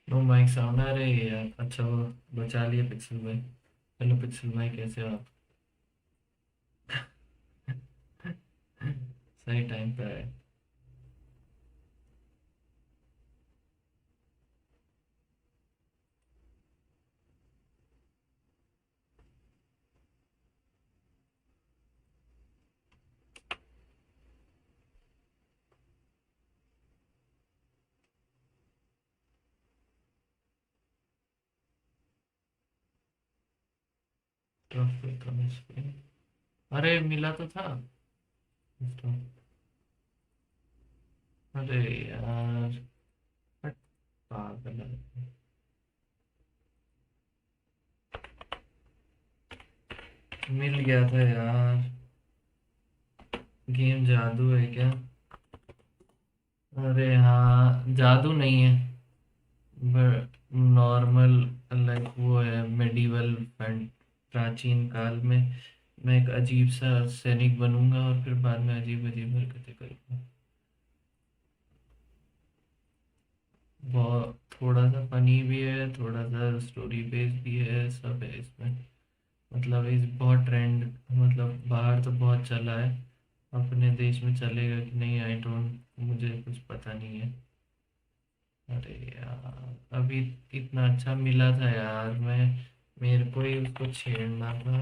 No mic sound. अरे यार, अच्छा वो बचा लिए पिक्सल भाई। हेलो पिक्सल भाई, कैसे हो आप? सही टाइम पे आए। Traffic commissioner. अरे मिला तो था। अरे यार, हट, पागल है। मिल गया था यार। गेम जादू है क्या? अरे हाँ, जादू नहीं है, नॉर्मल, लाइक वो है मेडिवल प्राचीन काल में। मैं एक अजीब सा सैनिक बनूंगा और फिर बाद में अजीब अजीब हरकतें करूंगा। बहुत थोड़ा सा फनी भी है, थोड़ा सा स्टोरी बेस्ड भी है, सब है इसमें। मतलब इस बहुत ट्रेंड, मतलब बाहर तो बहुत चला है। अपने देश में चलेगा कि नहीं, आई डोंट, मुझे कुछ पता नहीं है। अरे यार, अभी इतना अच्छा मिला था यार, मैं मेरे को ही उसको छेड़ना था।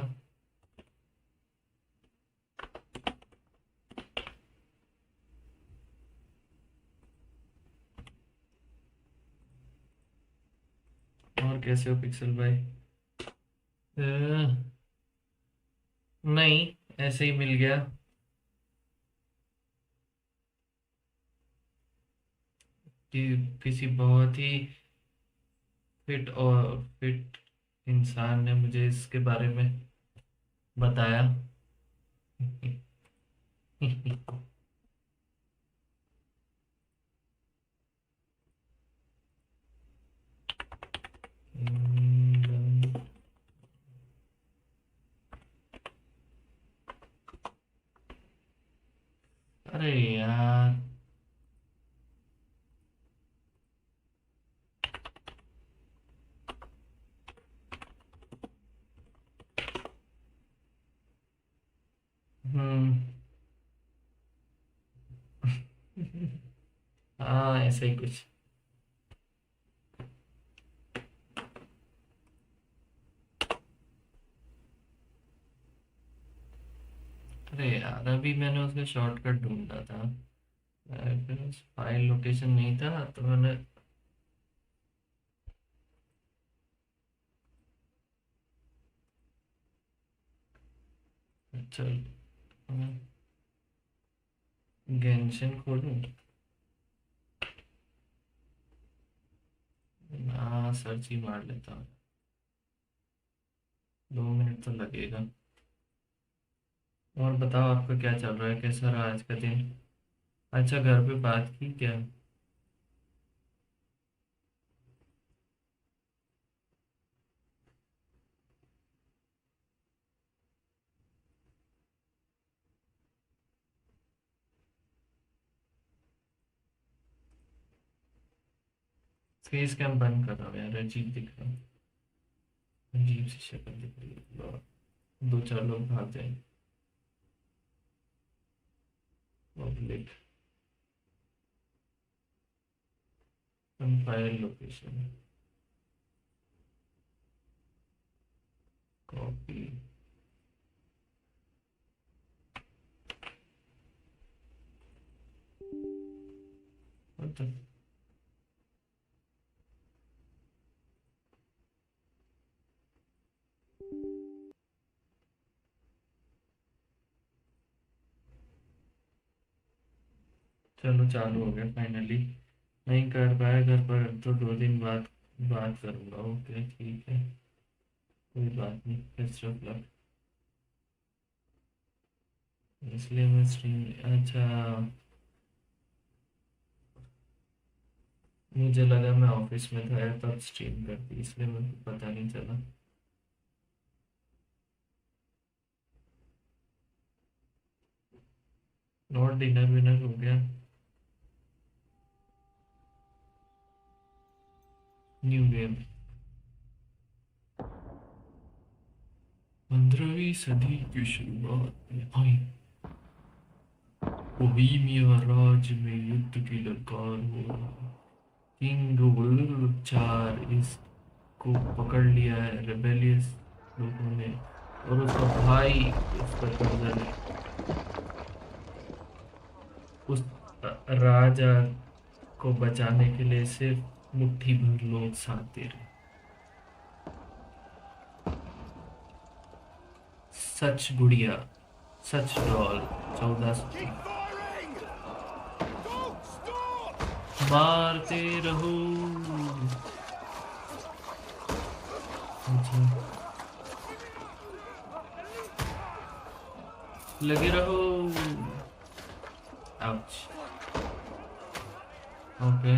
और कैसे हो पिक्सल भाई? अ, नहीं, ऐसे ही मिल गया। कि किसी बहुत ही फिट इंसान ने मुझे इसके बारे में बताया। अरे यार। हम्म। हाँ, ऐसे ही कुछ। अरे यार, अभी मैंने उसका शॉर्टकट ढूंढा था। फिर फाइल लोकेशन नहीं था तो मैंने। चल, गेंशन खोलूं? हाँ, सर्च ही मार लेता हूँ। 2 मिनट तो लगेगा। और बताओ, आपका क्या चल रहा है, कैसा रहा आज का दिन? अच्छा, घर पे बात की क्या? फेस कैम बंद कर रहा हूँ यार, अजीब दिख रहा हूँ। अजीब सी शक्ल दिख रही है, दो चार लोग भाग जाएंगे। Public file location, copy. चलो, चालू हो गया फाइनली। नहीं कर पाया घर पर तो 2 दिन बाद बात करूंगा। ओके, ठीक है। कोई बात नहीं, बेस्ट ऑफ लक। इसलिए मैं स्ट्रीम, अच्छा, मुझे लगा मैं ऑफिस में था तब स्ट्रीम कर दी, इसलिए मेरे को पता नहीं चला। और डिनर विनर हो गया? New game. 15वीं सदी की शुरुआत में आई बोहेमिया राज्य में युद्ध की ललकार हो। किंग वुल्फ 4 इसको पकड़ लिया है रेबेलियस लोगों ने, और उसका भाई इस पर कब्जा ले। उस राजा को बचाने के लिए सिर्फ मुट्ठी भर लोग साथ दे रहे। सच गुड़िया, सच डॉल 1403। मारते रहो। अच्छा, लगे रहो। आउच। ओके,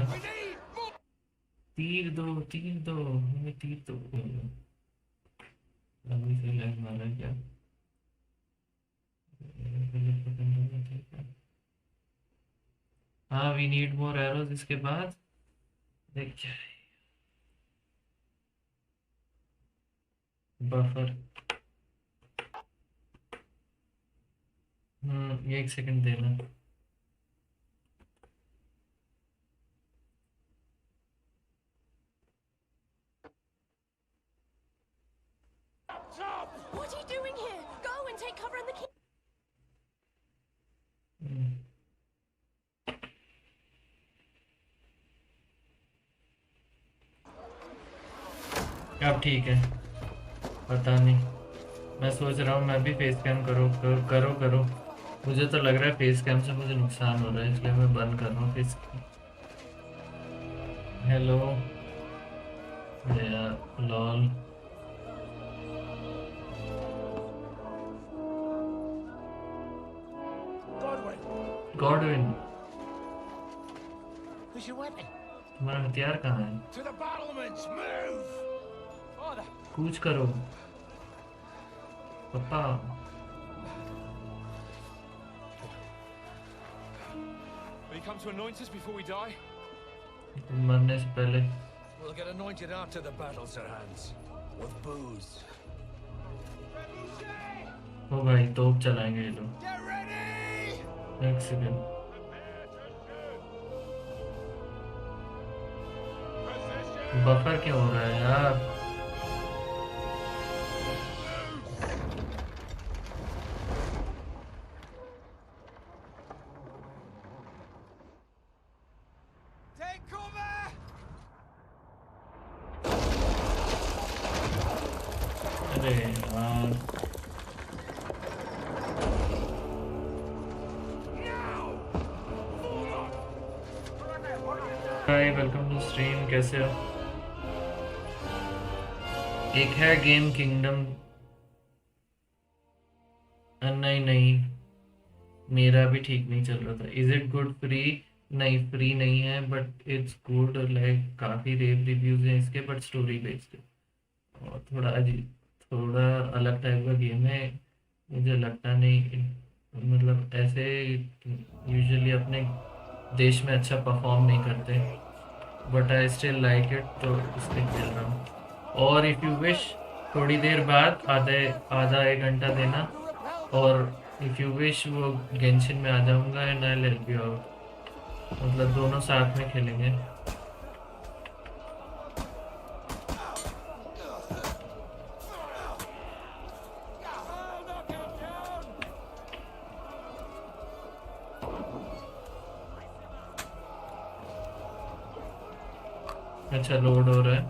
तीर दो, तीर दो, हमें तीर दो। अभी से लैग मारा है क्या? हाँ, वी नीड मोर एरोज इसके बाद। देख क्या है? बफर। एक सेकंड देना। What are you doing here? Go and take cover in the हम्म, अब ठीक है। पता नहीं, मैं सोच रहा हूँ मैं भी फेस कैम करो। मुझे तो लग रहा है फेस कैम से मुझे नुकसान हो रहा है, इसलिए मैं बंद कर रहा हूँ face. Hello lol. Godwin, Where's your weapon? तुम्हारा हथियार कहाँ है? To the battlements, move! Father! कूच करो पापा। Will you come to anoint us before we die? मरने से पहले। We'll get anointed after the battles are hands. With booze. ओ भाई, तोप चलाएंगे ये लोग। Get ready! एक सेकंड। बफर क्यों हो रहा है यार? Take cover! अरे यार, हाय, वेलकम टू स्ट्रीम। कैसे हो? एक है गेम किंगडम। नहीं नहीं, मेरा भी ठीक नहीं चल रहा था। Is it good free? नहीं, फ्री नहीं है, बट इट्स गुड। लाइक काफ़ी रेव रिव्यूज हैं इसके, बट स्टोरी बेस्ड है और थोड़ा अजीब, थोड़ा अलग टाइप का गेम है। मुझे लगता नहीं, मतलब ऐसे यूजुअली अपने देश में अच्छा परफॉर्म नहीं करते, but I still like it, तो इसलिए खेल रहा हूँ। और इफ़ यू विश, थोड़ी देर बाद आधा एक घंटा देना, और इफ़ यू विश वो गेंशिन में आ जाऊँगा and I help you out. मतलब दोनों साथ में खेलेंगे। अच्छा, लोड हो रहा है।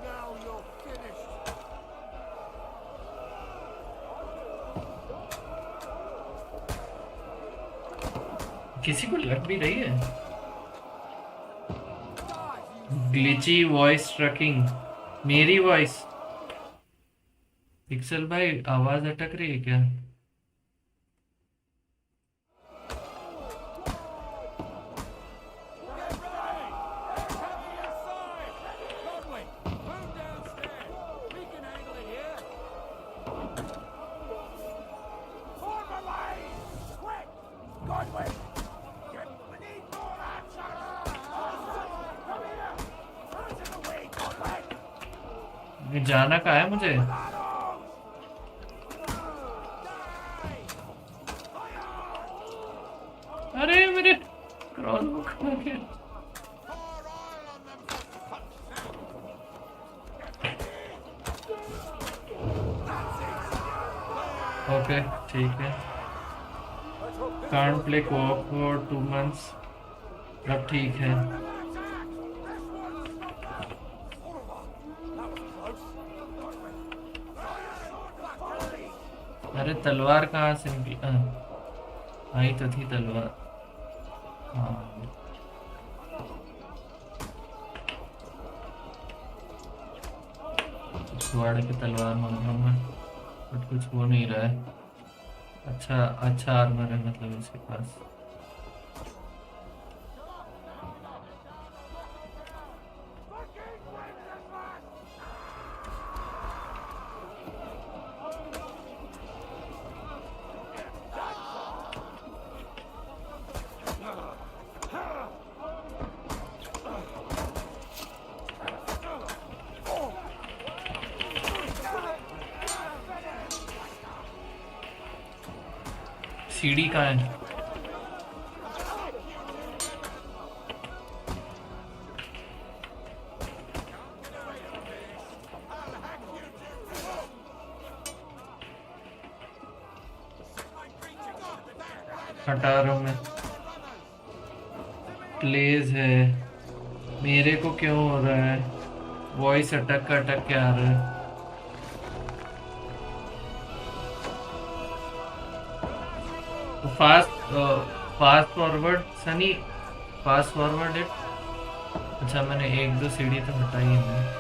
Now you're finished! किसी को लग भी रही है। ग्लिची वॉइस ट्रैकिंग, मेरी वॉइस। पिक्सल भाई, आवाज अटक रही है क्या? Godwin, move downstairs! We can handle it here! ये जाना कहाँ है मुझे? अरे मेरे क्रॉसबो खा गया। ओके ठीक है। Can't play co-op for 2 months। अब ठीक है। अरे तलवार कहाँ से निकली? आई तो थी तलवार। हाँ कुछ पे तलवार मांग रहा हूँ मैं, बट कुछ हो नहीं रहा है। अच्छा अच्छा आर्मर है मतलब इसके पास। सीढ़ी कहाँ है? हटा रहा हूँ मैं। प्लेस है। मेरे को क्यों हो रहा है? वॉइस अटक के आ रहा है। तो fast forward Sunny, fast forward it. अच्छा मैंने एक दो सीढ़ी तो हटाई है मैंने।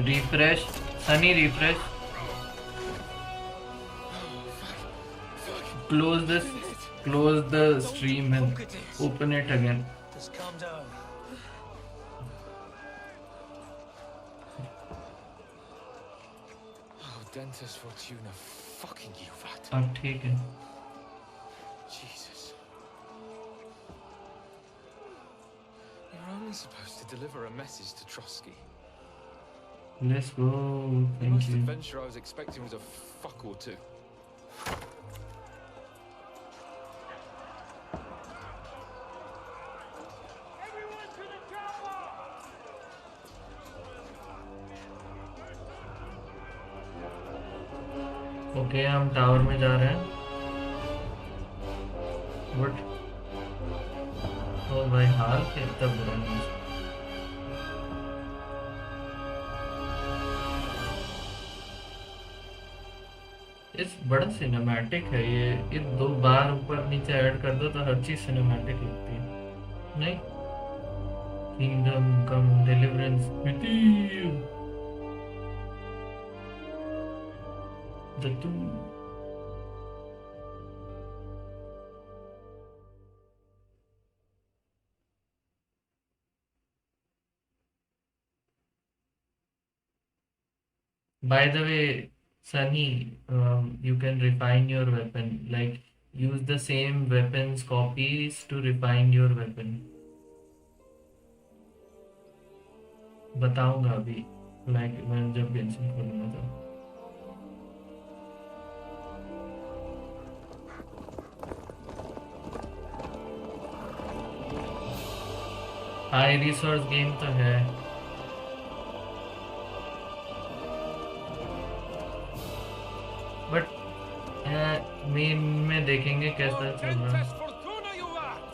Refresh Sunny, refresh. Close this, close the stream and open it again. Just calm down. Oh, Dentist Fortuna, fucking you, vat. अब ठीक है। Jesus. You're only supposed to deliver a message to Trotsky. Let's go. The thank most you. adventure I was expecting was a fuck or two. Okay हम tower में जा रहे हैं। But ओ भाई हाल कितना बुरा है। इस बड़ा सिनेमैटिक है ये 2 बार ऊपर नीचे ऐड कर दो तो हर चीज सिनेमैटिक लगती है नहीं? Kingdom come deliverance the two. By the way, Sunny, you can refine your weapon. Like, use the same weapons copies to refine your weapon. बताऊंगा अभी, like मैं जब पेंसिल खोलूंगा तो। हाई रिसोर्स गेम तो है। बट मेन में देखेंगे कैसा चल रहा है। Dentist Fortuna, you rat!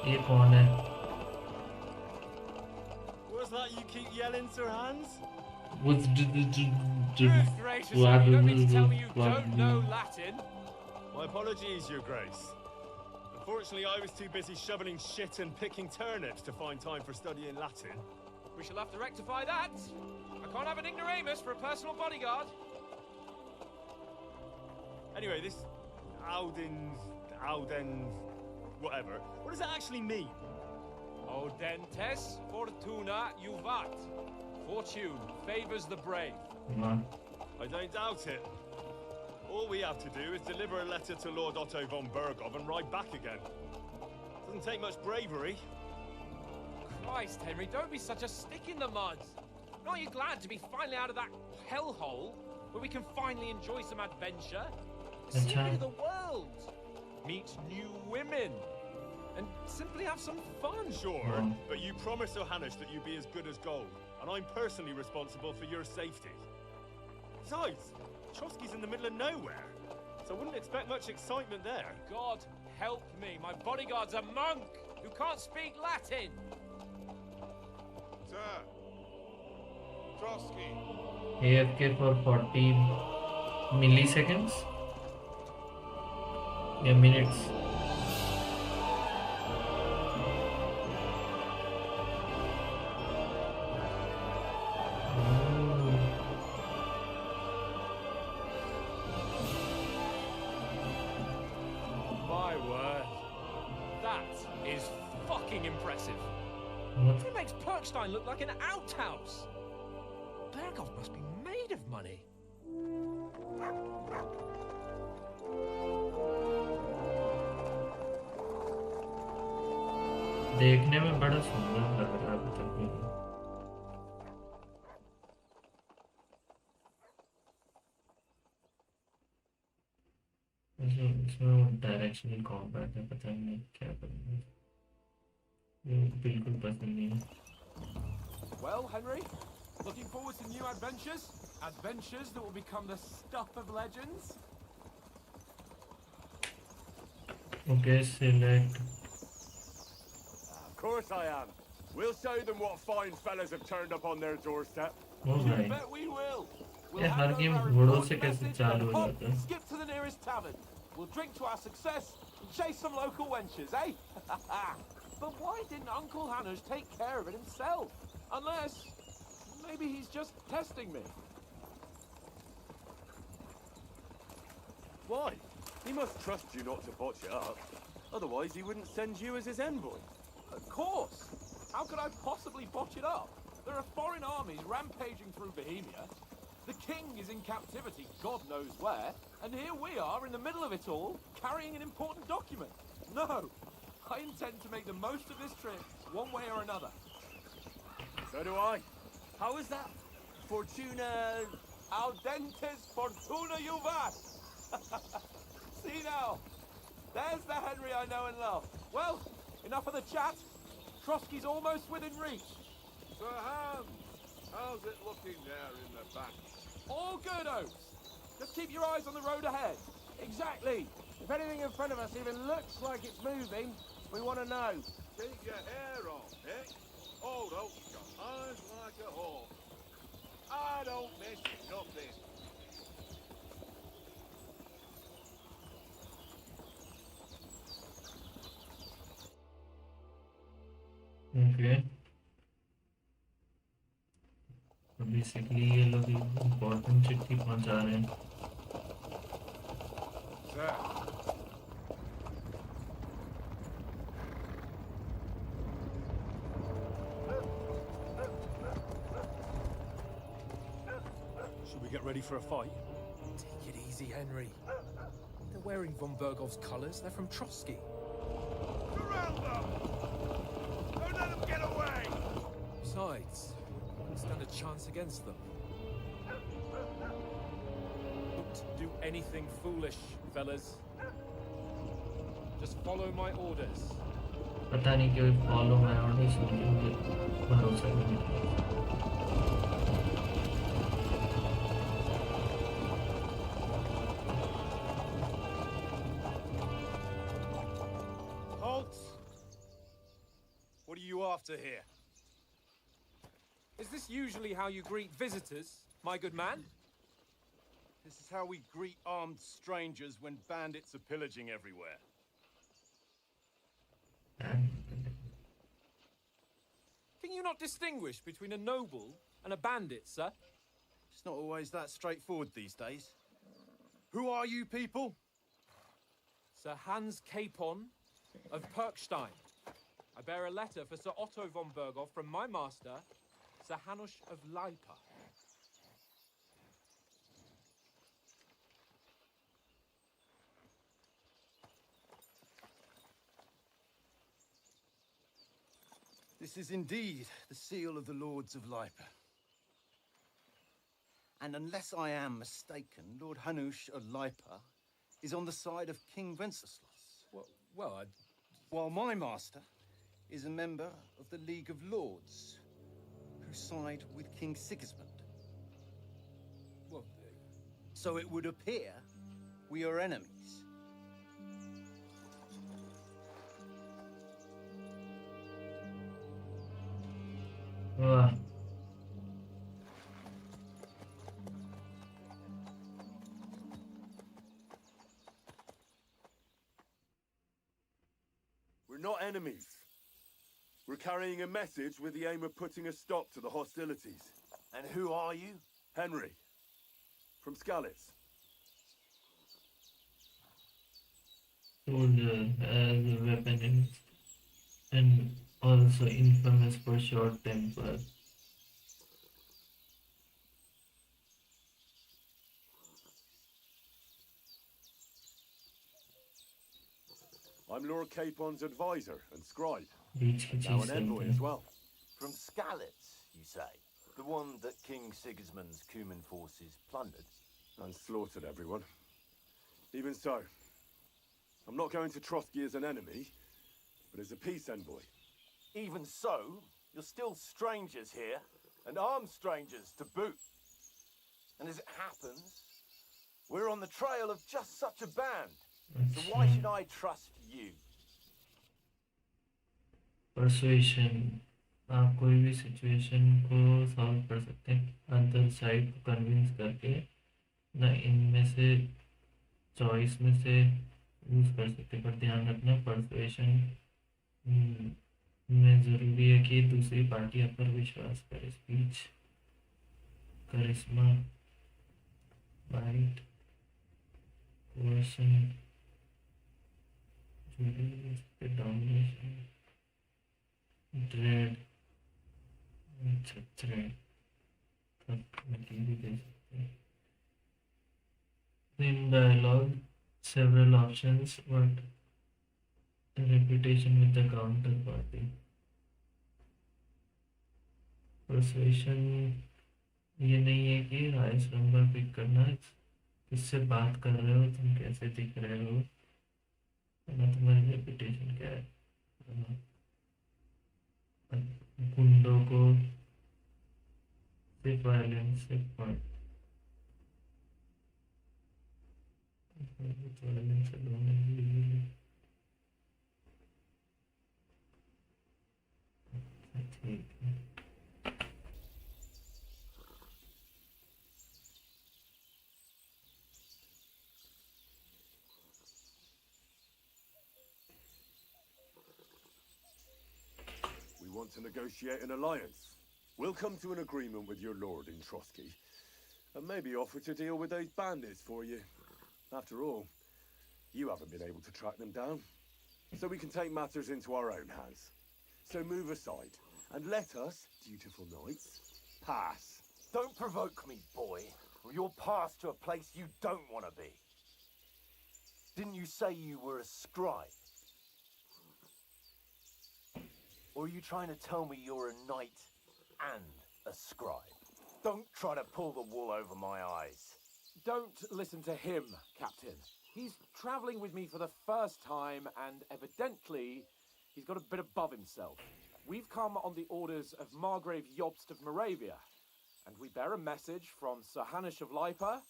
ये कौन है? What's that you keep yelling, Sir Hans? Good gracious, you don't mean to tell me you don't know Latin? My apologies, Your Grace. Unfortunately, I was too busy shoveling shit and picking turnips to find time for studying Latin. We shall have to rectify that. I can't have an ignoramus for a personal bodyguard. Anyway, this Alden, whatever. What does that actually mean? Audentes fortuna juvat. Fortune favors the brave. वाह, I don't doubt it. All we have to do is deliver a letter to Lord Otto von Bergov and ride back again. Doesn't take much bravery. Christ, Henry, don't be such a stick in the mud. Aren't you glad to be finally out of that hellhole where we can finally enjoy some adventure? See a bit of the world, meet new women, and simply have some fun. Sure, Wow. but you promised Johannes that you'd be as good as gold, and I'm personally responsible for your safety. Besides, Trotsky's in the middle of nowhere, so I wouldn't expect much excitement there. God help me, my bodyguard's a monk who can't speak Latin. Sir. Trotsky. AFK for 40 milliseconds. Yeah, minutes. My word. That is fucking impressive. What? It makes Perkstein look like an outhouse. Bergov must be made of money. देखने में बड़ा सुंदर लग रहा है अभी तक भी। इसमें वो डायरेक्शनल कॉम्बैट है, पता नहीं क्या करूँगा। ये बिल्कुल पसंद नहीं है। Well, Henry, looking forward to new adventures? Adventures that will become the stuff of legends? Okay, select. Of course I am. We'll show them what fine fellas have turned up on their doorstep. Oh You भाई, bet we will. ये hand her over game our घोड़ों important से कैसे message चालू and हो hop, जाता है? skip to the nearest tavern. We'll drink to our success and chase some local wenches, eh? But why didn't Uncle Hanners take care of it himself? Unless, maybe he's just testing me. Why? He must trust you not to botch it up. Otherwise, he wouldn't send you as his envoy. Of course! How could I possibly botch it up? There are foreign armies rampaging through Bohemia. The king is in captivity, God knows where, and here we are in the middle of it all, carrying an important document. No! I intend to make the most of this trip, one way or another. So do I. How is that? Fortuna... Audentes fortuna juvat! See now, there's the Henry I know and love. Well, enough of the chat. Trotsky's almost within reach. Sir Hans, how's it looking there in the back? All good, Oaks. Just keep your eyes on the road ahead. Exactly. If anything in front of us even looks like it's moving, we want to know. Keep your hair on, Dick. Old Oak's got eyes like a hawk. I don't miss nothing. Okay. तो basically ये लोग important चिट्ठी पहुंचा रहे हैं। Sir. Should we get ready for a fight? Take it easy, Henry. They're wearing von Bergov's colours. They're from Trotsky. Surround them! Don't let them get away! Besides, we wouldn't stand a chance against them. Don't do anything foolish, fellas. Just follow my orders. पता नहीं क्यों follow my orders मुझे भरोसा नहीं है। Halt! What are you after here? Is this usually how you greet visitors, my good man? This is how we greet armed strangers when bandits are pillaging everywhere. Can you not distinguish between a noble and a bandit, sir? It's not always that straightforward these days. Who are you people? Sir Hans Capon of Perkstein. I bear a letter for Sir Otto von Berghoff from my master, Sir Hanush of Lipa. This is indeed the seal of the Lords of Lipa. And unless I am mistaken, Lord Hanush of Lipa is on the side of King Wenceslas. Well, While my master is a member of the League of Lords, who side with King Sigismund. well, So it would appear we are enemies. वाह We're not enemies. We're carrying a message with the aim of putting a stop to the hostilities. And who are you? Henry, from Skalitz. soldier as a weapon and also infamous for short temper. I'm Lord Capon's advisor and scribe. बीच की Now चीज an envoy चलती as है. well. From Skalitz, you say? The one that King Sigismund's Cuman forces plundered? And slaughtered everyone. Even so, I'm not going to Trotsky as an enemy, but as a peace envoy. Even so, you're still strangers here, and armed strangers to boot. And as it happens, we're on the trail of just such a band. So why should I trust you? Persuasion. आप कोई भी situation को solve कर सकते हैं other side को convince करके ना इनमें से चॉइस में से यूज कर सकते हैं पर ध्यान रखना परसुएशन में ज़रूरी है कि दूसरी पार्टी आप पर विश्वास करे स्पीच करिश्मा बाइट कोर्सन डोमिनेशन ड्रेड अच्छा थ्रेड भी दे सकते हैं in dialogue several options but reputation with the counterparty persuasion ये नहीं है कि हाईएस्ट नंबर पिक करना किससे बात कर रहे हो तुम कैसे दिख रहे हो ना तुम्हारी रेपुटेशन क्या है गुंडों को सिर्फ वायलेंस से पॉइंट वायलेंस से दोनों ठीक है We want to negotiate an alliance. We'll come to an agreement with your lord in Trotsky, and maybe offer to deal with those bandits for you. After all, you haven't been able to track them down. So we can take matters into our own hands. So move aside, and let us, dutiful knights, pass. Don't provoke me, boy, or you'll pass to a place you don't want to be. Didn't you say you were a scribe? Or are you trying to tell me you're a knight and a scribe? Don't try to pull the wool over my eyes. don't listen to him, Captain. He's travelling with me for the first time, and evidently, he's got a bit above himself. We've come on the orders of Margrave Jobst of Moravia, and we bear a message from Sir Hanush of Lipa,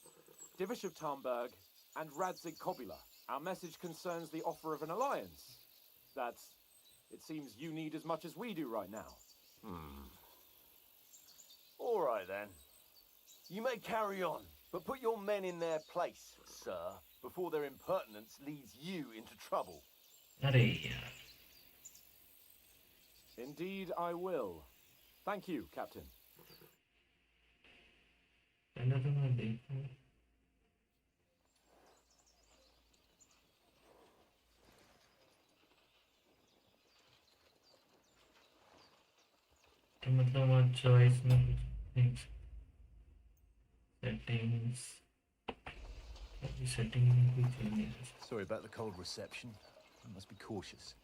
Divish of Tarnberg, and Radzig Kobula. Our message concerns the offer of an alliance. That, it seems, you need as much as we do right now. All right, then. You may carry on, but put your men in their place, sir, before their impertinence leads you into trouble. अरे यार Indeed, I will. Thank you, Captain. पहले तो मैं देखूं तो मतलब वहाँ choice में कुछ सेटिंग्स अभी सेटिंग में कोई चीज नहीं है. Sorry about the cold reception. I must be cautious.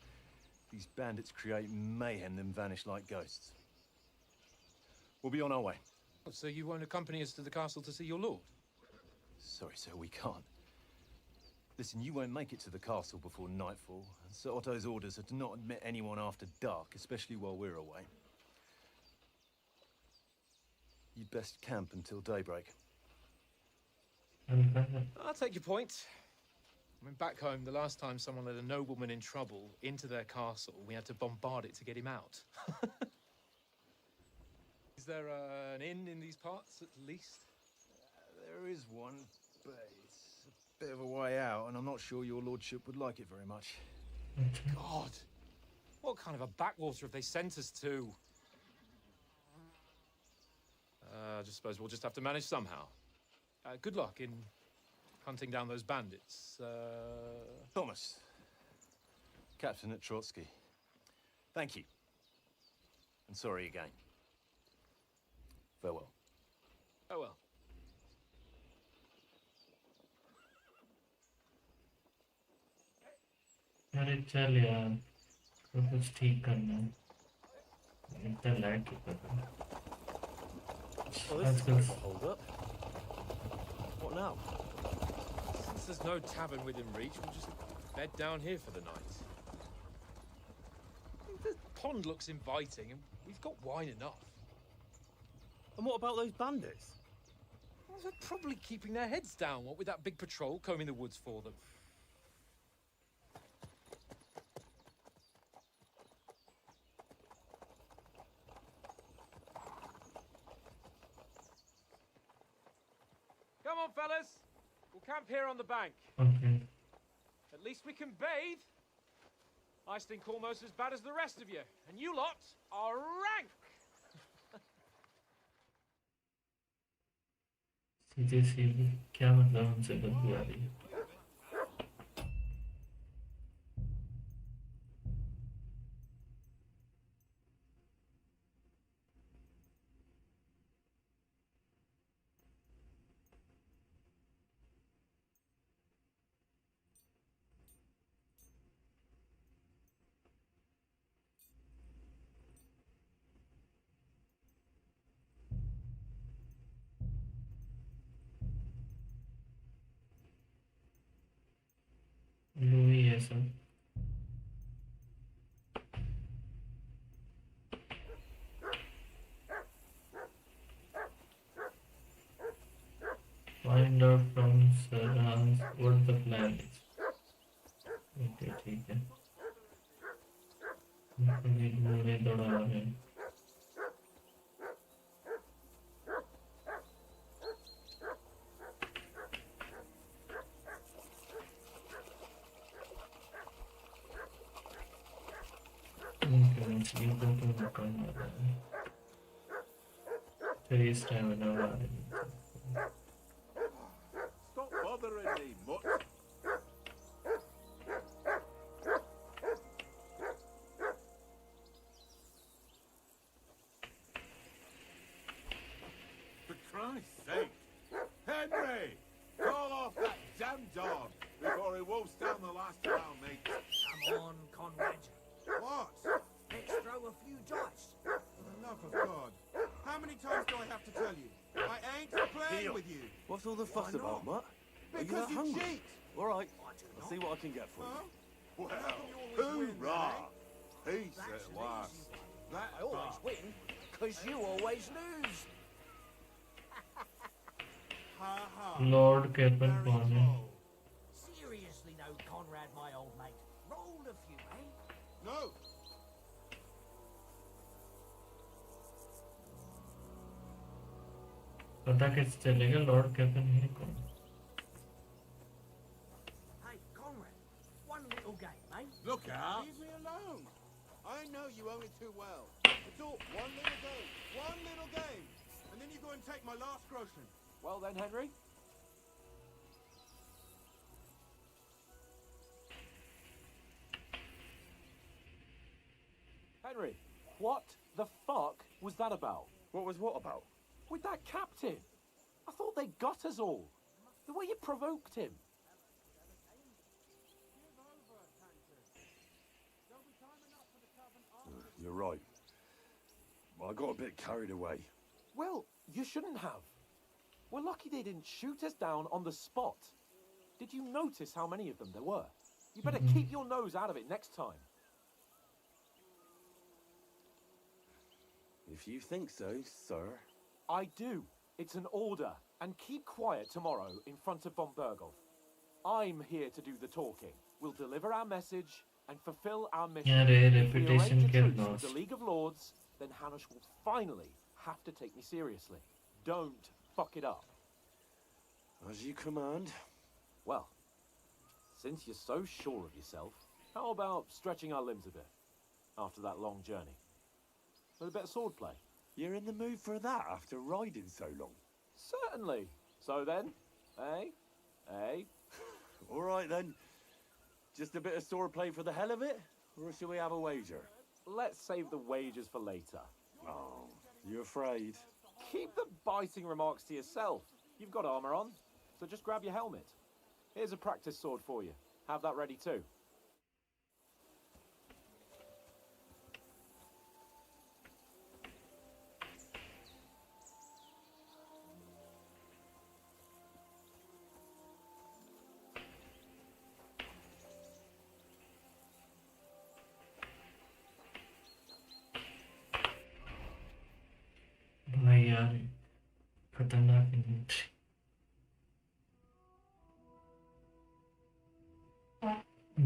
These bandits create mayhem, then vanish like ghosts. We'll be on our way. So you won't accompany us to the castle to see your lord? Sorry, sir, we can't. Listen, you won't make it to the castle before nightfall. Sir Otto's orders are to not admit anyone after dark, especially while we're away. You'd best camp until daybreak. I'll take your point. I mean, back home, the last time someone let a nobleman in trouble into their castle, we had to bombard it to get him out. Is there an inn in these parts, at least? There is one, but it's a bit of a way out, and I'm not sure your lordship would like it very much. God! What kind of a backwater have they sent us to? I just suppose we'll just have to manage somehow. Good luck in hunting down those bandits. Thomas, captain at Trotsky. Thank you. And sorry again. Farewell. Oh well. अरे चल यार तो कुछ ठीक करना है इतना lag क्यों कर रहा है आजकल Hold up. What now? Since there's no tavern within reach, we'll just bed down here for the night. The pond looks inviting, and we've got wine enough. And what about those bandits? Well, they're probably keeping their heads down, what with that big patrol combing the woods for them. Come on, fellas. We'll camp here on the bank. Okay. At least we can bathe. I stink almost as bad as the rest of you, and you lot are rank. सीधे सीधे क्या मतलब हमसे बदबू आ रही है Louis है सब Find out from Sir Hans what the plan is. Okay, ठीक है. ये घूमे दौड़ा रहे हैं. ये तो मकान आ रहा है. फिर इस टाइम ना आ रही है. Stop bothering me, mutt. For Christ's sake! Henry! Call off that damn dog before he wolfs down the last of our mates. Come on, Conrad. What? Let's throw a few dice. Enough of God. How many times do I have to tell you? I ain't playing with you. What's all the fuss about, Mutt? Are you Because that you hungry? cheat. All right, I do I'll not. see what I can get for Huh? you. Well, How come you always win, hoorah! eh? Peace That's at an last. easy one. That I always part. win, because you always lose. Ha ha. Lord Capon Very कौन है? slow. Seriously, no, Conrad, my old mate. Roll a few, eh? No. पता कैसे चलेगा Lord कैपन है कौन? Hey, Conrad, one little game, eh? Look out! Leave me alone. I know you only too well. It's all one little game. One little game. And then you go and take my last groschen. Well then, Henry. Henry, what the fuck was that about? What was what about? With that captain. I thought they got us all. The way you provoked him. You're right. I got a bit carried away. Well, you shouldn't have. We're lucky they didn't shoot us down on the spot. Did you notice how many of them there were? You better keep your nose out of it next time. If you think so, sir. I do. It's an order. And keep quiet tomorrow in front of von Berghoff. I'm here to do the talking. We'll deliver our message and fulfill our mission. यार If we reputation arrange a get truce with lost. the League of Lords, then Hanush will finally have to take me seriously. Don't fuck it up. As you command. Well, since you're so sure of yourself, how about stretching our limbs a bit after that long journey? With a bit of swordplay. You're in the mood for that after riding so long? Certainly. So then, eh? All right then. Just a bit of swordplay for the hell of it? Or should we have a wager? Let's save the wagers for later. Oh, you afraid? Keep the biting remarks to yourself. You've got armor on, so just grab your helmet. Here's a practice sword for you. Have that ready too. भाई यार खतरनाक inventory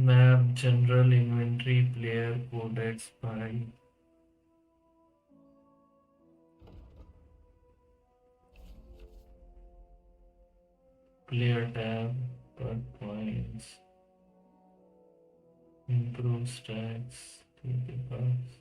map general inventory player codex भाई player tab पर points improve stacks to the pass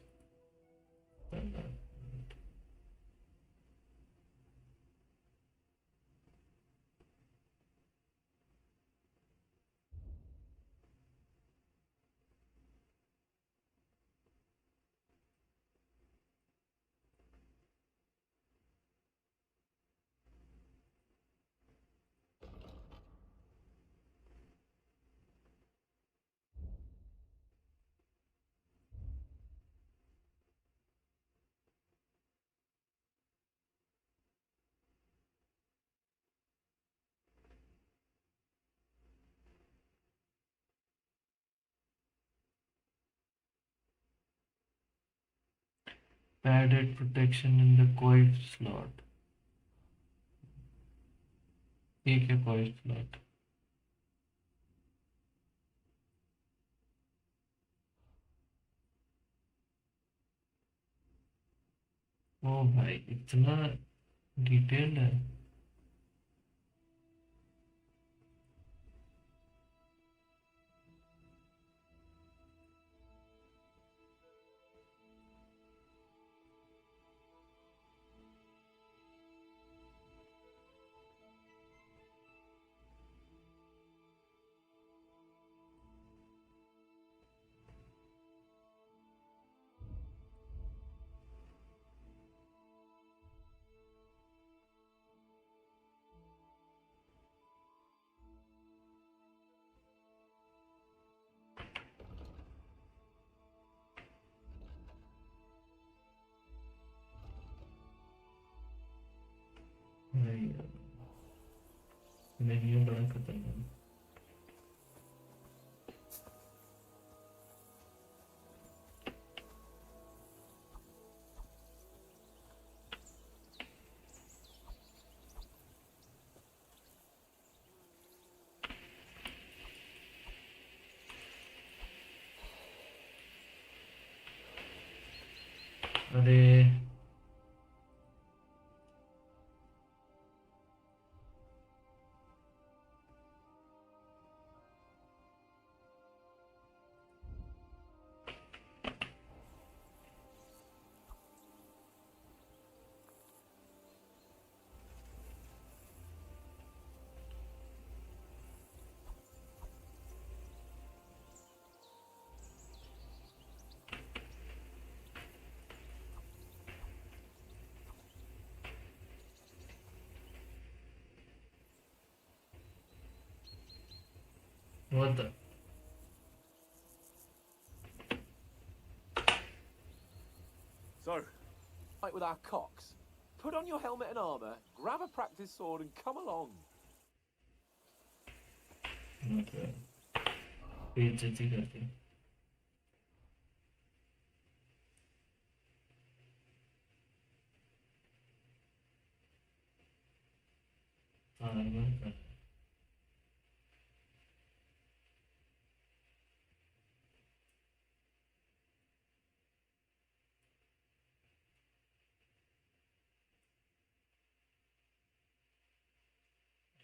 added protection in the coif slot एक है coif slot ओ भाई इतना detailed है भाई नहीं बड़ा खतरनाक अरे What the? So, fight with our cocks. Put on your helmet and armor, grab a practice sword, and come along. मतलब बेइज्जती करती आर्मर का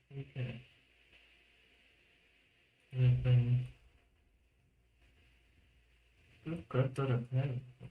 ठीक है वेपन कर तो रखा है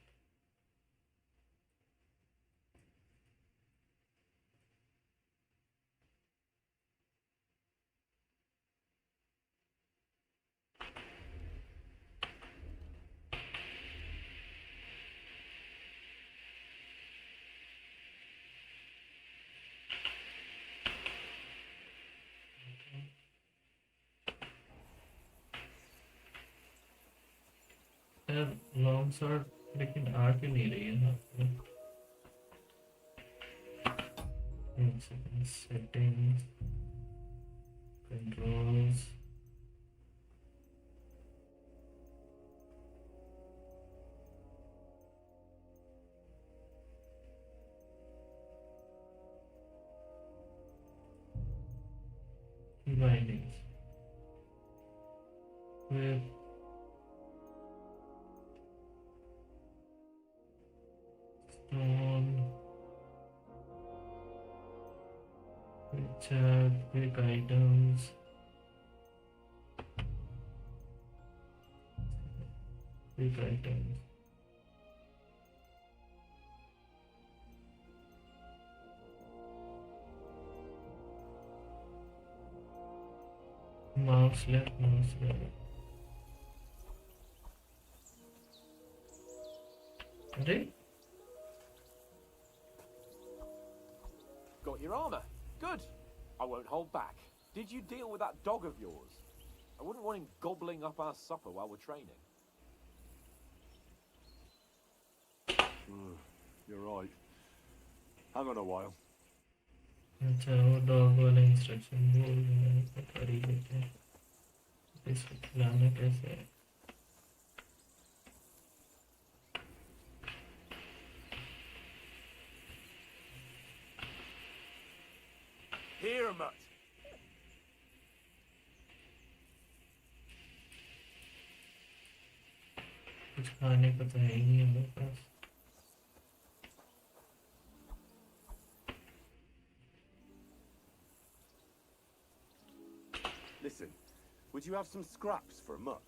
यार लॉन्ग शॉट लेकिन आ क्यों नहीं रही है ना settings controls bindings with stone picture quick items quick items mouse left अरे Got your armor. Good. I won't hold back. Did you deal with that dog of yours? I wouldn't want him gobbling up our supper while we're training. You're right. Hang on a while. अच्छा वो dog वाला instruction बोल मैंने तो कर ही लेते हैं इसको खिलाना कैसे है Here, mutt. कुछ खाने को तो है ही नहीं हमारे पास Listen, would you have some scraps for Mutt?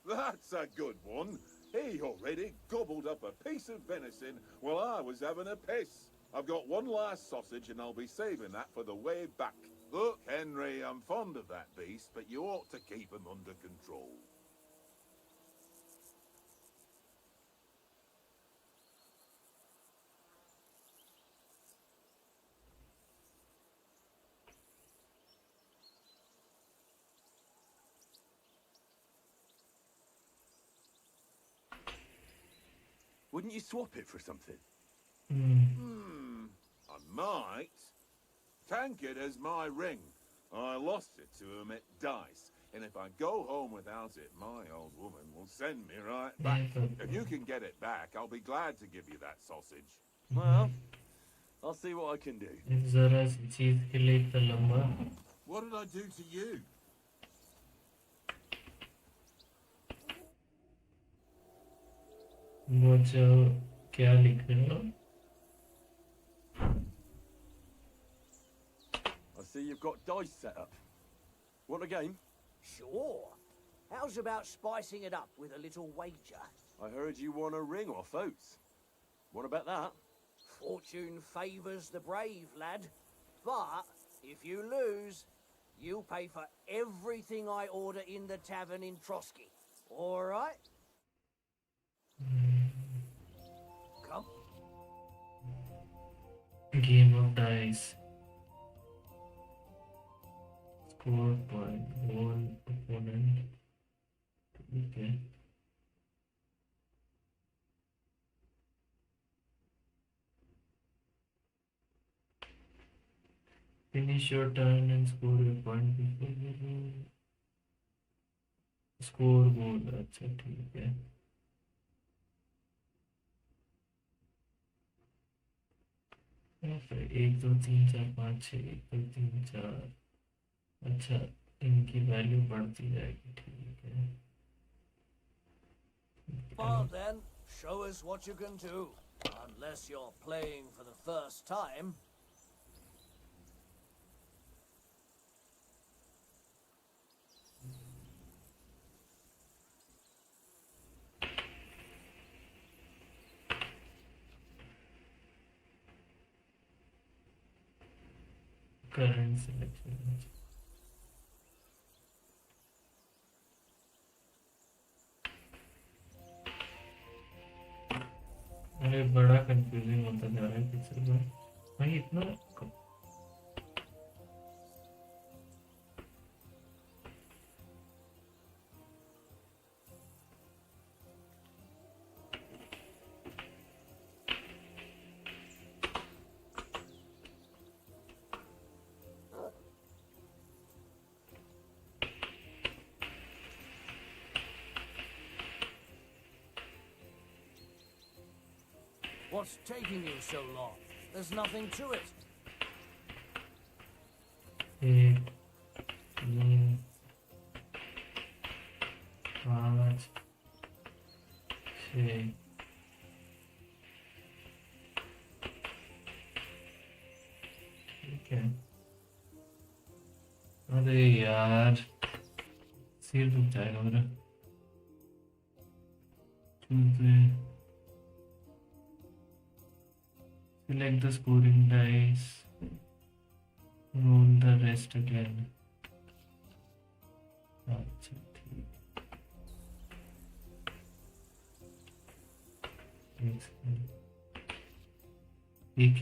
That's a good one. He already gobbled up a piece of venison while I was having a piss. I've got one last sausage and I'll be saving that for the way back. Look, Henry, I'm fond of that beast, but you ought to keep him under control. Wouldn't you swap it for something? I might. Tankard has my ring. I lost it to him at dice, and if I go home without it, my old woman will send me right back. If you can get it back, I'll be glad to give you that sausage. Well, I'll see what I can do. जरा सी चीज के लिए इतना लंबा What did I do to you? वो जो क्या लिख रहे हो I see you've got dice set up. Want a game? Sure. How's about spicing it up with a little wager? I heard you won a ring off Oates. What about that? Fortune favours the brave, lad. But if you lose, you'll pay for everything I order in the tavern in Trotsky. All right? Come. Game of dice. Score point. One opponent. ठीक है। Finish your turn and score a point before you score goal। अच्छा ठीक है। एक दो तीन चार पाँच छः, एक दो तीन चार। अच्छा, इनकी वैल्यू बढ़ती जाएगी, ठीक है। Well then, show us what you can do. Unless you're playing for the first time. Current selection. अरे बड़ा कंफ्यूजिंग होता जा रहा है पिक्चर में भाई, इतना What's taking you so long? There's nothing to it. एक तीन पाँच छः। ठीक है। अरे यार, सिर दुख जाएगा मेरा। Select the scoring dice. Roll the rest again. अच्छा ठीक। एक सेकंड। एक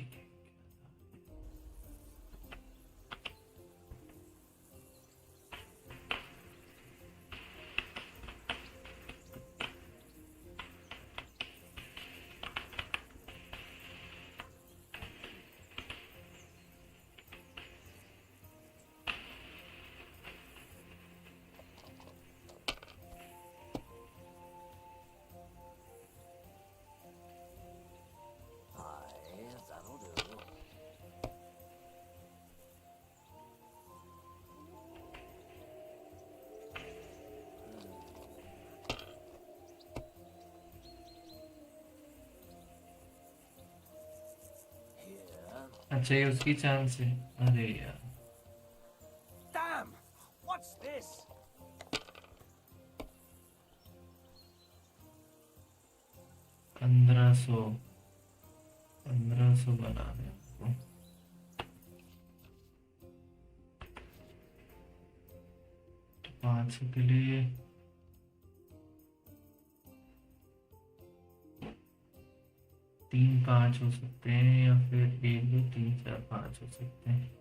That'll do. अच्छा, ये उसकी चांस है। अरे यार, Damn! What's this? 1500 1500 बनाने हमको। तो 500 के लिए 3 5 हो सकते हैं, या फिर 1 2 3 4 5 हो सकते हैं।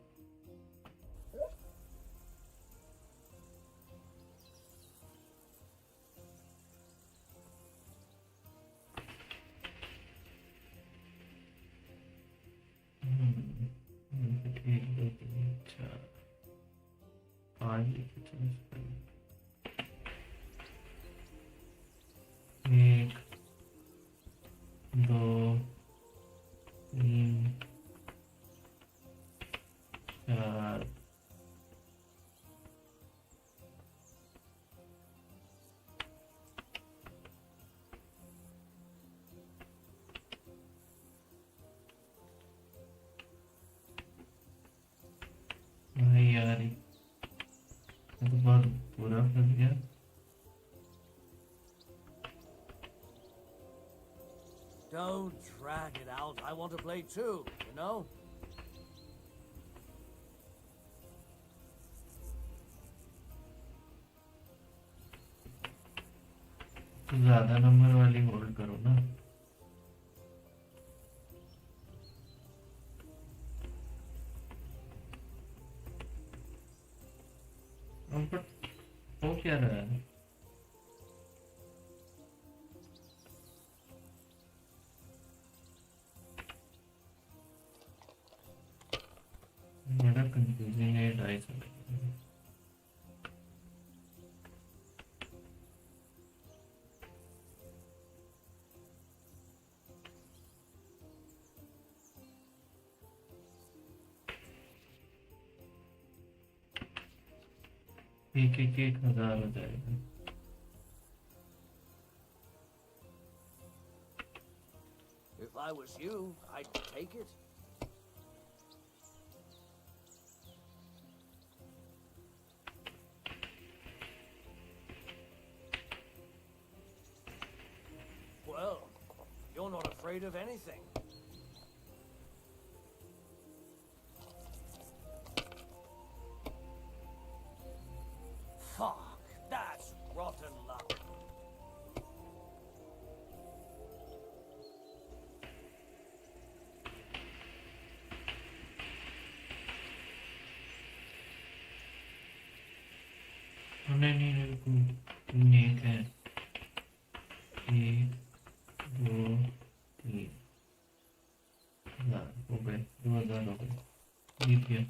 एक दो तीन चार पाँच लेके चलो। एक दो तीन चार भाई यार, ये तो बहुत बुरा फंस गया। Don't drag it out. I want to play too, you know? तो ज्यादा नंबर वाली होल्ड करो ना। बट हो क्या रहा है? यूजिंग ए डाइस। एक हजार हो जाएगा। If I was you, I'd take it. Well, you're not afraid of anything. Fuck, that's rotten luck. नहीं एक है, 1 2 3 हजार हो गए, 2000 हो गए, जीत गया।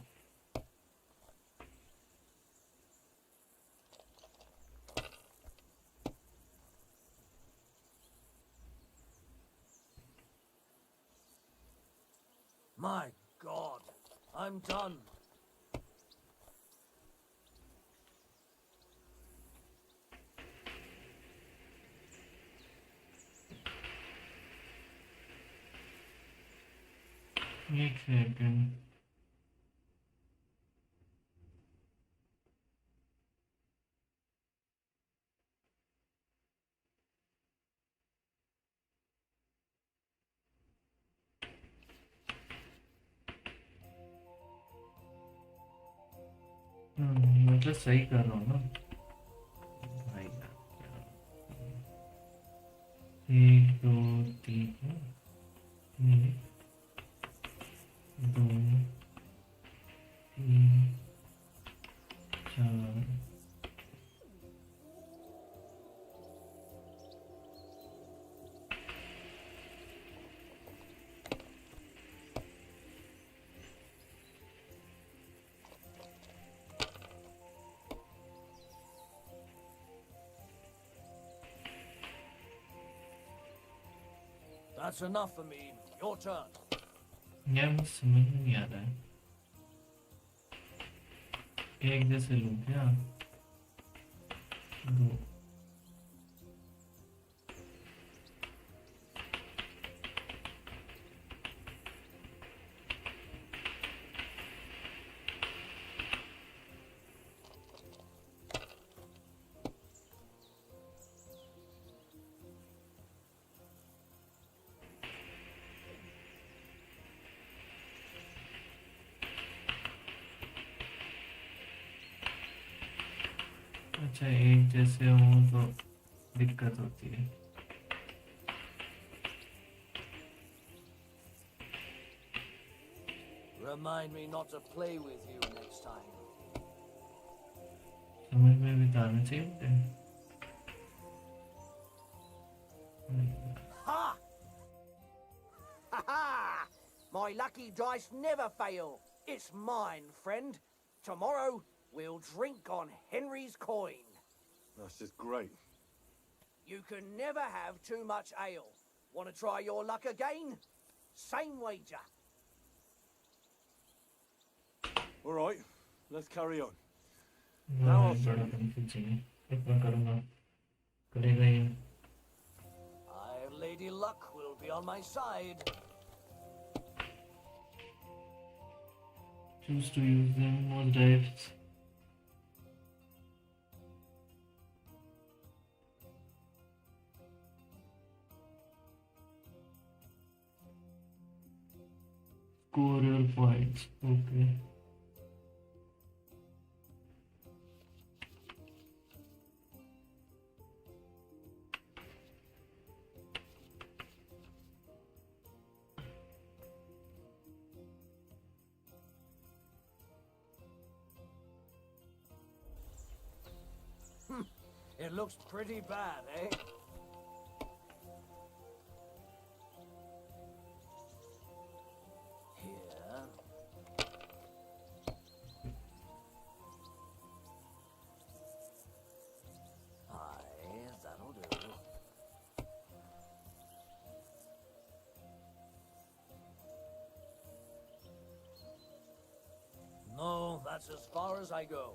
My God, I'm done. एक सेकंड, मतलब सही कर रहा हूँ ना भाई यार, 1 2 3 1 2 3 4 That's enough for me. Your turn. यार मुझे समझ में नहीं आ रहा है, एक जैसे लूँ क्या? 2 अच्छा, एक जैसे हूँ तो दिक्कत होती है। Remind me not to play with you next time. समझ में भी तो आना चाहिए मुझे। Ha! Ha ha! My lucky dice never fail. It's mine, friend. Tomorrow, we'll drink on Henry's coin. That's just great. You can never have too much ale. Want to try your luck again? Same wager. All right, let's carry on. Now I'll bड़ा confusing है, इतना करूँगा, करेगा ये। Lady Luck will be on my side. Choose to use them most dives. Score your points. Okay. It looks pretty bad, eh? Here. That's as far as I go.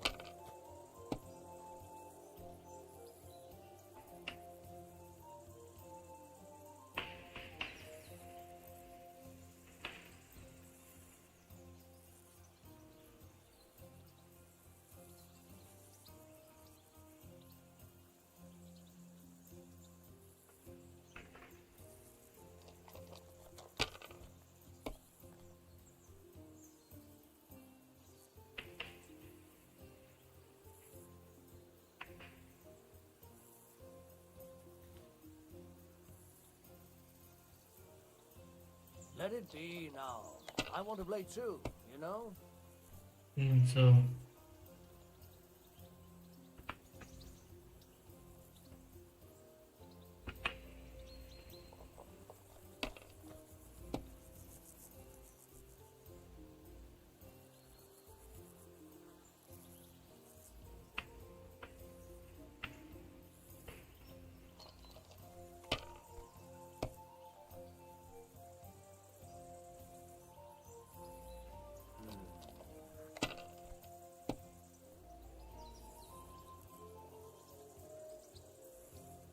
Let it be now. I want to play too, you know? So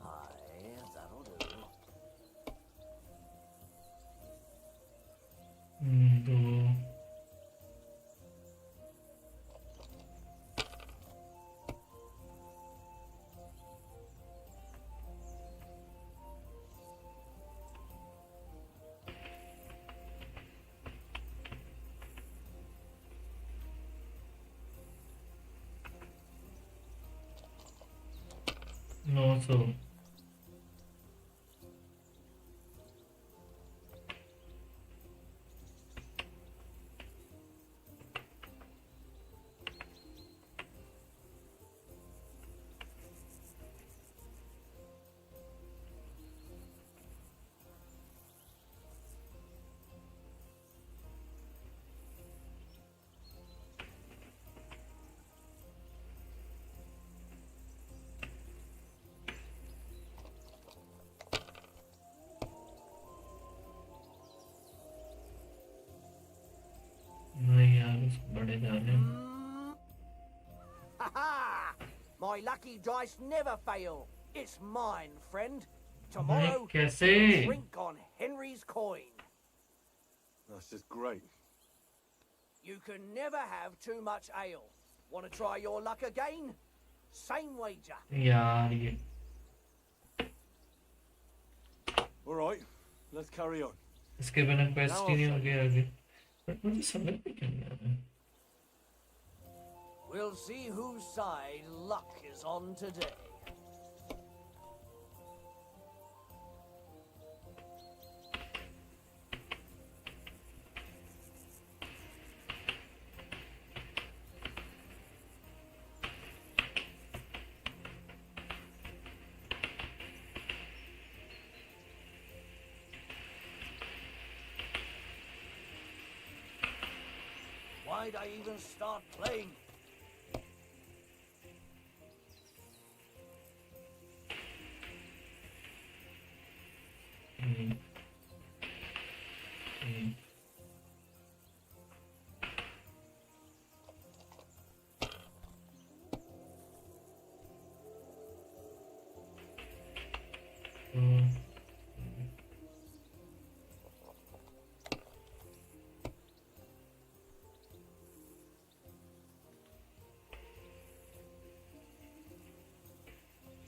Aye, that'll do. तो no, so नहीं यार उसको बड़े जाने Ha ha! My lucky dice never fail. It's mine, friend. Tomorrow, कैसे? we'll drink on Henry's coin. That's just great. You can never have too much ale. Want to try your luck again? Same wager. यार ये All right, let's carry on. इसके बिना quest ही नहीं हो गया आगे but मुझे समझ में क्यों नहीं आ रहा We'll see whose side luck is on today. Why'd I even start playing?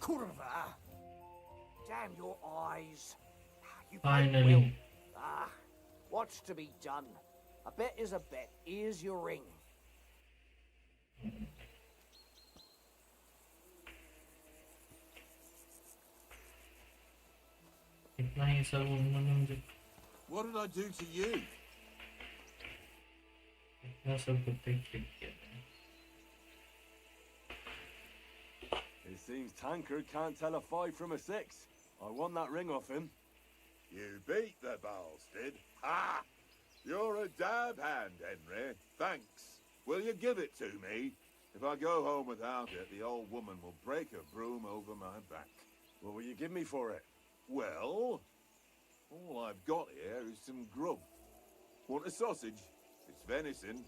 Kurva! Damn your eyes. You played Finally. well. Ah, what's to be done? A bet is a bet. Here's your ring. इतना ही सब उन्होंने मुझे What did I do to you? इतना सब कुछ देख किया It seems Tankard can't tell a 5 from a 6. I won that ring off him. You beat the bastard. Ha! You're a dab hand, Henry. Thanks. Will you give it to me? If I go home without it, the old woman will break her broom over my back. What will you give me for it? Well, all I've got here is some grub. Want a sausage? It's venison.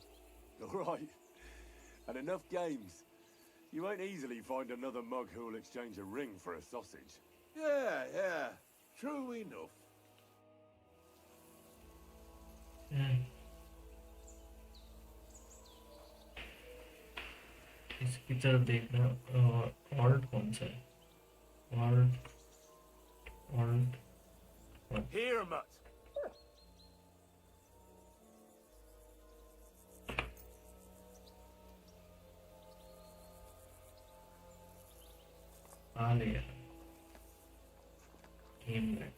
All right. And enough games. You won't easily find another mug who'll exchange a ring for a sausage. Yeah. True enough. इसकी तरफ देखना। Alt कौन सा है? Alt alt Here, Mutt. आ ले यार game में।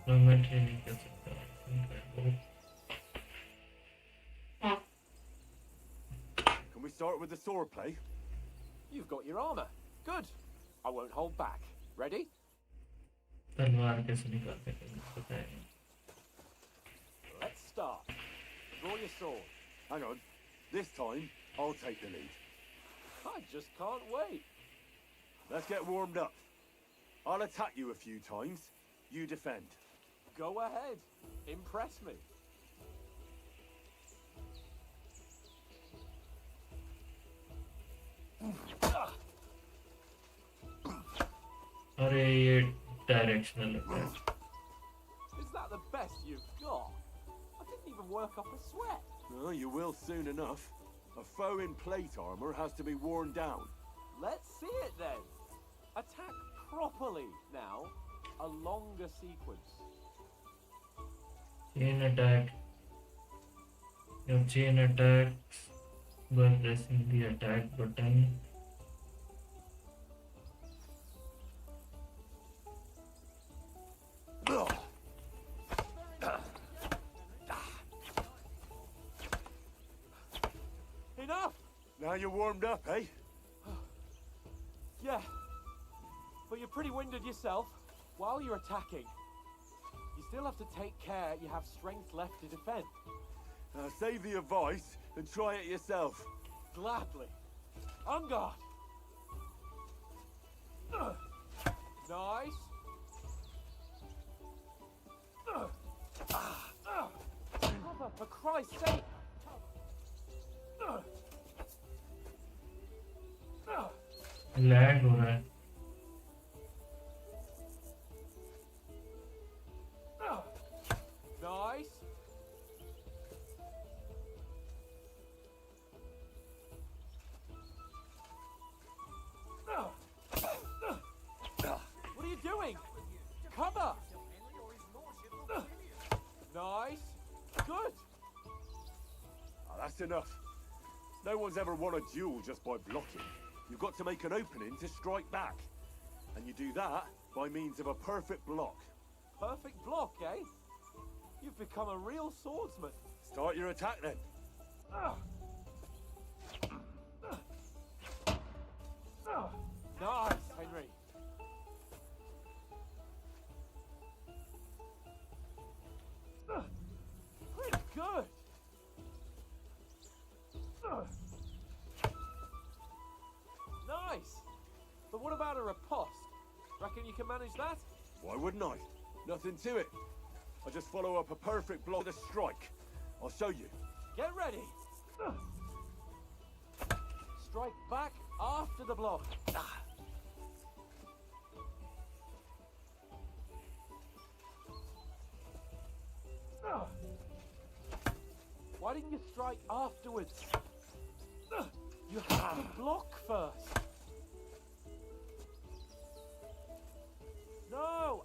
मैं नहीं कर सकता। Can we start with the sword play? You've got your armor. Good. I won't hold back. Ready? तलवार कैसे निकालते हैं पता है। Let's start. Draw your sword. Hang on. This time, I'll take the lead. I just can't wait. Let's get warmed up. I'll attack you a few times. You defend. Go ahead. Impress me. अरे ये directional है। Is that the best you've got? I didn't even work up a sweat. Oh, you will soon enough. A foe in plate armor has to be worn down. Let's see it then. Attack properly now. A longer sequence. Chain attack. Your chain attacks by pressing the attack button. Enough! Now you're warmed up, eh? Yeah. But you're pretty winded yourself. While you're attacking, you still have to take care you have strength left to defend. Save the advice and try it yourself. Gladly. On guard. Nice. Cover, for Christ's sake. Lag हो रहा है। Nice. What are you doing? Cover. Nice. Good. That's enough. No one's ever won a duel just by blocking. You've got to make an opening to strike back. And you do that by means of a perfect block. Perfect block, eh? You've become a real swordsman. Start your attack then. Nice, Henry. Pretty good. Nice. But what about a riposte? Reckon you can manage that? Why wouldn't I? Nothing to it. I just follow up a perfect block with a strike. I'll show you. Get ready. Strike back after the block. Why didn't you strike afterwards? You have to block first. No!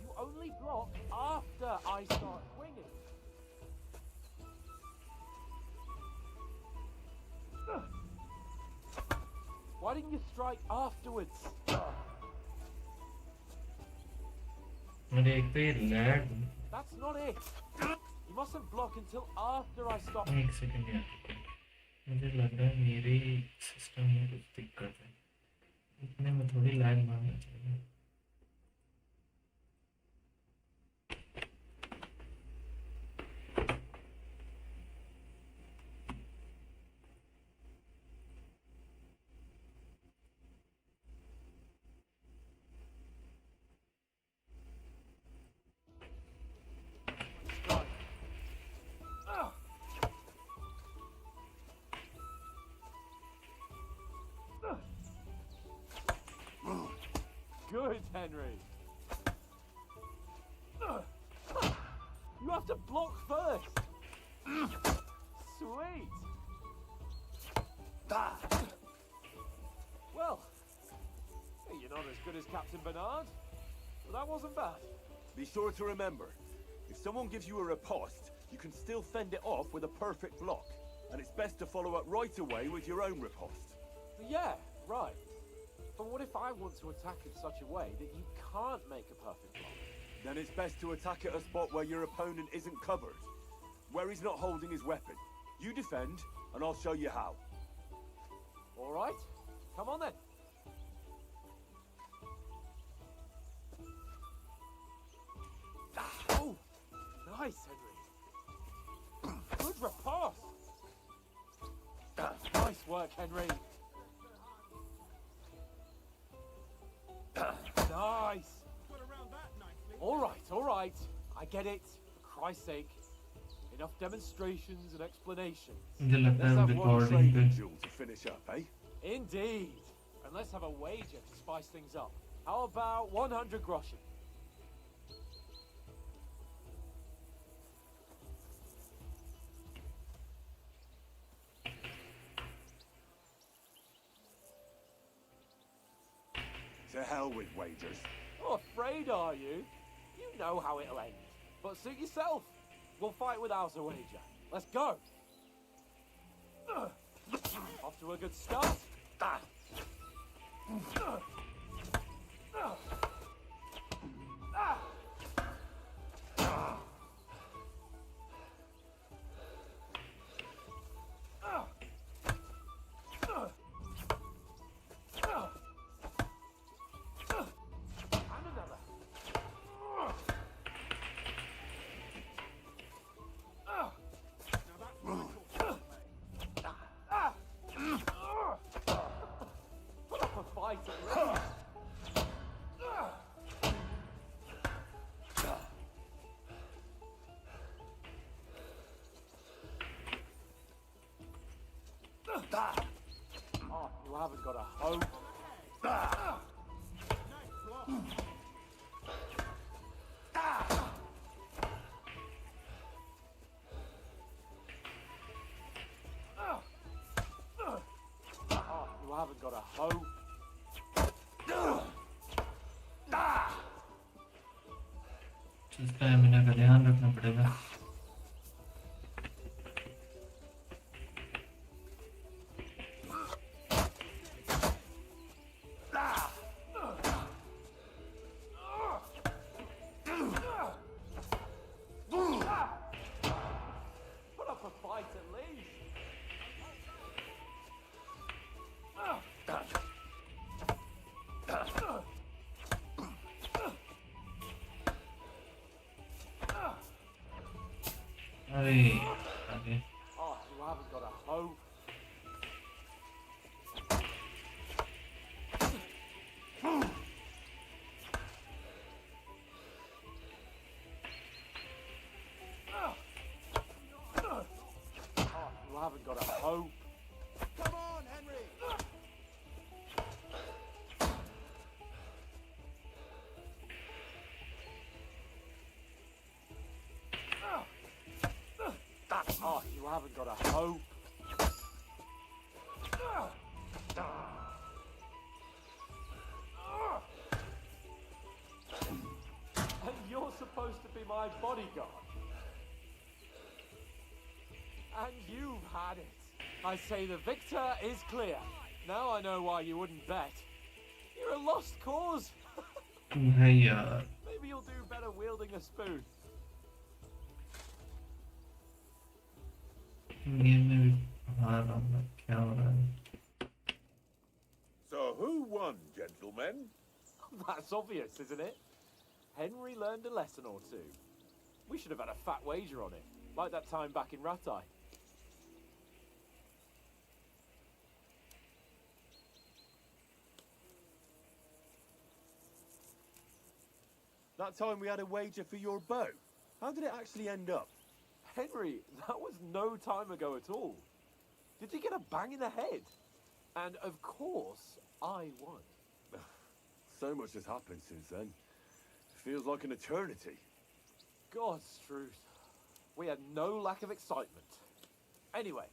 You only block after I start swinging. Why didn't you strike afterwards? अरे एक तो ये lag. That's not it. You mustn't block until after I stop. एक second यार, मुझे लग रहा है मेरे सिस्टम में कुछ दिक्कत है। इतने में थोड़ी लैग मारना चाहिए। good, Henry. You have to block first. Sweet. Well, hey, you're not as good as Captain Bernard, but that wasn't bad. Be sure to remember, if someone gives you a riposte, you can still fend it off with a perfect block. And it's best to follow up right away with your own riposte. Yeah, right. But what if I want to attack in such a way that you can't make a perfect block? Then it's best to attack at a spot where your opponent isn't covered, where he's not holding his weapon. You defend, and I'll show you how. All right, come on then. Oh, nice, Henry. Good riposte. Nice work, Henry. Nice. All right. I get it. For Christ's sake. Enough demonstrations and explanations. मुझे लगता है Let's have one recording trading पे duel to finish up, eh? Indeed. And let's have a wager to spice things up. How about 100 groschen? To hell with wagers. Oh, afraid are you? You know how it'll end. But suit yourself. We'll fight without a wager. Let's go. Off to a good start. And another. Put up a fight at least. Oh, you haven't got a hope. Oh, you haven't got a hope. Stamina का ध्यान रखना पड़ेगा. Put up a fight at least. अरे आगे. Oh, you haven't got a hope. Oh, you haven't got a hope. Come on, Henry! Oh, you haven't got a hope. And you're supposed to be my bodyguard. And you've had it. I say the victor is clear. Now I know why you wouldn't bet. You're a lost cause. है यार. Maybe you'll do better wielding a spoon. Game में भी हार रहा हूँ. क्या हो रहा है? So who won, gentlemen? That's obvious, isn't it? Henry learned a lesson or two. We should have had a fat wager on it, like that time back in Ratai. That time we had a wager for your bow. How did it actually end up? Henry, that was no time ago at all. Did you get a bang in the head? And of course, I won. So much has happened since then. Feels like an eternity. God's truth. We had no lack of excitement. Anyway,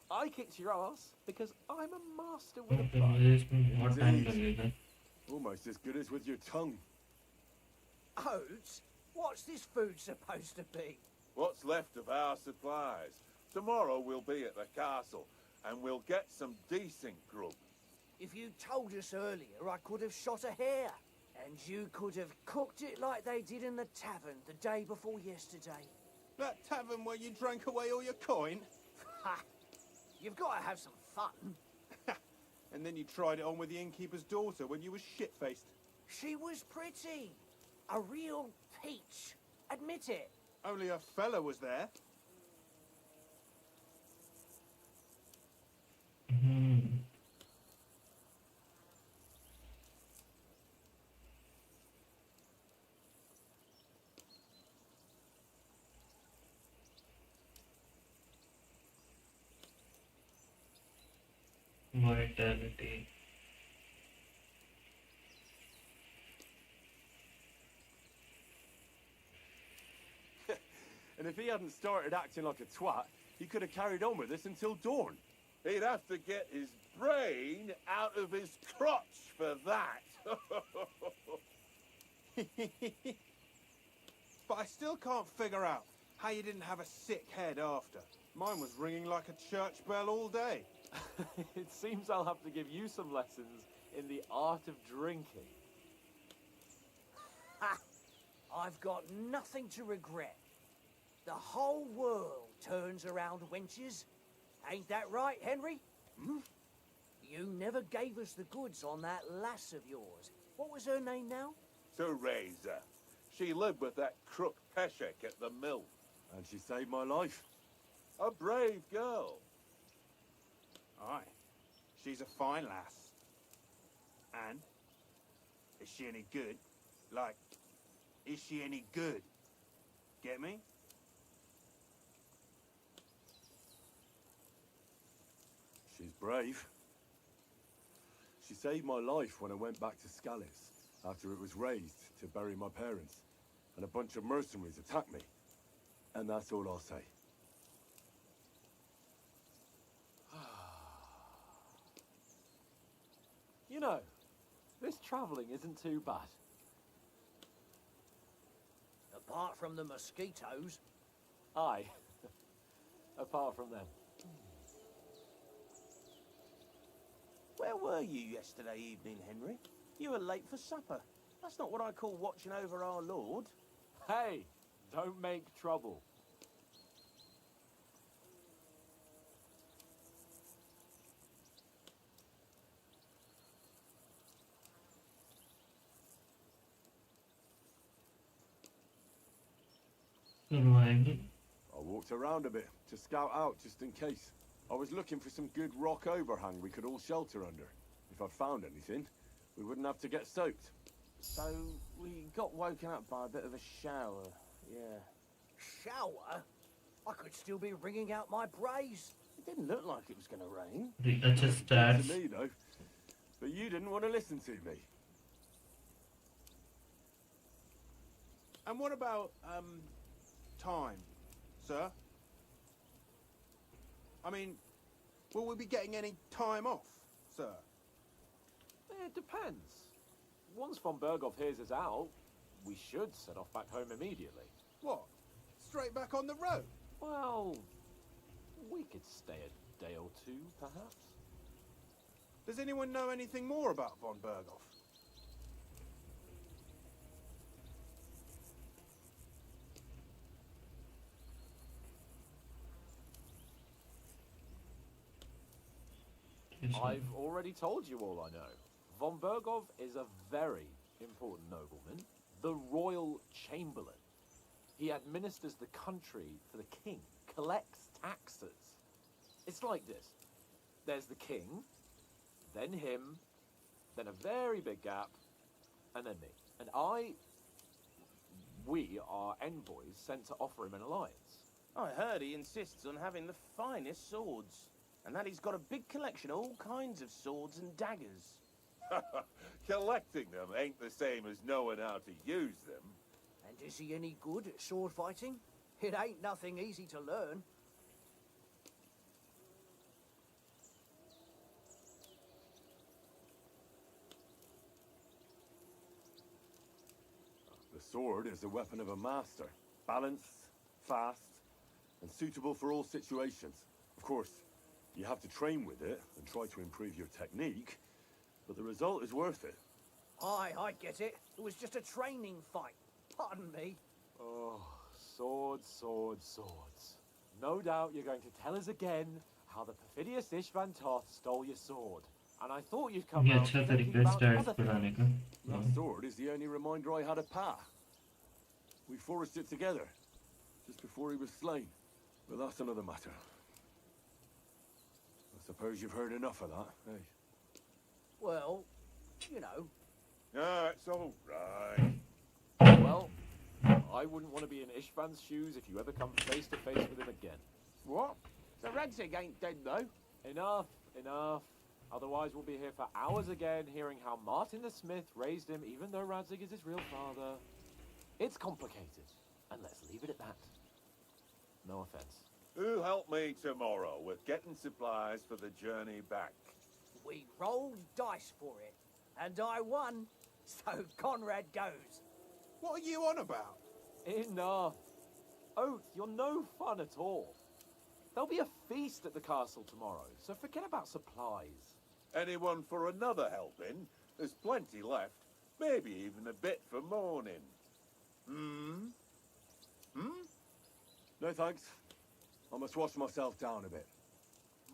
I kicked your ass because I'm a master with a तो bow. मुझे इसमें बहुत time Indeed. लगेगा. Almost as good as with your tongue. Oats? What's this food supposed to be? What's left of our supplies. Tomorrow we'll be at the castle, and we'll get some decent grub. If you told us earlier, I could have shot a hare. And you could have cooked it like they did in the tavern the day before yesterday. That tavern where you drank away all your coin? Ha! You've got to have some fun. And then you tried it on with the innkeeper's daughter when you were shit-faced. She was pretty. A real peach. Admit it. Only a fella was there. Mortality. And if he hadn't started acting like a twat, he could have carried on with us until dawn. He'd have to get his brain out of his crotch for that. But I still can't figure out how you didn't have a sick head after. Mine was ringing like a church bell all day. It seems I'll have to give you some lessons in the art of drinking. Ha! I've got nothing to regret. The whole world turns around wenches. Ain't that right, Henry? Hmm? You never gave us the goods on that lass of yours. What was her name now? Teresa. She lived with that crook Peshek at the mill. And she saved my life. A brave girl. Aye. She's a fine lass. And? Is she any good? Like, is she any good? Get me? She's brave. She saved my life when I went back to Scallis after it was razed to bury my parents. And a bunch of mercenaries attacked me. And that's all I'll say. You know, this travelling isn't too bad. Apart from the mosquitoes. Aye. Apart from them. Where were you yesterday evening, Henry? You were late for supper. That's not what I call watching over our Lord. Hey, don't make trouble. Survival. I walked around a bit to scout out just in case. I was looking for some good rock overhang we could all shelter under. If I'd found anything, we wouldn't have to get soaked. So we got woken up by a bit of a shower, yeah. Shower? I could still be wringing out my brace. It didn't look like it was going to rain. The अच्छे Good stats. to me, though. But you didn't want to listen to me. And what about, time, sir? I mean, will we be getting any time off, sir? It depends. Once von Berghoff hears us out, we should set off back home immediately. What? Straight back on the road? Well, we could stay a day or two, perhaps. Does anyone know anything more about von Berghoff? I've already told you all I know. Von Berghoff is a very important nobleman, the royal chamberlain. He administers the country for the king, collects taxes. It's like this. There's the king, then him, then a very big gap, and then me. And we are envoys sent to offer him an alliance. I heard he insists on having the finest swords, and that he's got a big collection of all kinds of swords and daggers. Collecting them ain't the same as knowing how to use them. And is he any good at sword fighting? It ain't nothing easy to learn. The sword is the weapon of a master. Balanced, fast, and suitable for all situations. Of course, you have to train with it and try to improve your technique, but the result is worth it. Aye, I get it. It was just a training fight. Pardon me. Oh, swords, swords, swords. No doubt you're going to tell us again how the perfidious Ishvan Toth stole your sword. And I thought you'd come ये round अच्छा to thinking तरीका है about stats other बढ़ाने things. का। That sword is the only reminder I had of Pa. We forged it together, just before he was slain. But that's another matter. I suppose you've heard enough of that, eh? Well, you know. Ah, it's all right. Well, I wouldn't want to be in Ishvan's shoes if you ever come face to face with him again. What? So Radzig ain't dead, though? Enough, enough. Otherwise we'll be here for hours again hearing how Martin the Smith raised him even though Radzig is his real father. It's complicated, and let's leave it at that. No offense. Who'll help me tomorrow with getting supplies for the journey back? We rolled dice for it, and I won, so Conrad goes. What are you on about? Enough. Oath, you're no fun at all. There'll be a feast at the castle tomorrow, so forget about supplies. Anyone for another helping? There's plenty left. Maybe even a bit for morning. No thanks. I must wash myself down a bit.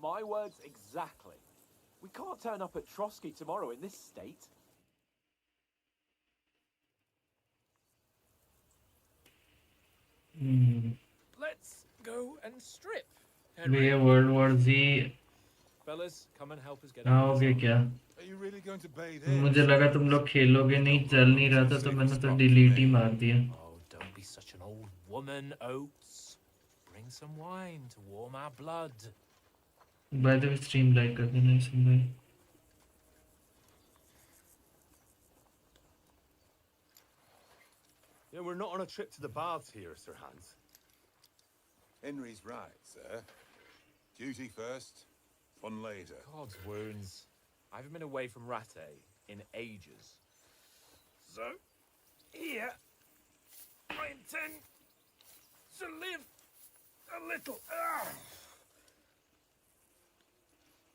My words exactly. We can't turn up at Trotsky tomorrow in this state. Let's go and strip. Way world war Z Fellas, come and help us get out. आओगे क्या? Are you really going to bathe here? मुझे लगा तुम लोग खेलोगे नहीं, चल नहीं रहा था तो मैंने तो डिलीट ही मार दिया। Oh, don't be such an old woman, Oates. Bring some wine to warm our blood. By the way stream like कर देना इसमें भाई। Yeah, we're not on a trip to the baths here, Sir Hans. Henry's right, sir. Duty first, fun later. God's wounds. I haven't been away from Rattay in ages. So, here, I intend to live a little.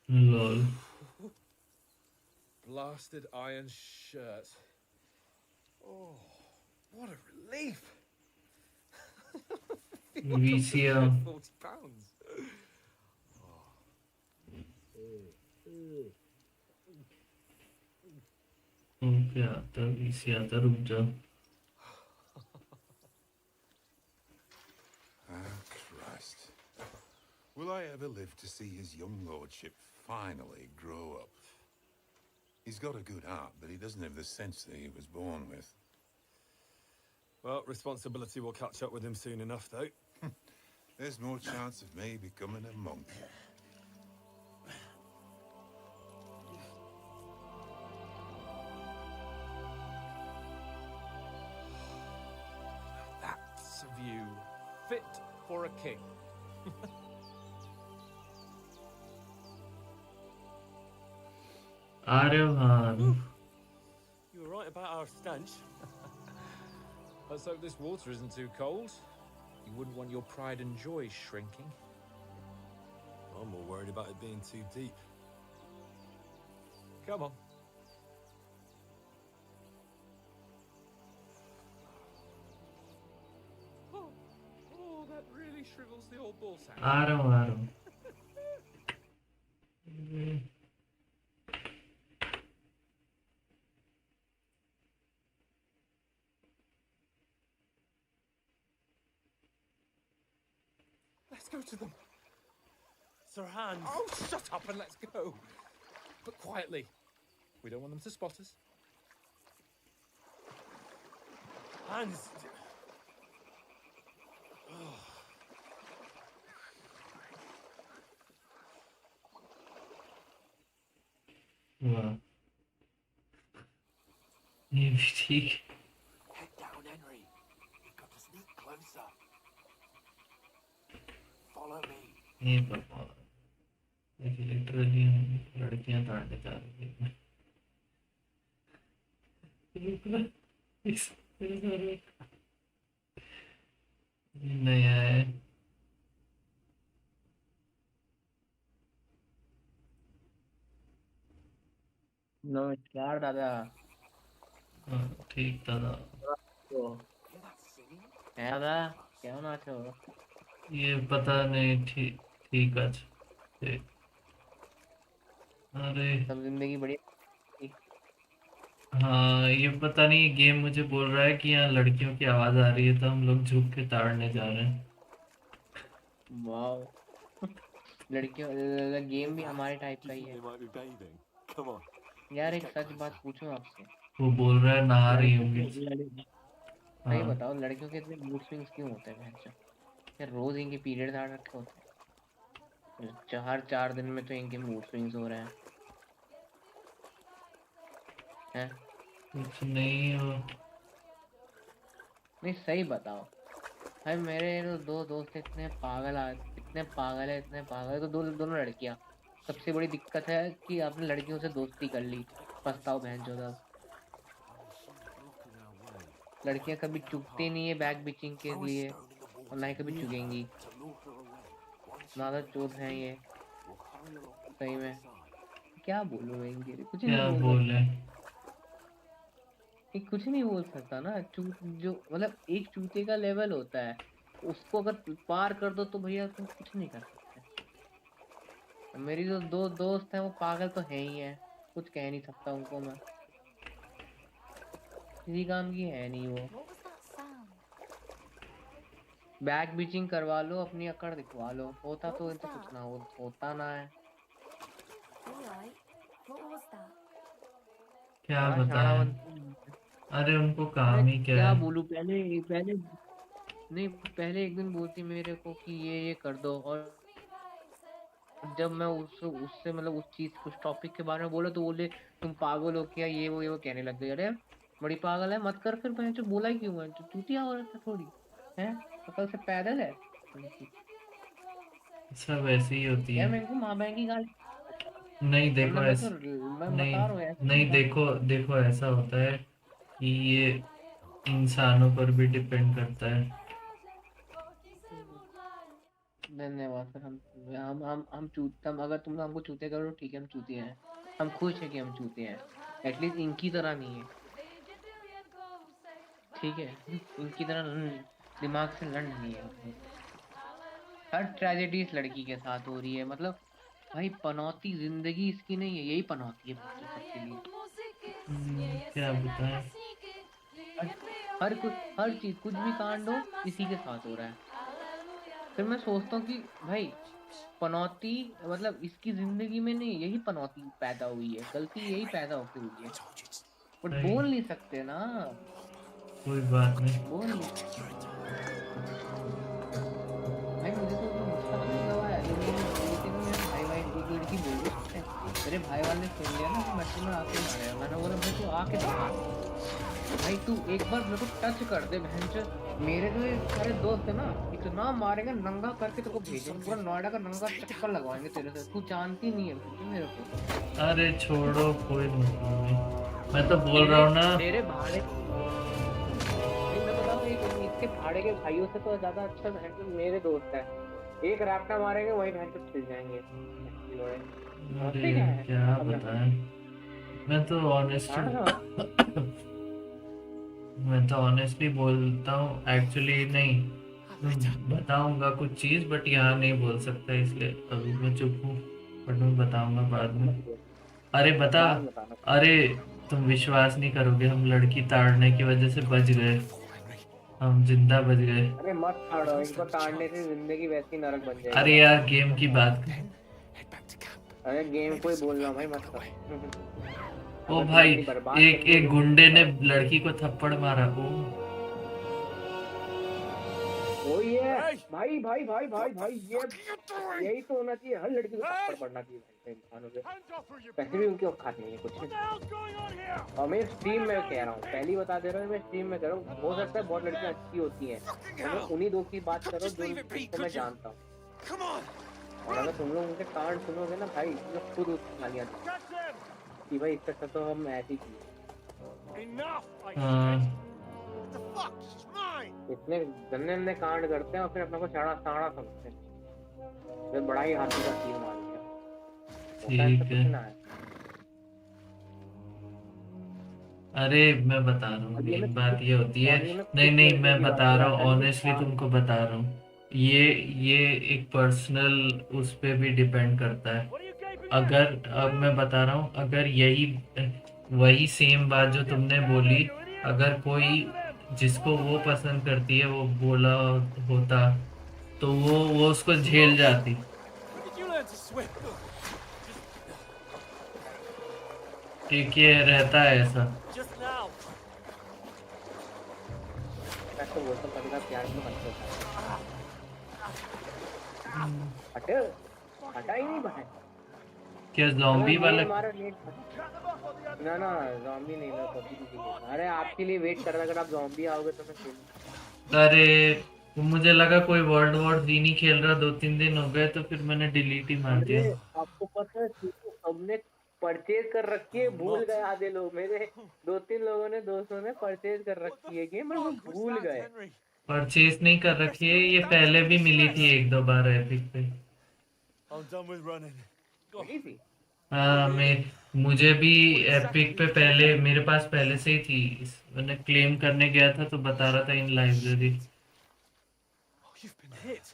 lol Blasted iron shirt. Oh, what a relief. VCR £40. क्या आता VCR आता, रुक जाओ। Oh, Christ. Will I ever live to see his young lordship finally grow up? He's got a good heart, but he doesn't have the sense that he was born with. Well, responsibility will catch up with him soon enough, though. There's more chance of me becoming a monk. That's a view fit for a king. Aryohan. You were right about our stench. Let's hope this water isn't too cold. You wouldn't want your pride and joy shrinking. I'm more worried about it being too deep. Come on. Oh, that really shrivels the old ball sack. आ रहा हूँ। Let's go to them. Sir Hans. Oh, shut up and let's go. But quietly. We don't want them to spot us. Hans. वाह ये भी ठीक है। Head down, Henry. We've got to sneak closer. Follow me. ये बाबा, literally हम लड़कियां ताड़ने जा रही हैं। इस ये नया है। नमस्कार दादा। हाँ, ठीक दादा। तो Hear that singing? है दादा, क्या नाच हो? ये पता नहीं, ठीक ठीक है। अरे सब जिंदगी बढ़िया। हाँ, ये पता नहीं, गेम मुझे बोल रहा है कि यहाँ लड़कियों की आवाज आ रही है, तो हम लोग झुक के ताड़ने जा रहे हैं। वाह। लड़कियों, गेम भी हमारे टाइप Do का you ही think है। they might be bathing? Come on. यार Let's एक get सच closer. बात पूछूं आपसे। वो बोल रहा है नहा रही लड़कियों होंगी। के सही हाँ, बताओ, लड़कियों के इतने मूड स्विंग्स क्यों होते हैं भैंस? यार रोज इनके पीरियड्स आ रखे होते हैं, हर 4 दिन में तो इनके मूड स्विंग्स हो रहे हैं। कुछ नहीं हो। नहीं सही बताओ भाई, मेरे तो दो दोस्त इतने पागल इतने पागल है, इतने पागल है। तो दोनों लड़कियां। सबसे बड़ी दिक्कत है कि आपने लड़कियों से दोस्ती कर ली, पछताओ बहन चोद। लड़कियां कभी चुकती नहीं है बैक बिचिंग के Throw a लिए, stone in the और ना ही water कभी near चुकेंगी। her to lure her away. Once ज्यादा she चोद है ये, we'll hurry along the सही other में। side. क्या बोलूं मैं इनके लिए, कुछ नहीं क्या बोल बोले? सकता। एक कुछ नहीं बोल सकता ना। जो मतलब एक चूते का लेवल होता है, उसको अगर पार कर दो तो भैया तुम कुछ नहीं कर सकते। मेरी जो दो दोस्त हैं वो पागल तो है ही है, कुछ कह नहीं सकता उनको मैं, किसी काम की है नहीं वो। What was that sound? Back bitching करवा लो, अपनी अकड़ दिखवा लो, होता What तो was इनसे कुछ that? ना होता ना है। Alright. What was that? क्या बड़ा शाना बताएं? बन। अरे उनको अरे काम ही क्या क्या है। बोलूं, पहले पहले नहीं, पहले एक दिन बोलती मेरे को कि ये कर दो, और जब मैं उससे मतलब उस चीज, कुछ टॉपिक के बारे में बोला तो बोले तुम पागल हो क्या, ये वो कहने लग गए। अरे बड़ी पागल है, मत कर। फिर मैं जो बोला ही क्यों है, जो चूतिया हो रहा था थोड़ी है, अकल से पैदल है लड़की। सब ऐसी ही होती यार है। मैं इनको माँ बहन की गाली, नहीं देखो, मतलब ऐस मैं नहीं बता रहा हूँ ऐसी नहीं, गाली। देखो देखो, ऐसा होता है कि ये इंसानों पर भी डिपेंड करता है। धन्यवाद सर। हम चूत, हम अगर तुम हमको चूते करो ठीक है, हम चूते हैं, हम खुश है कि हम चूते हैं। एटलीस्ट इनकी तरह नहीं है, ठीक है। इनकी तरह दिमाग से लड़ नहीं है हम लोग। हर ट्रेजेडी इस लड़की के साथ हो रही है, मतलब भाई पनौती जिंदगी इसकी नहीं है, यही पनौती है बच्चों सबके लिए। क्या बताएं? हर हर चीज, कुछ भी कांड हो इसी के साथ हो रहा है। फिर मैं सोचता हूँ कि भाई पनौती, मतलब इसकी जिंदगी में नहीं, यही पनौती पैदा हुई है, गलती यही पैदा होके हुई है, बट सही, बोल नहीं सकते ना, कोई बात नहीं। बोल नहीं सकते। भाई मुझे तो एकदम गुस्सा पता है कब आया, जब मैंने बोली थी ना, मेरे भाई भाई एक लड़की बोल रही उससे, मेरे भाई वाले सुन लिया ना कि मेट्रो में आके मारेगा। मैंने बोला भाई तू आके दिखा, भाई तू एक बार मेरे को टच कर दे बहन। मेरे जो ये सारे दोस्त है ना, इतना मारेंगे, नंगा करके तेरे को भेजेंगे, पूरा नोएडा का नंगा चक्कर लगवाएंगे तेरे से, तू जानती नहीं है बहन मेरे को। अरे छोड़ो, कोई मतलब नहीं, मैं तो बोल रहा तेरे हूँ ना। तेरे भाड़े, नहीं मैं बता रहा हूँ, इसके भाड़े के भाइयों से तो ज्यादा अच्छा बहन मेरे दोस्त है। एक रैप्टा मारेंगे वही बहन से छिल जाएंगे। अरे समझते क्या है क्या अपना? बताएं, मैं तो ऑनेस्ट हाँ मैं तो ऑनेस्टली बोलता हूँ, एक्चुअली नहीं बताऊंगा कुछ चीज़, बट यहाँ नहीं बोल सकता, इसलिए अभी मैं चुप हूँ, बट मैं बताऊंगा बाद में। अरे बता। बाद में बताना। अरे तुम विश्वास नहीं करोगे, हम लड़की ताड़ने की वजह से बच गए, हम जिंदा बच गए। अरे मत छाड़ो, इनको ताड़ने से जिंदगी वैसी नरक बन जाएगी अरे दादा। यार, गेम की बात। अरे गेम को ही बोल रहा हूँ भाई, मत कर। ओ अगर तुम भाई, अपनी बर्बाद एक करनी है एक जिंदगी गुंडे तो ने करो। लड़की को थप्पड़ मारा। ओ वही है Hey! भाई भाई भाई भाई What the भाई, ये fuck are you doing? यही तो होना चाहिए, हर लड़की को थप्पड़ Hey! पड़ना चाहिए भाई। इंसान हो गए, Hands off or you पैसे भी उनकी औकात नहीं है कुछ। What the hell's going on here? और मैं स्ट्रीम में कह रहा हूँ, पहले ही बता दे रहा हूँ, मैं स्ट्रीम में कह रहा हूँ, हो सकता है बहुत लड़कियां अच्छी होती हैं, और उन्हीं दो की बात करो जो जिनको मैं जानता हूँ। और अगर तुम लोग उनके कांड सुनोगे ना भाई, तुम लोग खुद उसकी गालियाँ दो Catch him! कि भाई इससे अच्छा तो हम ऐसे ही किए। Enough, I हाँ said. What the fuck? She's mine! इतने गंदे कांड करते हैं और फिर अपने को साड़ा साड़ा समझते हैं, फिर बड़ा ही हाथी का तीर मार दिया, होता है इनसे ठीक है। कुछ ना है। अरे मैं बता रहा हूँ, अभी हमें एक बात ये होती है, अभी हमें नहीं कुछ नहीं लड़कियों मैं की बात बता है, रहा हूँ, ऐसा नहीं ऑनेस्टली हाँ। तुमको बता रहा हूँ, ये एक पर्सनल उस पे भी डिपेंड करता है। What are you gaping at? अगर अब मैं बता रहा हूँ, अगर यही वही सेम बात जो तुमने बोली, अगर कोई जिसको वो पसंद करती है वो बोला होता तो वो उसको झेल जाती, When did you learn to swim? ठीक है, रहता है ऐसा। Just now. मैं तो बोलता हूँ कभी कभी प्यार में मन होता है, हटे, हटा ही नहीं भाई, क्या चलो जॉम्बी वाला? नेट मारो नेट। ना ना ज़ॉम्बी नहीं, मैं पबजी की खेल, अरे आपके लिए वेट कर रहा, अगर आप ज़ॉम्बी आओगे तो मैं खेलूँ। अरे मुझे लगा कोई वर्ल्ड वॉर जी नहीं खेल रहा, 2-3 दिन हो गए तो फिर मैंने डिलीट ही मार दिया। अरे आपको पता है सबने परचेज कर रखी है, भूल गए आधे लोग, मेरे 2-3 लोगों ने, दोस्तों ने परचेज कर रखी है गेम, और वो भूल गए। परचेज नहीं कर रखी है, ये पहले भी मिली थी 1-2 बार एपिक पे। I'm done with running. मिली थी? हाँ मुझे भी एपिक पे पहले, मेरे पास पहले से ही थी, मैंने क्लेम करने गया था तो बता रहा था इन library. Oh, you've been hit.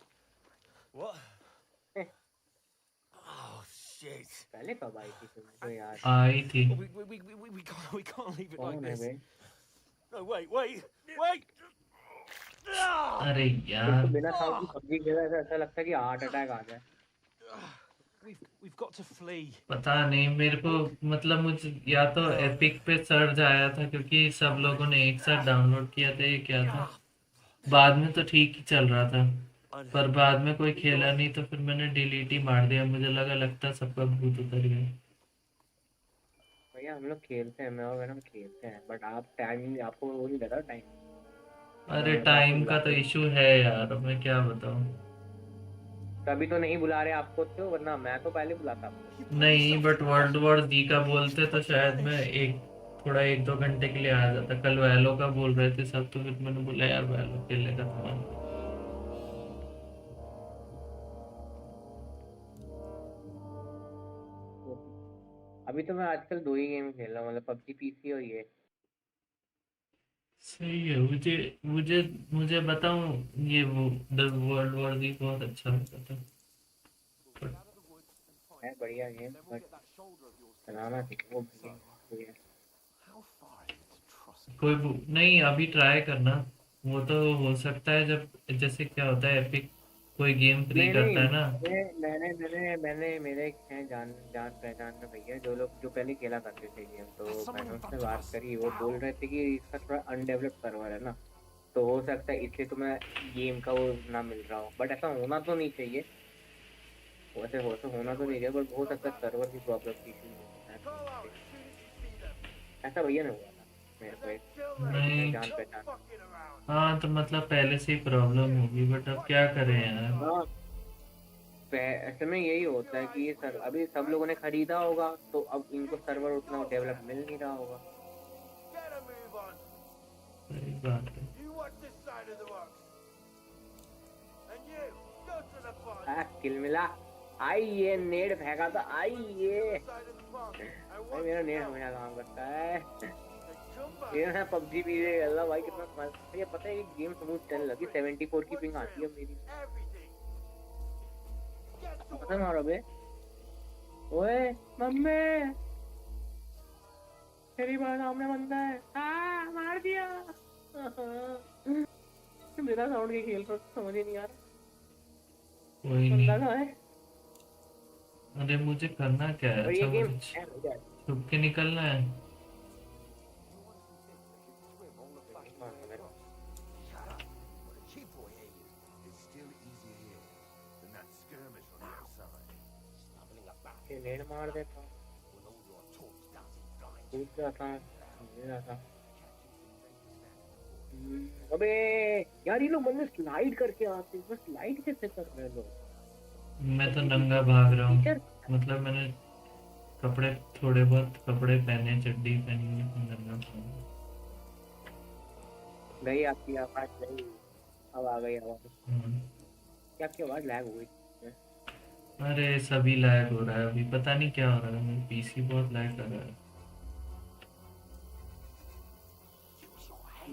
What? Eh, Oh, shit. पहले कब आई थी तुमको यार? आई थी। Oh, we can't leave it like कौन है this. Bay? No, wait! Ah! अरे एक तो यार बिना साउंड की पबजी खेला ऐसा लगता है कि हार्ट अटैक आ जाए। We've got to flee. पता नहीं मेरे को, मतलब मुझे या तो एपिक पे सर्च आया था क्योंकि सब लोगों ने एक साथ डाउनलोड किया था, ये क्या था, बाद में तो ठीक ही चल रहा था, पर बाद में कोई खेला नहीं तो फिर मैंने डिलीट ही मार दिया, मुझे लगता सबका भूत उतर गया। भैया हम लोग खेलते हैं, मैं और मैडम खेलते हैं, बट आप टाइम, आपको वो नहीं लगा टाइम? अरे टाइम का तो इशू है यार, मैं क्या बताऊं। तभी तो नहीं बुला रहे आपको तो, वरना मैं तो पहले बुलाता आपको। नहीं बट वर्ल्ड वॉर जी का बोलते तो शायद मैं थोड़ा 1-2 घंटे के लिए आ जाता। कल वैलो का बोल रहे थे सब, तो फिर मैंने बोला यार वैलो खेलने का तुम्हारा। अभी तो मैं आजकल 2 ही गेम खेल रहा हूँ, मतलब पबजी पीसी और ये। सही है। मुझे मुझे मुझे बताऊं, ये वो वर्ल्ड वॉर जी बहुत अच्छा लगता था, है बढ़िया गेम, बट चलाना सीखो भैया। कोई नहीं, अभी ट्राई करना, वो तो हो सकता है जब, जैसे क्या होता है एपिक कोई गेम फ्री नहीं नहीं, करता है ना। मैंने मेरे एक हैं जान जान पहचान में भैया, जो लोग जो पहले खेला करते थे गेम, तो मैंने उससे बात करी, वो बोल रहे थे कि इसका थोड़ा अनडेवलप्ड सर्वर है ना, तो हो सकता है इसलिए तुम्हें गेम का वो ना मिल रहा हो, बट ऐसा होना तो नहीं चाहिए, वैसे होना तो नहीं चाहिए, बट हो सकता है सर्वर की प्रॉब्लम इशू, ऐसा भैया ने हुआ था मेरे को, एक नहीं जान पहचान। हाँ तो मतलब पहले से ही प्रॉब्लम होगी, बट अब क्या करें यार। हाँ ऐसे में यही होता है कि ये सर अभी सब लोगों ने खरीदा होगा, तो अब इनको सर्वर उतना डेवलप मिल नहीं रहा होगा। सही बात है। किल मिला, आई ये नेड फेंका था, आई ये भाई मेरा नेड हमेशा काम करता है। ये ना पबजी भी अल्लाह भाई कितना मस्त, ये पता है ये गेम स्मूथ चलने लगी, 74 की पिंग आती है मेरी। पता मारो बे, ओए मम्मी तेरी बात सामने बंदा है, मार दिया। बिना साउंड के खेल रहा, समझ ही नहीं आ रहा कोई बंदा नहीं। कहाँ है। अरे मुझे करना क्या है, और अच्छा ये गेम मुझे छुप के निकलना है। ग्रेनेड मार देता हूँ। कूद जाता हूँ, ले जाता हूँ। अबे यार ये लोग बंदे स्लाइड करके आते हैं, बस स्लाइड कैसे कर रहे हैं लोग? मैं तो नंगा भाग रहा हूँ, टीचर मतलब मैंने कपड़े थोड़े बहुत कपड़े पहने, चड्डी पहनी है, नंगा भाग। गई आपकी आवाज नहीं, अब आ गई आवाज। क्या आपकी आवाज लैग हो गई? अरे सभी लैग हो रहा है अभी, पता नहीं क्या हो रहा है, मेरा पीसी बहुत लैग कर रहा है।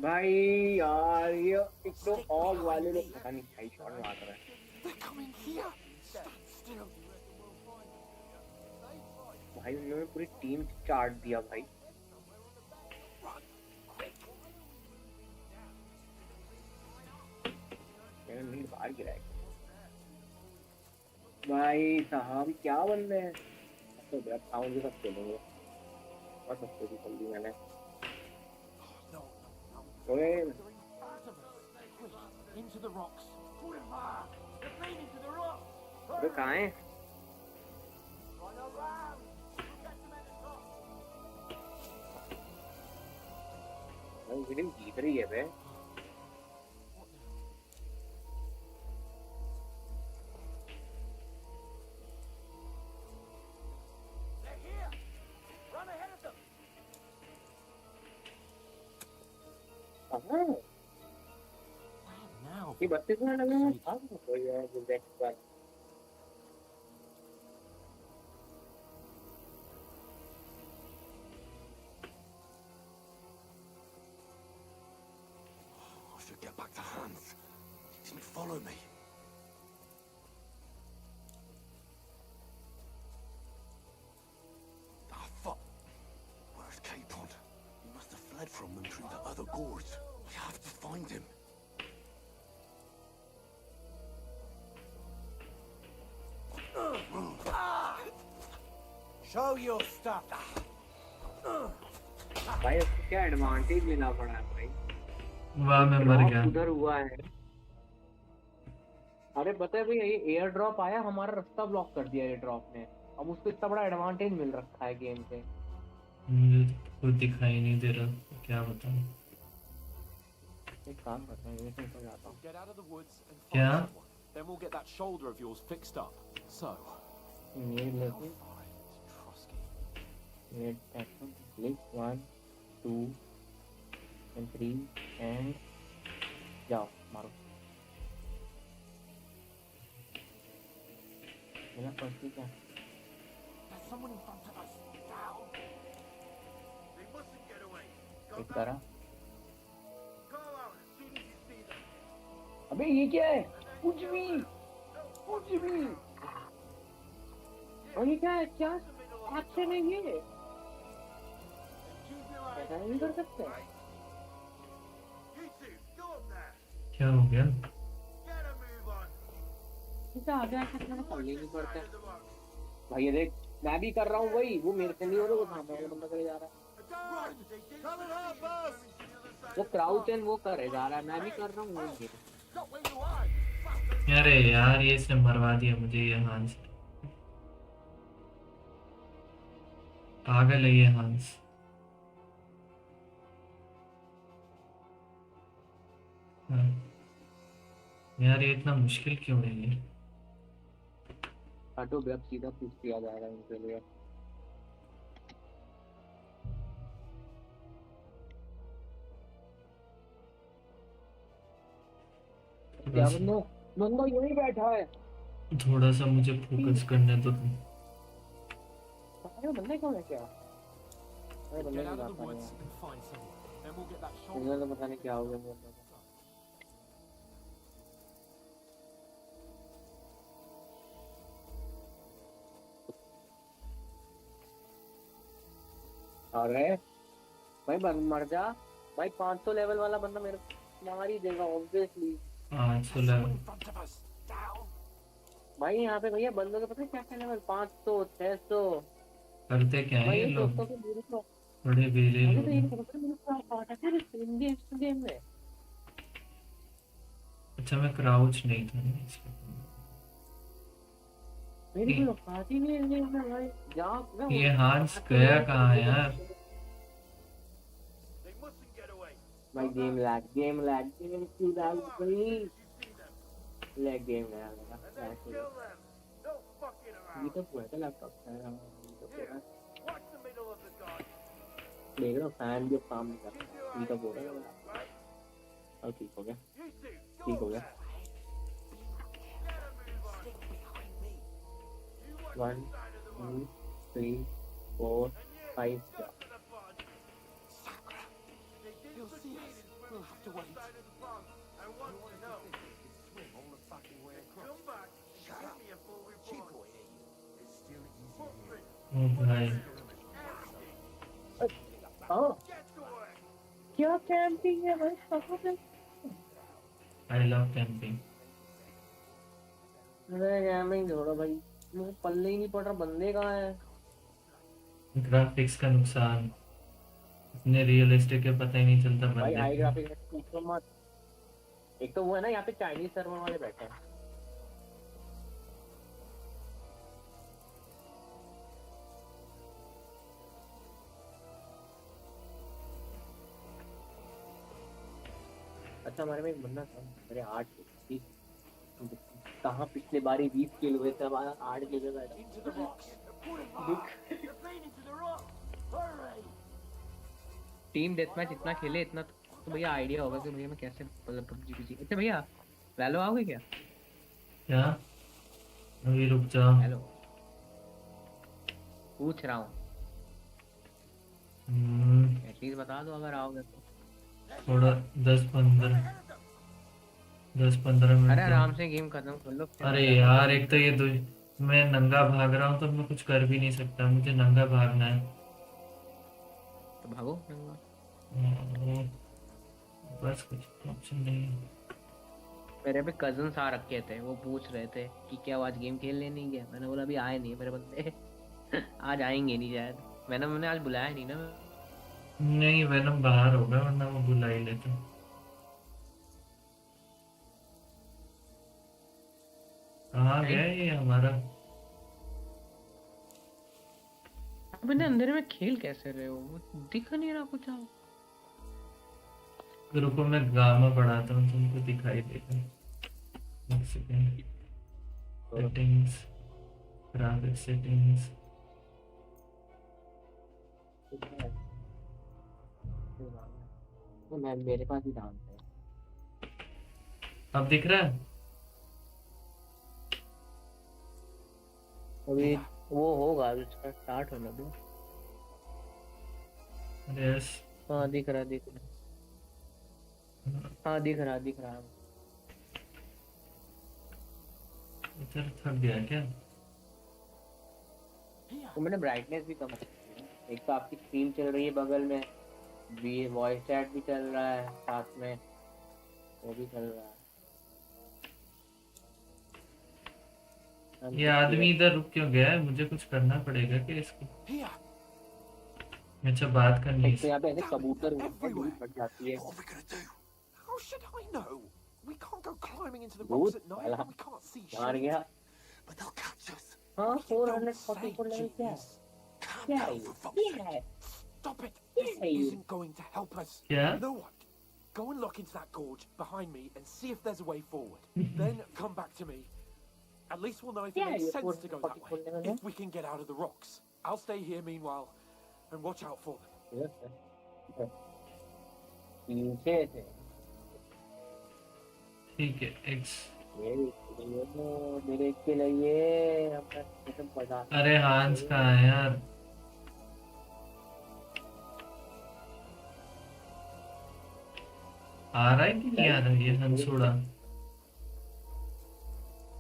भाई यार ये एक तो ऑग वाले लोग पता नहीं क्या शॉट मार रहे हैं। भाई उन्होंने पूरी टीम चार्ट दिया भाई। मेरा नीड बाहर गिरा है। भाई साहब क्या बन रहे हैं? तो ब्लड साउंड के साथ खेलेंगे और सबसे भी जल्दी मैंने ओए Into the rocks. They're bleeding to the rocks. अरे कहाँ हैं? Run around. Get them at the top. भाई विलियम जीत रही है बे। They're here. Run ahead of them. कहाँ? Now. ये 32 मिनट लगे हैं। हाँ कोई है जो next bar. I should get back to Hans. He's me follow me. Ah, fuck. Where's Capon? He must have fled from them through the other gorge. We have to find him. Show your stuff. भाई उसको क्या advantage लेना पड़ा है भाई? वाह मैं मर गया। उधर हुआ है। अरे पता है भाई ये एयर ड्रॉप आया, हमारा रास्ता ब्लॉक कर दिया एयर ड्रॉप ने। अब उसको इतना बड़ा एडवांटेज मिल रखा है गेम से। मुझे तो कुछ दिखाई नहीं दे रहा, क्या बताऊं? एक काम करते हैं, ये तो जाता हूँ। Get out of the woods and find क्या? someone. Then we'll get that shoulder of yours fixed up. So. ये लेते Trosky. Late action click 1 2 and 3 and जाओ मारो। मेरा फर्स्ट क्या? There's someone in front of us. Down. They mustn't get away. एक करा। Go out as soon as you see them. अबे ये क्या है? कुछ भी और ये क्या है? क्या एक्शन है ये? ऐसा नहीं कर सकते। You two, go up there. क्या हो गया? Get a move on. इसे आगे आके करना कर लेनी पड़ता है। भाई ये देख मैं भी कर रहा हूँ वही, वो मेरे से नहीं हो रहा, वो सामने वाला बंदा करे जा रहा है। Come and help us. वो क्राउच एंड वो करे जा रहा है, मैं भी कर रहा हूँ वही। Stop where you are. अरे यार ये इसने मरवा दिया मुझे, ये हांस पागल है ये हांस। हाँ। यार ये इतना मुश्किल क्यों है ये? ऑटो बैक सीधा पुश किया जा रहा है इनके लिए। क्या बंदा यहीं बैठा है। थोड़ा सा मुझे फोकस करने दो तुम। अरे बंदे कौन है क्या? अरे बंदे Get की out बात of the नहीं woods है। and find someone. Then we'll get that shoulder. मुझे तो पता नहीं क्या हो गया मेरे को। अरे भाई बंद मर जा भाई। 500 लेवल वाला बंदा मेरे मार ही देगा obviously. 500 level In front of us. Down. भाई यहाँ पे भैया बंदों के पता है क्या क्या लेवल? 500 600। करते क्या है भाई ये ये लोग? दोस्तों के मेरे को बड़े बेले अरे लोग तो ये हैं। पता मेरे को पार्ट है तेरे इस गेम में। अच्छा मैं क्राउच नहीं था इसलिए। मेरी कोई औकात ही नहीं है इस गेम में भाई। जाओ मैं ये हांस आपको गया नहीं कहाँ है पता यार? They mustn't get away. भाई गेम लैग क्यों लैग भाई लैग गेम लैग लगा And then ऐसे kill them. No fucking ये around. तो पूरा का लैपटॉप है ये तो Here, पूरा watch the middle of the garden. देख रहा हूँ फैन भी अब काम नहीं कर Keep रहा your ये तो eyes पूरा peeled, लैपटॉप right? अब ठीक हो गया You two, ठीक go हो गया there. Get a move on. Stick behind me. You watch 1 this side of the 2 road. 3 4 And you, 5 go to the pond. Sakura, They did you'll see succeed us. in swimming We'll have to to the wait. side of the pond. I want to know. Swim all the fucking way across. Come back and Shut give up. me a full report. Chico, I hear you. It's still easy here. Footprint, ओ भाई everything. हाँ Get to work. क्या camping है भाई कहाँ पे I love camping. अरे camping छोड़ो भाई मुझे पल्ले ही नहीं पड़ रहा बंदे कहाँ है ग्राफिक्स का नुकसान, इतने रियलिस्टिक है पता ही नहीं चलता भाई बंदे हाई को। ग्राफिक में पूछो मत एक तो वो है ना यहाँ पे चाइनीज सर्वर वाले बैठे हैं अच्छा हमारे में एक बंदा था मेरे 8 कहाँ पिछले बारी 20 किलो हुए थे अब 8 किलो बैठा Into the rocks. Pull it hard. You're fading to the rock. Hurry. Team deathmatch इतना खेले इतना तो भैया आइडिया होगा कि भैया मैं कैसे मतलब पबजी अच्छा भैया वैलो आओगे क्या क्या? अभी रुक जाओ। हेलो पूछ रहा हूँ एटलीस्ट बता दो अगर आओगे तो थोड़ा 10-15 मिनट। अरे आराम से गेम खत्म कर लो अरे यार एक तो ये मैं नंगा भाग रहा हूँ तो मैं कुछ कर भी नहीं सकता, मुझे नंगा भागना है। तो भागो बस कुछ ऑप्शन नहीं है। मेरे पे कजन्स आ रखे थे वो पूछ रहे थे कि क्या आज गेम खेलने नहीं गया मैंने बोला अभी आए नहीं मेरे बंदे आज आएंगे नहीं शायद मैंने आज बुलाया नहीं ना नहीं वेनम बाहर होगा वरना वो बुला ही लेते। कहाँ गया ये हमारा? मैंने अंदर में खेल कैसे रहे हो वो दिख नहीं रहा कुछ आप रुको मैं गामा बढ़ाता हूँ तुमको दिखाई देगा। एक सेकेंड। Settings, graphics settings. तो मैं मेरे पास ही डांस है अब दिख रहा है? अभी वो होगा उसका स्टार्ट होना दो यस हाँ दिख रहा हाँ दिख रहा इधर थक गया क्या? तो मैंने ब्राइटनेस भी कम की है एक तो आपकी स्क्रीन चल रही है बगल में भी वॉइस चैट भी चल रहा है साथ में वो भी चल रहा है ये आदमी इधर रुक क्यों गया है? मुझे कुछ करना पड़ेगा क्या इसको? अच्छा बात करनी एक तो यहाँ पे ऐसे कबूतर फट जाती है What are we going to do? How should I know? We can't go climbing into the rocks at night and we can't see मार shit. गया But they'll catch us. हाँ If you don't 444 say, level क्या है genius. Calm क्या है down ये? for fuck's क्या है sake. Stop it. क्या This है ये? isn't going to help us. Yeah? You know what? Go and look into that gorge behind me and see if there's a way forward. Then come back to me. At least we'll know if it Yeah, makes you're sense to go that 44 way. level, If we can get out of the rocks. I'll stay here meanwhile and watch out for them. पीछे से ठीक है x. मेरे के लिए अपना system बजा अरे हांस कहाँ है यार? आ रहा है कि नहीं आ रहा है ये हंसोड़ा?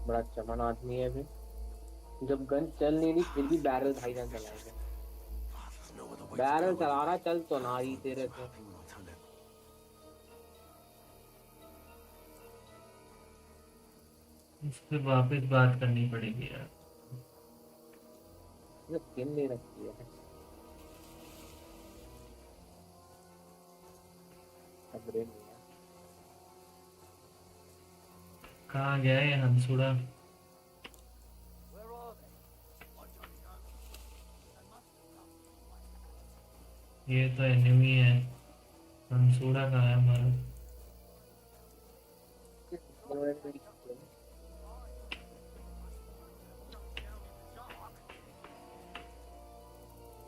बड़ा चमन आदमी है अभी जब गन चल नहीं रही फिर भी बैरल भाई जान चलाएंगे बैरल चला रहा चल तो ना ही तेरे से इस पे वापस बात करनी पड़ेगी यार। ये स्किन ले रखी है खबरें नहीं है कहाँ गया ये हंसोड़ा? Where are they? ये तो एनिमी है। मंसूरा कहाँ है हमारा?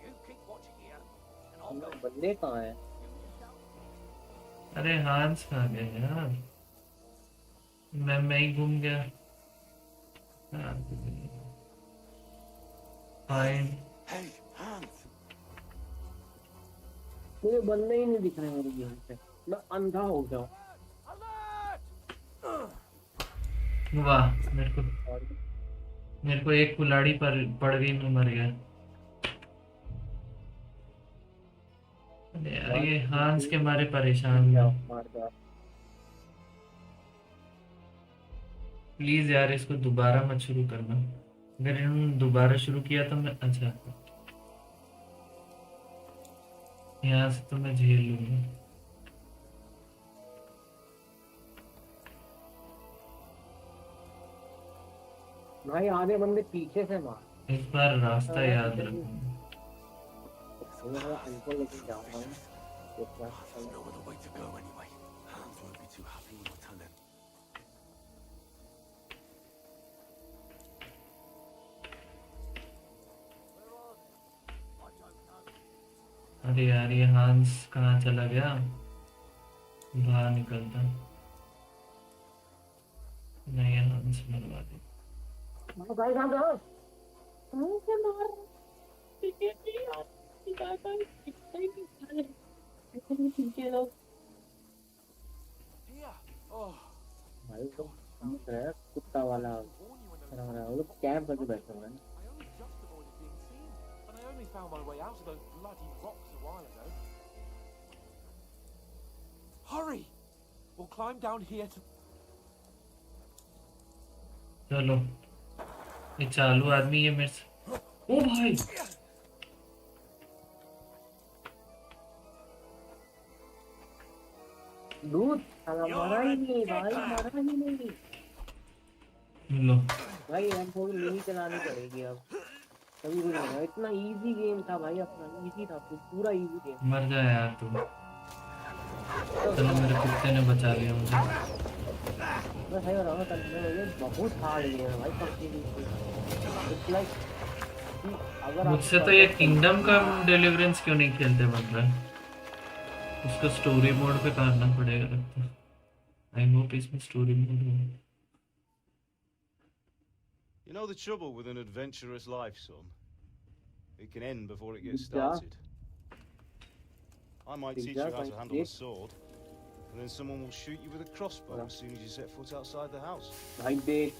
You keep watching here, and I'll go. बंदे कहाँ हैं? अरे हांस कहाँ गए यार? मैं ही घूम गया। फाइन। Hey, Hans! मुझे बंदे ही नहीं दिख रहे मेरे गेम पे, मैं अंधा हो गया हूँ। वाह, मेरे को एक कुल्हाड़ी पर पड़ गई, मैं मर गया। अरे यार, ये हांस के मारे परेशान हूँ। प्लीज यार, इसको दोबारा मत शुरू करना। अगर इन्होंने दोबारा शुरू किया तो मैं, अच्छा, यहाँ से तो मैं झेल लूंगा। भाई आधे बंदे पीछे से मार। इस बार रास्ता याद रखूंगा। अंकल लेके जाऊंगा मैं। There's no other way to go anyway. Hans won't be too happy when we tell him. अरे यार, ये हांस कहाँ चला गया? बाहर निकलता। नहीं, हांस मरवा दे। भाई कहाँ गया? मुझे मार। पीछे लोग। भाई तो कुत्ता वाला वो लोग कैंप करके बैठे हुए हैं। I only found my way out of those bloody rocks a while ago. Hurry! We'll climb down here to... चलो, ये चालू आदमी ये मेरे से। ओ भाई, दूध मरा ही नहीं भाई, मरा ही नहीं। लो भाई हम थोड़ी मिनी चलानी पड़ेगी अब, तभी कुछ होगा। इतना इजी गेम था भाई अपना, इजी था पूरा इजी गेम। मर जा यार तू। चलो, मेरे कुत्ते ने बचा लिया मुझे। मैं सही बता रहा हूँ, मुझे बहुत हार्ड गेम है भाई पबजी की। इट्स लाइक अगर मुझसे तो ये किंगडम का डिलीवरेंस क्यों नहीं खेलते बन रहा है? उसको स्टोरी मोड पे करना पड़ेगा लगता है। आई होप इसमें स्टोरी मोड हो। You know the trouble with an adventurous life, son? It can end before it gets started. I might teach you how to handle a sword, and then someone will shoot you with a crossbow as soon as you set foot outside the house. भाई देख,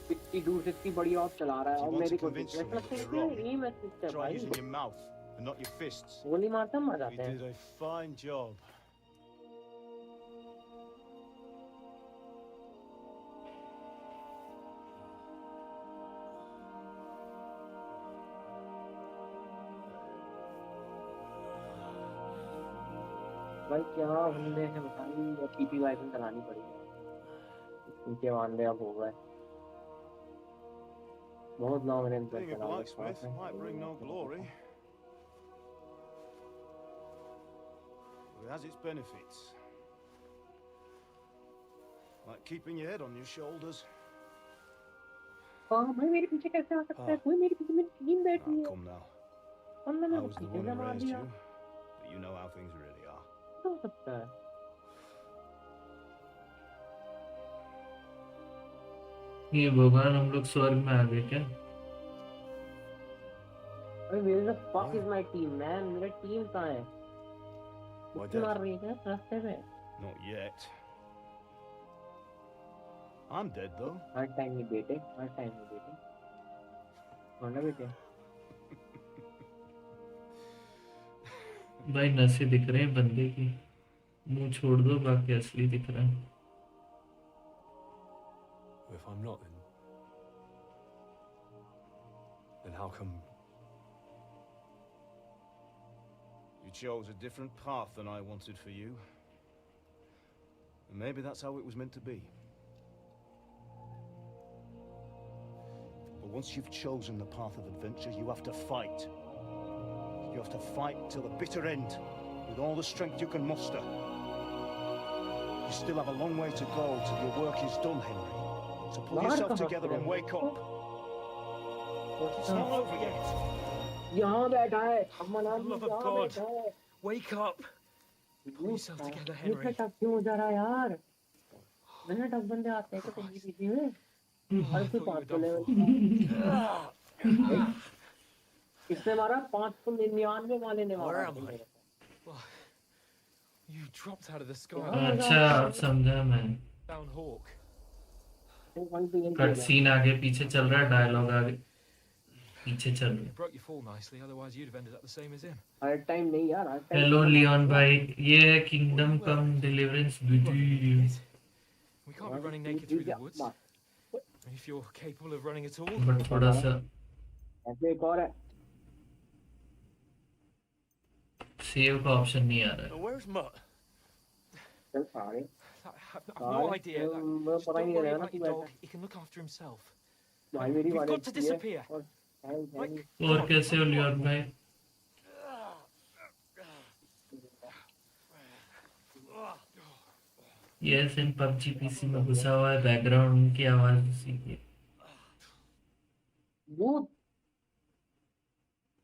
कितनी दूर से इतनी बड़ी of चला रहा है और मेरे को convince me that you're wrong, try using your mouth and not your fists. गोली मारता मर You जाते हैं। did a fine job. भाई क्या हमने से बताई, और पीपी वाइफन चलानी पड़ेगी। उनके वांदे अब हो गए। बहुत लॉन्ग रेंज पर Being a चला blacksmith might bring no glory, but it has its benefits. Like keeping your head on your shoulders. हाँ भाई, मेरे पीछे कैसे आ सकता है कोई? मेरे पीछे मेरी टीम बैठी है। Come now. हमने I मेरे को was the पीछे one who से मार raised दिया। you, but you know how things really are. क्या हो सकता है? ये भगवान, हम लोग स्वर्ग में आ गए क्या? अरे where the fuck is my team man? मेरा टीम कहाँ है? मुझे मार रही है क्या रास्ते में? Not yet. I'm dead though. Her time नहीं बेटे, हर टाइम नहीं बेटे। कौन है बेटे? भाई नशे दिख रहे हैं बंदे की। मुंह छोड़ दो, बाकी असली दिख रहा है। If I'm not, then how come? You chose a different path than I wanted for you. And maybe that's how it was meant to be. But once you've chosen the path of adventure, you have to fight. You You have to fight till the bitter end with all the strength you can muster. You still have a long way to go till your work is done, Henry. So pull yourself together and wake up. It's not over yet. यहाँ बैठा है For the love of God, wake up. Pull yourself together, Henry. इतना tough क्यों हो जा रहा है यार? मैंने टफ बंदे आते हैं क्या पीछे में? और फिर 500 लेवल इसने मारा 599 वाले ने मारा। You dropped out of the sky. अच्छा अब समझा मैं। Down hawk. कट सीन आगे पीछे चल रहा है, डायलॉग आगे पीछे चल रहा You broke your fall nicely, otherwise you'd have ended up the same as him. Her time नहीं यार, हर है। टाइम। हेलो लियोन भाई, ये है kingdom come deliverance video. We can't be running naked through the woods. If you're capable of running at all. But थोड़ा सा ऐसे एक और है। सेव का ऑप्शन नहीं आ रहा है। Where's Mutt? चल सारे। I've no idea. Just don't worry about your dog. He can look after himself. We've got to disappear. और कैसे हो लियोन भाई? यस इन पबजी पीसी में घुसा हुआ है, बैकग्राउंड की आवाज उसी की। वो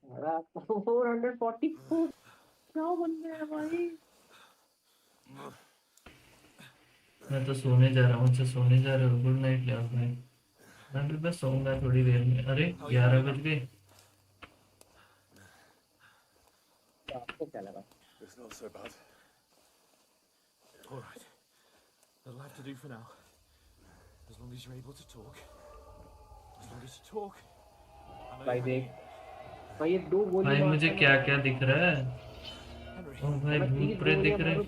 444 क्या बन गया भाई? मैं तो सोने जा रहा हूँ। अच्छा सोने जा रहे हो, गुड नाइट लियोन भाई। मैं भी बस सोऊंगा थोड़ी देर में। अरे 11 बज गए। आपको क्या लगा? It's not so bad. All right. That'll have to do for now. As long as you're able to talk. As long as you talk. भाई देख, भाई ये दो गोली भाई मुझे क्या क्या दिख रहा है? ओ भाई भूत प्रेत दिख रहे हैं।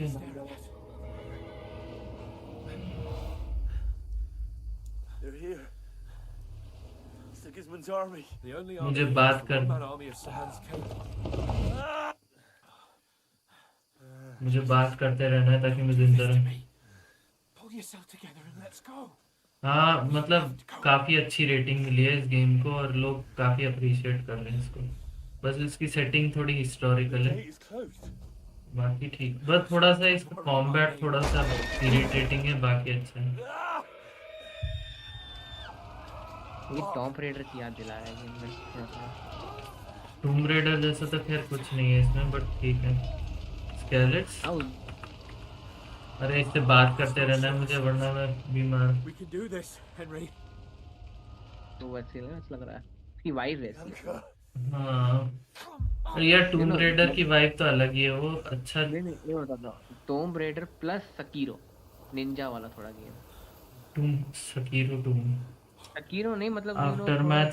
They're here. Sigismund's army. The only मुझे army बात is the कर। one-man army of Sahan's camp. मुझे बात करते रहना है ताकि मैं जिंदा रहूं। Pull yourself together and let's go. हाँ मतलब काफी अच्छी रेटिंग मिली है इस गेम को और लोग काफी अप्रिशिएट कर रहे हैं इसको। बस इसकी सेटिंग थोड़ी हिस्टोरिकल है, बाकी ठीक। बस थोड़ा सा इसका कॉम्बैट थोड़ा सा इरिटेटिंग है, बाकी अच्छा है। ये टॉम रेडर की याद दिला रहा है गेम में। टूम रेडर जैसा तो खैर कुछ नहीं है इसमें, बट ठीक है। स्केलेट्स, अरे इससे बात करते रहना है मुझे वरना मैं बीमार। We can do this, Henry. तो वैसे लग रहा है कि वाइब ऐसी। हाँ और यार टूम रेडर की वाइब तो अलग ही है, वो अच्छा। नहीं बताता, Tomb Raider plus Sekiro Ninja वाला थोड़ा गेम। टूम सकीरो नहीं मतलब आफ्टरमैथ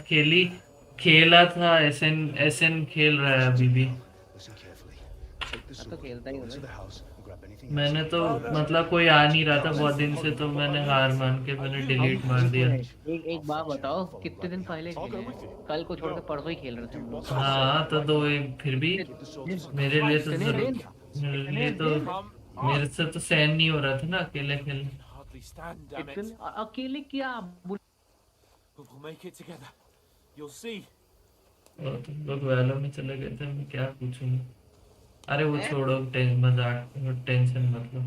खेला था। एसएन खेल रहा है अभी भी। तो खेलता ही होगा। मैंने तो मतलब कोई आ नहीं रहा था बहुत दिन से, तो मैंने हार मान के मैंने डिलीट मार दिया। एक बात बताओ, कितने दिन पहले खेले हैं? कल को छोड़ के परसों ही खेल रहे थे हम लोग। हाँ तो दो एक फिर भी मेरे लिए तो मेरे से तो सहन नहीं हो रहा था ना अकेले खेलने। अकेले क्या? We'll make it together. You'll see. और तुम लोग वैलो में चले गए थे, मैं क्या पूछूंगा। अरे वो छोड़ो, मजाक टेंशन मतलब।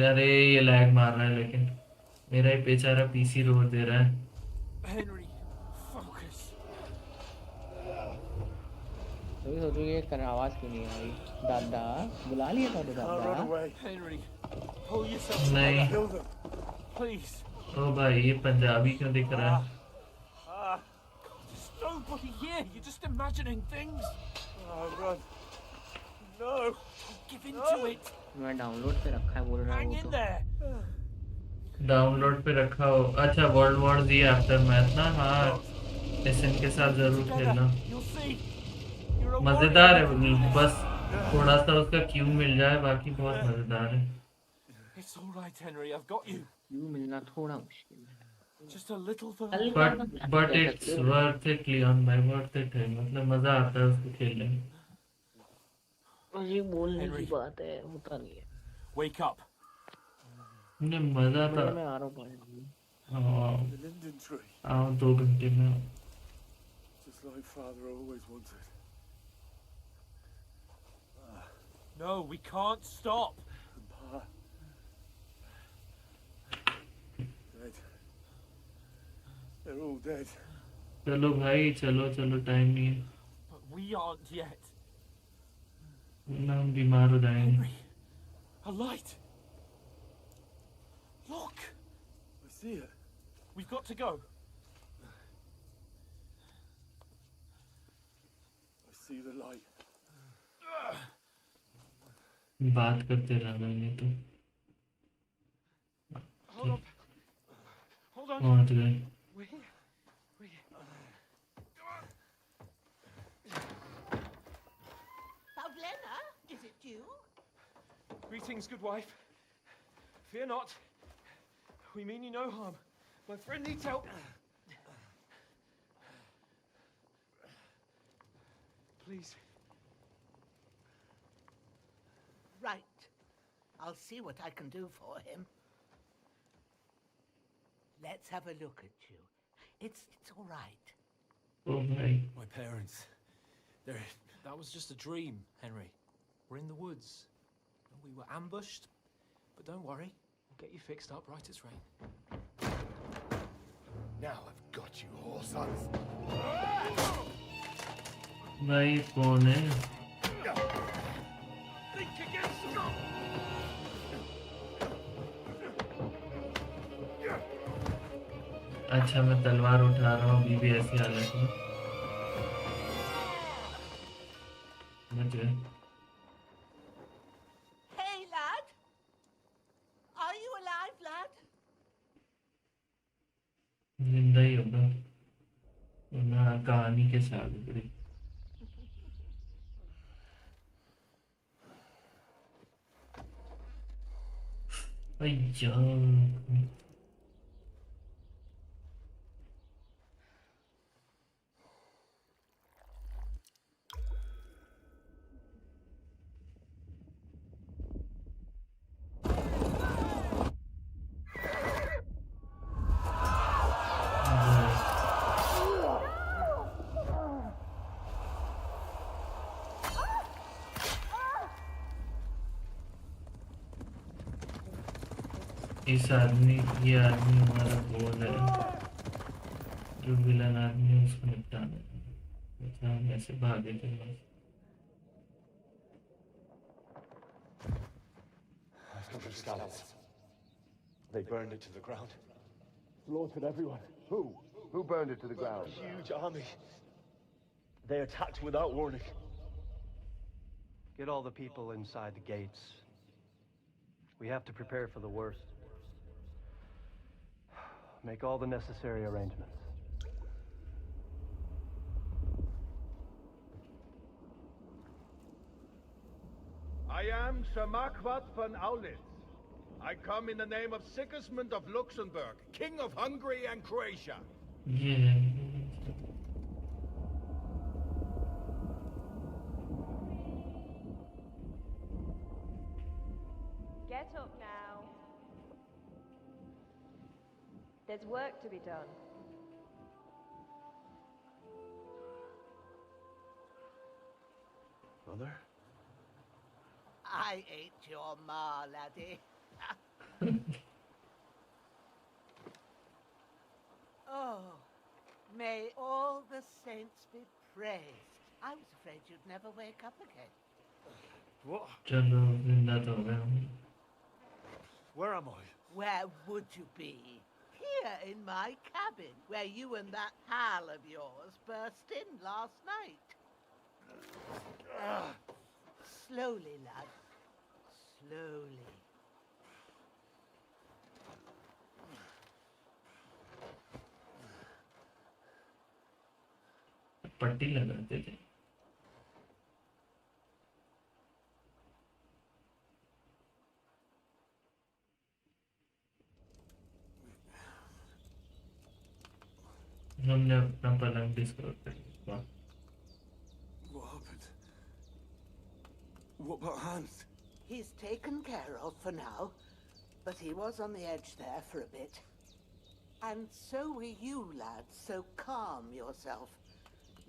अरे ये लैग मार रहा है, लेकिन मेरा ही बेचारा पीसी रोक दे रहा है। Henry, focus. तो सोचो ये आवाज क्यों नहीं आई? दादा बुला लिया था दादा। Henry, pull yourself नहीं। together. Please. ओ भाई ये पंजाबी क्यों दिख रहा है? There's nobody here. You're just imagining things. Oh, run. No. Give in to it. मैं डाउनलोड पे रखा है बोल रहा Hang हूँ in तो। there. डाउनलोड पे रखा हो? अच्छा वर्ल्ड वॉर जी आफ्टरमैथ ना? हाँ एसएन के साथ जरूर खेलना, मजेदार है। बस थोड़ा सा उसका क्यू मिल जाए, बाकी बहुत मजेदार है। It's all right, Henry. I've got you. Q मिलना थोड़ा मुश्किल है। Just a little for but it's worth it Leon भाई, worth it है। मतलब मजा आता है उसको खेलने में। ये बोलने की बात है, होता नहीं है। Wake up. मुझे मजा आता। मैं आ रहा हूँ। आओ 2 घंटे में। Just like Father always wanted. No, we can't stop. Pa. Dead. They're all dead. चलो भाई चलो चलो टाइम नहीं है But we aren't yet. वरना हम बीमार हो जाएंगे Henry, a light. Look, I see it. we've got to go. I see the light. बात करते रहना नहीं तो Hold on. Hold on. पहुंच गए We're here. We're here. Pavlena, is it you? Greetings, good wife. Fear not. We mean you no harm. My friend needs help. Please. Right. I'll see what I can do for him. Let's have a look at you. It's all right. ओ भाई My parents. That was just a dream, Henry. We're in the woods. We were ambushed. But don't worry. We'll get you fixed up right as rain. Now I've got you, whore sons. भाई कौन है Think against them! अच्छा मैं तलवार उठा रहा हूँ अभी भी ऐसी हालत में बच गए Hey, lad. Are you alive, lad? जिंदा ही होगा वरना कहानी के साथ बड़ी अय्या इस आदमी ये आदमी हमारा गोल है जो विलन आदमी है उसको निपटाना है अच्छा हम ऐसे भागे थे बस I've got the scallops. They burned it to the ground. Slaughtered everyone. Who? Who burned it to the ground? Huge army. They attacked without warning. Get all the people inside the gates. We have to prepare for the worst. Make all the necessary arrangements. I am Sir Marquardt von Aulitz. I come in the name of Sigismund of Luxembourg, King of Hungary and Croatia. ये है Get up now. There's work to be done. Mother? I ain't your ma, laddie. Oh, may all the saints be praised. I was afraid you'd never wake up again. What? चलो जिंदा तो हो गए हम Where am I? Where would you be? Here in my cabin, where you and that pal of yours burst in last night. Slowly, lad. Slowly. पट्टी लगाते थे हमने अपना पलंग डिस्कवर कर लिया What happened? What about Hans? He's taken care of for now, but he was on the edge there for a bit. And so were you, lad, so calm yourself.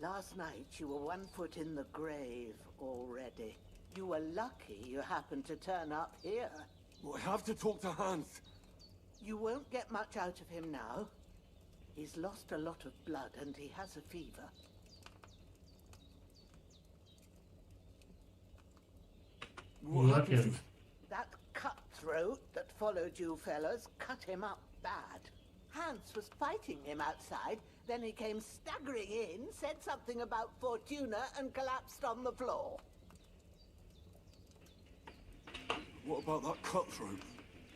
Last night you were 1 foot in the grave already. You were lucky you happened to turn up here. I have to talk to Hans. You won't get much out of him now. He's lost a lot of blood and he has a fever. What happened to him? That cutthroat that followed you fellas cut him up bad. Hans was fighting him outside, then he came staggering in, said something about Fortuna and collapsed on the floor. What about that cutthroat?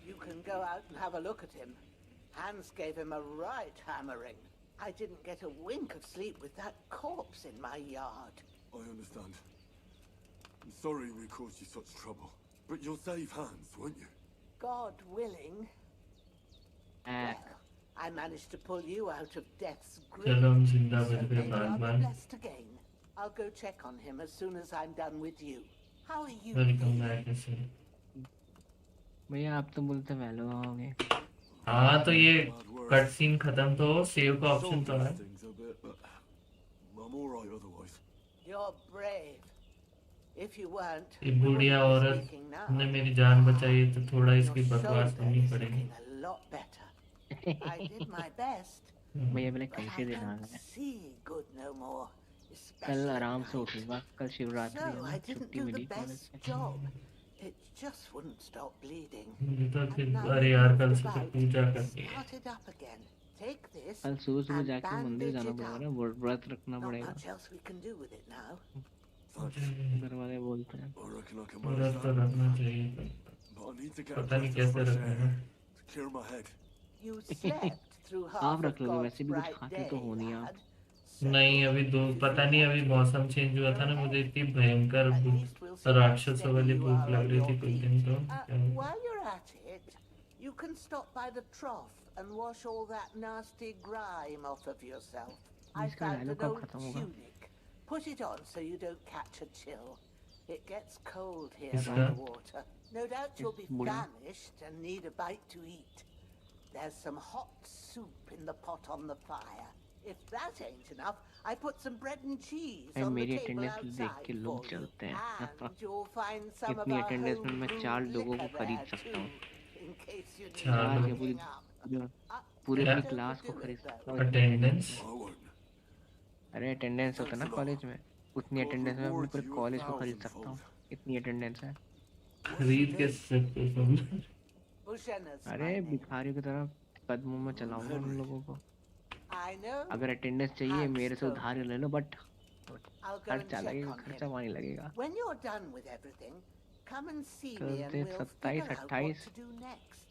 You can go out and have a look at him. Hans gave him a right hammering. I didn't get a wink of sleep with that corpse in my yard. I understand. I'm sorry we caused you such trouble. But you'll save Hans, won't you? God willing. Well, I managed to pull you out of death's grip. चलो हम जिंदा बच So गए maybe I'll be बागबान. blessed again. I'll go check on him as soon as I'm done with you. How are you? Welcome back ऐसे. भैया आप तो बोलते वैलो आओगे. हाँ तो ये कट सीन खत्म तो सेव का ऑप्शन तो है. I'm all right otherwise. You're brave. If you weren't, ये बुढ़िया औरत ने मेरी जान बचाई तो थोड़ा इसकी बकवास सुननी पड़ेगी. a lot better. I did my best. भैया पहले But कैसे I देना don't है. see good no more. कल आराम से उठूंगा. कल शिवरात्रि है So ना, I didn't छुट्टी do the मिली कॉलेज best से. job. It just wouldn't stop bleeding. मुझे तो And फिर now अरे we यार moved कल से तो about, पूजा करनी है. started up again. Take this कल सुबह सुबह and जाके मंदिर bandage जाना it पड़ेगा up. ना. व्रत रखना Not पड़ेगा. much else we can do with it now. घर वाले बोलते हैं. I reckon I can व्रत manage तो that. रखना चाहिए. But I need to get a पता नहीं breath of कैसे fresh रखना air है. to clear my head. You slept through half आप of रख लोगे God's वैसे भी कुछ bright खाते day, तो हो नहीं आप. lad. नहीं अभी दो पता नहीं अभी मौसम चेंज हुआ था ना मुझे इतनी भयंकर राक्षसों वाली भूख लग रही थी कुछ दिन तो. While you're at it, you can stop by the trough and wash all that nasty grime off of yourself. I इसका found डायलॉग an कब old खत्म होगा? tunic. Put it on so you don't catch a chill. It gets cold here by इसका? the water. No doubt you'll be बुढ़िया. famished and need a bite to eat. There's some hot soup in the pot on the fire. If that ain't enough, I put some bread and cheese on the मेरी table attendance देख outside के for लोग you. चलते हैं. And you'll find some of इतनी our attendance में मैं homebrewed 4 लोगों को liquor खरीद there सकता too, हूँ. in case you need चार आज लोग. ये पूरी पूरे क्या? पूरी क्लास को खरीद सकता हूँ. अटेंडेंस. I won't. अरे अटेंडेंस होता है ना कॉलेज में. उतनी अटेंडेंस में मैं पूरे कॉलेज को खरीद सकता हूँ. इतनी अटेंडेंस है. खरीद के सकते तुम. Bushena's अरे my name. भिखारी की तरह कदमों में चलाऊंगा उन लोगों को. I know. अगर अटेंडेंस चाहिए मेरे से उधार ले लो बट I'll go and खर्चा check लगेगा. on खर्चा him. पानी लगेगा. When you're done with everything, come and see me and Thursday, we'll 27, figure out what 28. to do next.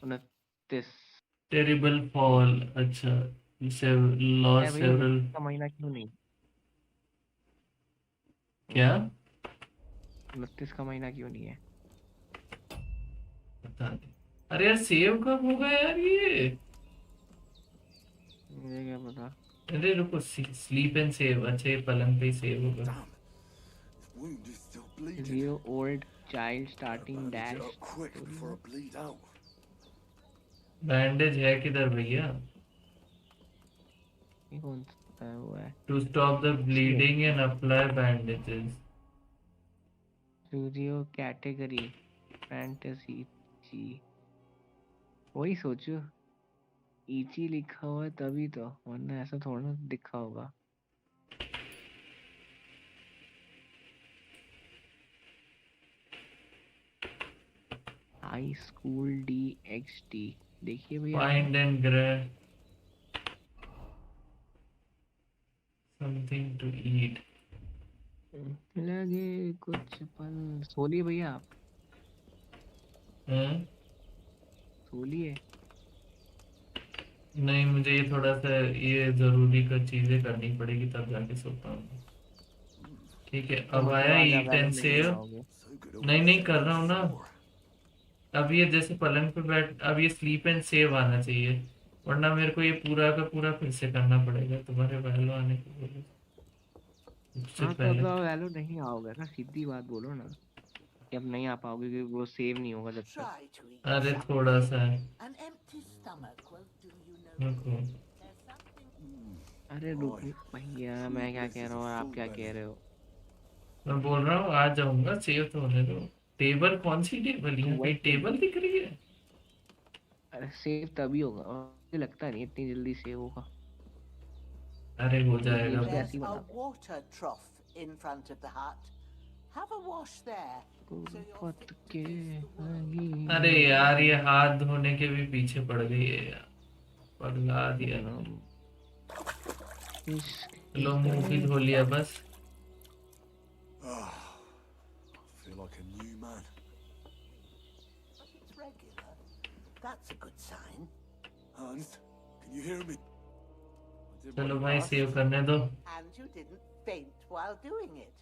29. Terrible fall. अच्छा इसे लॉस भैया सेवरल. का महीना क्यों नहीं? क्या 29 का महीना क्यों नहीं है? पता नहीं. अरे यार सेव कब होगा यार ये. मुझे क्या पता. अरे रुको स्लीप एंड सेव. अच्छा ये पलंग पे ही सेव होगा. Damn. His wound is still bleeding. Zero old child starting Bandage dash. it up quick before I bleed out. Bandage है किधर भैया. ये कौन सा है वो है? To stop the bleeding and apply bandages. Studio category fantasy जी. वही सोचो ईची लिखा हुआ है तभी तो, वरना ऐसा थोड़ा ना दिखा होगा. हाई स्कूल DXT देखिए भैया. Find and grab something to eat. लगे कुछ पल. सोलिए भैया आप. हैं? सोलिए. नहीं मुझे ये थोड़ा सा ये जरूरी का चीजें करनी पड़ेगी तब जाके सो पाऊंगा. ठीक है अब आया ईट एंड सेव. नहीं नहीं कर रहा हूँ ना. अब ये जैसे पलंग पे बैठ अब ये स्लीप एंड सेव आना चाहिए वरना मेरे को ये पूरा का पूरा फिर से करना पड़ेगा तुम्हारे वैल्यू आने के लिए. उससे हाँ तो पहले अब वैल्यू नहीं आओगे ना. सीधी बात बोलो ना कि अब नहीं आ पाओगे क्योंकि वो सेव नहीं होगा जब तक. Try to eat अरे something. थोड़ा सा है. An empty stomach won't do you no रुको. good. There's something. अरे रुक भैया मैं क्या कह रहा हूँ और आप क्या कह रहे हो. मैं बोल रहा हूँ आ जाऊंगा, सेव तो होने दो। टेबल कौन सी टेबल, यहाँ वही कहीं तो, टेबल दिख रही है? अरे सेव तभी होगा, मुझे लगता नहीं इतनी जल्दी सेव होगा, अरे हो ये जाएगा गेम्स तो बस। ऐसे ही There's a बनाते water trough in front of the hut. Have a wash there, हैं। so you're गुरबत fit to के face the world. अरे लगी यार ये हाथ धोने के भी पीछे पड़ गई है यार, पगला दिया। जन्म इश्क की लो मुंह भी धो लिया तरह। बस। Ah, I feel like a new man. But it's regular. That's a good sign. Hans, can you hear me? I did what चलो you भाई asked. सेव करने दो। And you didn't faint while doing it.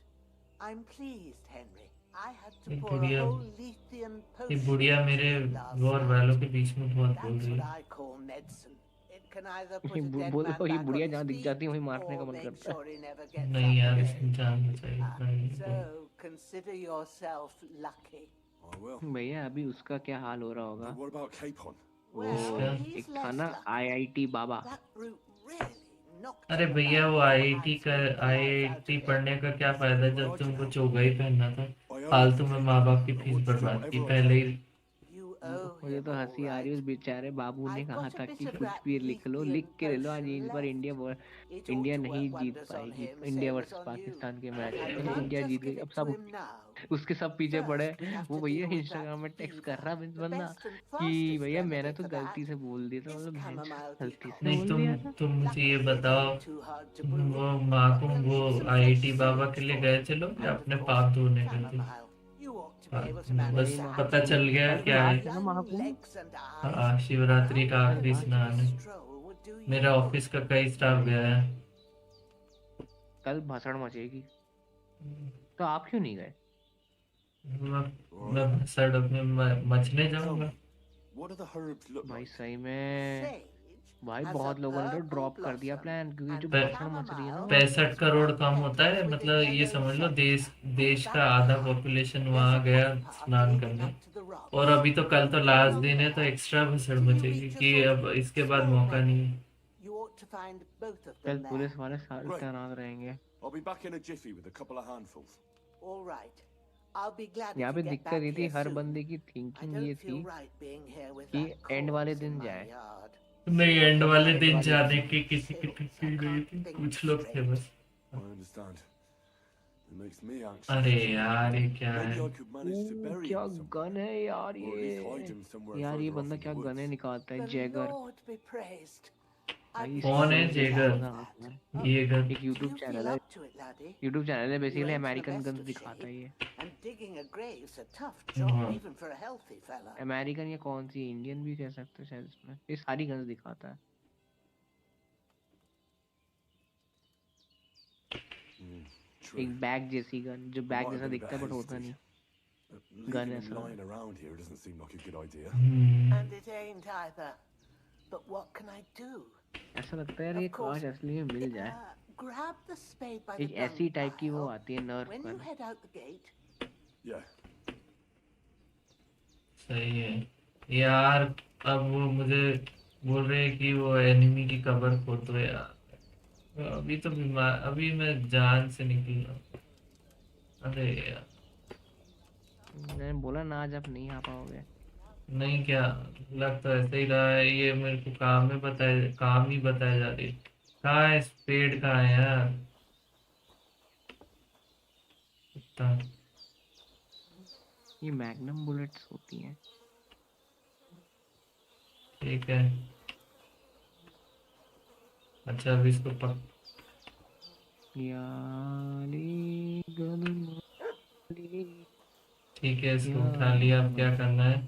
I'm pleased, Henry. I had ये to pour a बुढ़िया, whole Lethean ये potion बुढ़िया into मेरे you last Gaur night. वालों के बीच में बहुत बोल That's रही what है। I call medicine. It can either ये put a dead बोल man ये back बुढ़िया on his जहाँ दिख जाती है वहीं feet मारने का or मन make करता है। sure he never gets नहीं up यार, again. इसमें जान बचाई भाई तो। So consider yourself lucky. I will. भैया अभी उसका क्या हाल हो रहा होगा? But what about Capon? वो Well, he's एक था less ना lucky. IIT Baba, That brute really knocked अरे him भैया about वो before आईआईटी Hans का beat the life out IIT of him. पढ़ने का क्या फायदा जब तुमको चोगा ही पहनना था, I owe फालतू it में to माँ बाप Capon. की I fees want to do बर्बाद की whatever I पहले can. ही। You owe मुझे him तो all हंसी आ रही है right. उस बेचारे बाबू ने I कहा got था a bit कि of कुछ that भी लिख लो, लिख Lethean के ले लो, आज potion इस बार left. It ought India to नहीं work जीत wonders on पाएगी, him, India same as versus on you. Pakistan के But मैच I में can't इंडिया just जीत गई। give अब it to सब him now. उसके सब पीछे पड़े First, we have वो to भैया deal with इंस्टाग्राम में that टेक्स्ट fever. कर रहा है The बंदा best and कि fastest भैया मैंने remedy तो for गलती that से बोल दिया था, is मतलब chamomile गलती से decoction. नहीं बोल दिया था। तुम मुझे ये Luckily, it बताओ, ain't too hard to brew, वो माँ but को we'll वो need some fresh आईआईटी बाबा seeds के लिए for गए it. चलो या And अपने of पाप course, धोने गए थे? chamomile. You ought to be हाँ, able to manage बस वही that. पता चल गया आज तो क्या है। लास्ट है ना Young Mahakumbh. legs and eyes. हाँ, शिवरात्रि का Now, a आखिरी bit of स्नान a है। stroll would do you मेरा good. ऑफिस का कई स्टाफ गया है। कल भसड़ मचेगी, तो आप क्यों नहीं गए? मैं सड़क में मचने Tell जाऊंगा। me, what do the herbs look भाई like? सही में Sage भाई has a बहुत लोगों ने तो purple ड्रॉप कर दिया blossom प्लान, क्योंकि जो and भसड़ मच रही है ना chamomile 65 crore has come white होता है, petals with a मतलब ये yellow समझ लो देश center. देश On का that आधा path, पॉपुलेशन there's वहां a गया footpath स्नान leading करने। up to the rocks. और अभी तो कल तो Walk लास्ट along दिन है, तो there एक्स्ट्रा भसड़ till you मचेगी reach a कि sort अब of इसके बाद small मौका नहीं। meadow. You ought to find both of कल them there. पुलिस वाले सारे Right. तैनात रहेंगे। I'll be back in a jiffy with a couple of handfuls. All right. I'll be glad यहाँ if पे you get दिक्कत back ये थी, here हर soon. बंदे की I थिंकिंग ये don't थी feel right being here with कि that एंड वाले corpse दिन in my जाए। yard. नहीं, एंड वाले एंड दिन वाले जाने दिन की किसी की Silly, ठीक I नहीं can't थी, think कुछ लोग थे straight. बस। I understand. It makes me anxious. अरे यार ये क्या Maybe है? I could manage to bury क्या him somewhere. गन है यार Or at least hide ये, him somewhere यार ये further off बंदा in क्या the गन है woods. निकालता है, The Jaeger. Lord be praised. भाई I'd be कौन है so इससे जेगर? glad मजा of आता that. है। ये घर एक Do YouTube you channel feel है, up to it, laddie? YouTube channel है You basically, ain't in the American best guns of दिखाता है ये। shape, and digging a grave's a tough job, हाँ। even for a healthy fella. American या कौन सी Indian भी कह सकते हैं शायद, इसमें ये सारी गन्स दिखाता है। True. एक बैग जैसी गन, जो I बैग might have जैसा been a दिखता bit है बट होता hasty. नहीं। But Gun leaving is him a- lying around here doesn't seem like a good idea. And it ain't either. But what can I do? ऐसा लगता है यार ये Of course, काश असली में मिल जाए। grab the spade by एक the ऐसी dung टाइप की वो pile. आती है नर्फ When you gun. head out the gate, Yeah. सही है यार। अब वो मुझे बोल रहे हैं कि वो एनिमी की कबर खोद दो यार। अभी तो बीमार, अभी मैं जान से निकल। अरे यार मैंने बोला ना आज आप नहीं आ पाओगे। नहीं, क्या लग तो ऐसे ही रहा है। ये मेरे को काम में बताया, काम ही बताया जा रही है। कहाँ है स्पेड, कहाँ है यार? इतना ये मैग्नम बुलेट्स होती हैं। ठीक है। अच्छा अभी इसको याली गन माली। ठीक है, इसको उठा लिया। अब क्या करना है?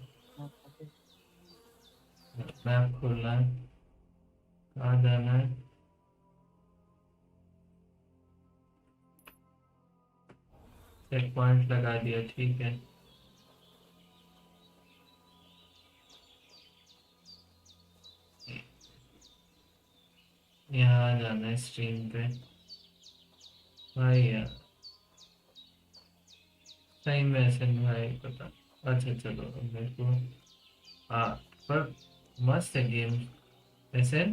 मैप खोलना है, कहाँ जाना है? चेक पॉइंट लगा दिया, ठीक है। यहाँ जाना है स्ट्रीम पे भाई यार। सही में ऐसे नहीं भाई पता। अच्छा चलो अब मेरे को, हाँ पर मस्त है गेम ऐसे।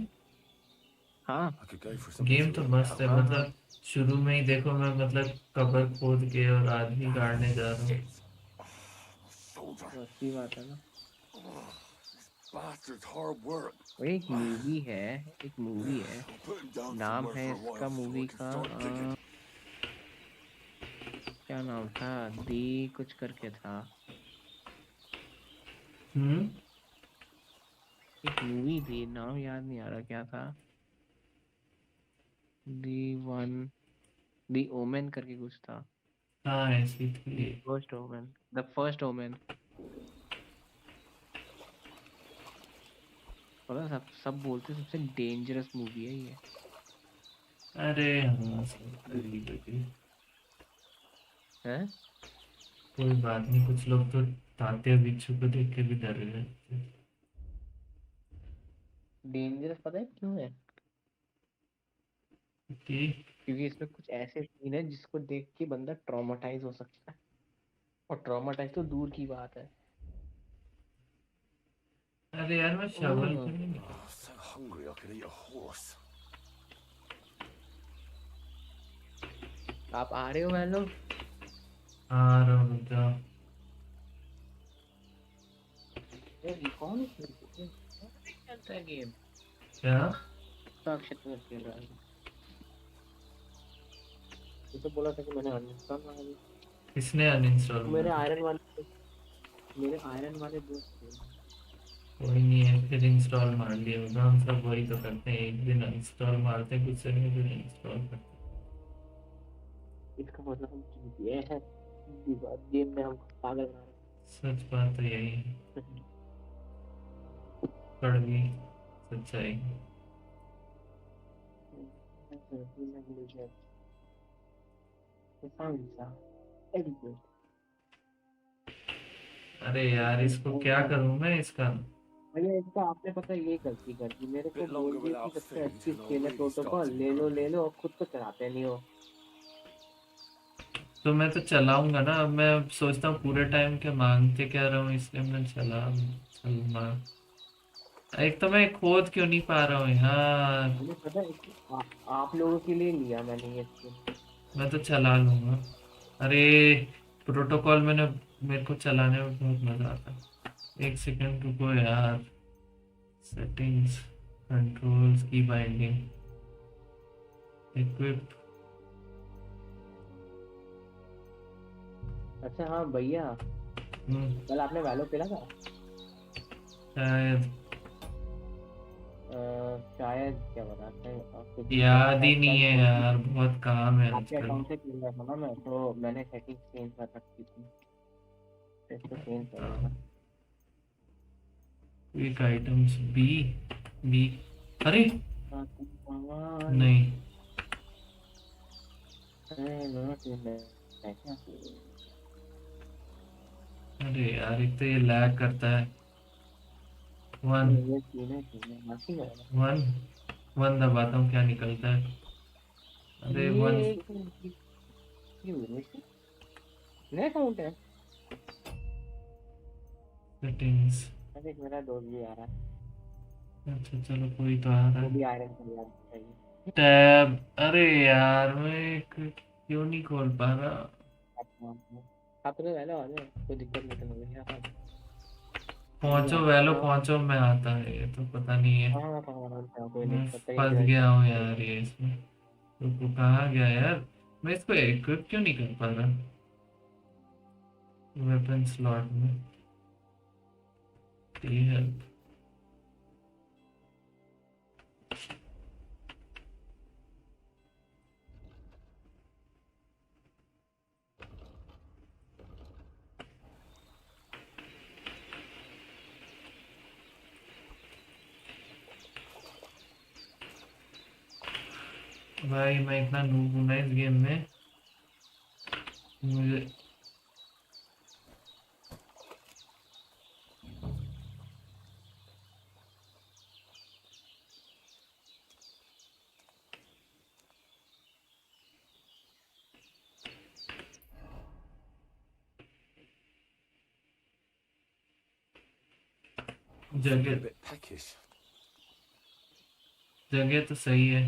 हाँ I could go for some game तो thrill मस्त है, now. मतलब शुरू में ही देखो मैं मतलब कबर खोद के और आदमी गाड़ने जा रहा हूँ। Soldier. तो अच्छी बात है ना। Bastard's hard work. और एक मूवी है, एक मूवी है, I'll put him down नाम somewhere है for a इसका while so movie I can का start digging. क्या नाम था, दी कुछ करके था। एक मूवी थी, नाम याद नहीं आ रहा क्या था। दी वन, दी ओमेन करके कुछ था। हाँ ऐसी थी। First omen, the first omen. पता सब बोलते हैं सबसे डेंजरस मूवी है ये। अरे हाँ सब करी बड़ी। हैं? कोई बात नहीं, कुछ लोग तो तात्या बिच्छू को देख के भी डर गए। डेंजरस पता है क्यों है? कि क्योंकि इसमें कुछ ऐसे सीन है जिसको देख के बंदा ट्रॉमेटाइज हो सकता है, और ट्रॉमेटाइज तो दूर की बात है। अरे यार मैं शवल क्यों नहीं Oh, so hungry I could eat a horse. आप आ रहे हो मैं लोग? आ रहा हूँ, रुक जाओ। ये कौन खेलता है गेम? क्या? अक्षय तो खेल रहा है। तू तो बोला था कि मैंने अनइंस्टॉल मार दिया। किसने अनइंस्टॉल मेरे किया? आयरन वाले दोस्त थे। कोई नहीं है, फिर इंस्टॉल मार लिया होगा। हम सब वही तो करते हैं, एक दिन अनइंस्टॉल मारते हैं, कुछ समय फिर इंस्टॉल करते हैं। इसका मतलब हम ये है गेम में हम पागल बना रहे सच बात तो यही है, हैं। कड़वी सच्चाई। अरे यार इसको क्या करूं मैं इसका? भैया इसका आपने पता है ये गलती कर दी, मेरे को Bit बोल longer दिया कि without सबसे food अच्छी and I'll स्किल है really start प्रोटोकॉल, to ले grumble. लो और खुद तो चलाते नहीं हो। तो मैं तो चलाऊंगा ना, अब मैं सोचता हूँ पूरे टाइम के मांगते क्या रहा हूँ, इसलिए मैं चल मांग। एक तो मैं खोद क्यों नहीं पा रहा हूँ यार। मुझे पता है आप लोगों के लिए लिया मैंने ये स्किल। मैं तो चला लूंगा। अरे प्रोटोकॉल मैंने, मेरे को चलाने में बहुत मजा आता है। एक सेकंड रुको यार। सेटिंग्स, कंट्रोल्स की बाइंडिंग, इक्विप। अच्छा हाँ भैया, कल आपने वैलो खेला था? शायद शायद क्या बताते हैं आपको, याद ही नहीं है यार, बहुत काम है आपके आजकल। अकाउंट से खेल रहा था ना मैं, तो मैंने सेटिंग्स चेंज कर रखी थी, इसको चेंज करूँगा। Quick items B, B. अरे नहीं, अरे यार एक तो ये लैग करता है। वन वन वन दबाता हूँ, क्या निकलता है? अरे वन ये नया अकाउंट है। सेटिंग्स। अरे मेरा दोस्त भी आ रहा है, अच्छा चलो, कोई तो आ रहा वो है। भी आयरन कर याद चाहिए। टैब। अरे यार मैं क्यों नहीं खोल पा रहा? आप तो पहले आ जाओ, कोई दिक्कत नहीं करनी है। पहुंचो वैलो पहुंचो में आता है, ये तो पता नहीं है। हाँ कोई नहीं, मैं तब तक फंस गया हूँ यार ये इसमें। तो कहाँ गया यार? मैं इसको इक्विप क्यों नहीं कर पा रहा वेपन स्लॉट में? हेल्प। भाई मैं इतना नूब हूं ना इस गेम में, मुझे Feeling a जगह bit peckish. जगह तो सही है।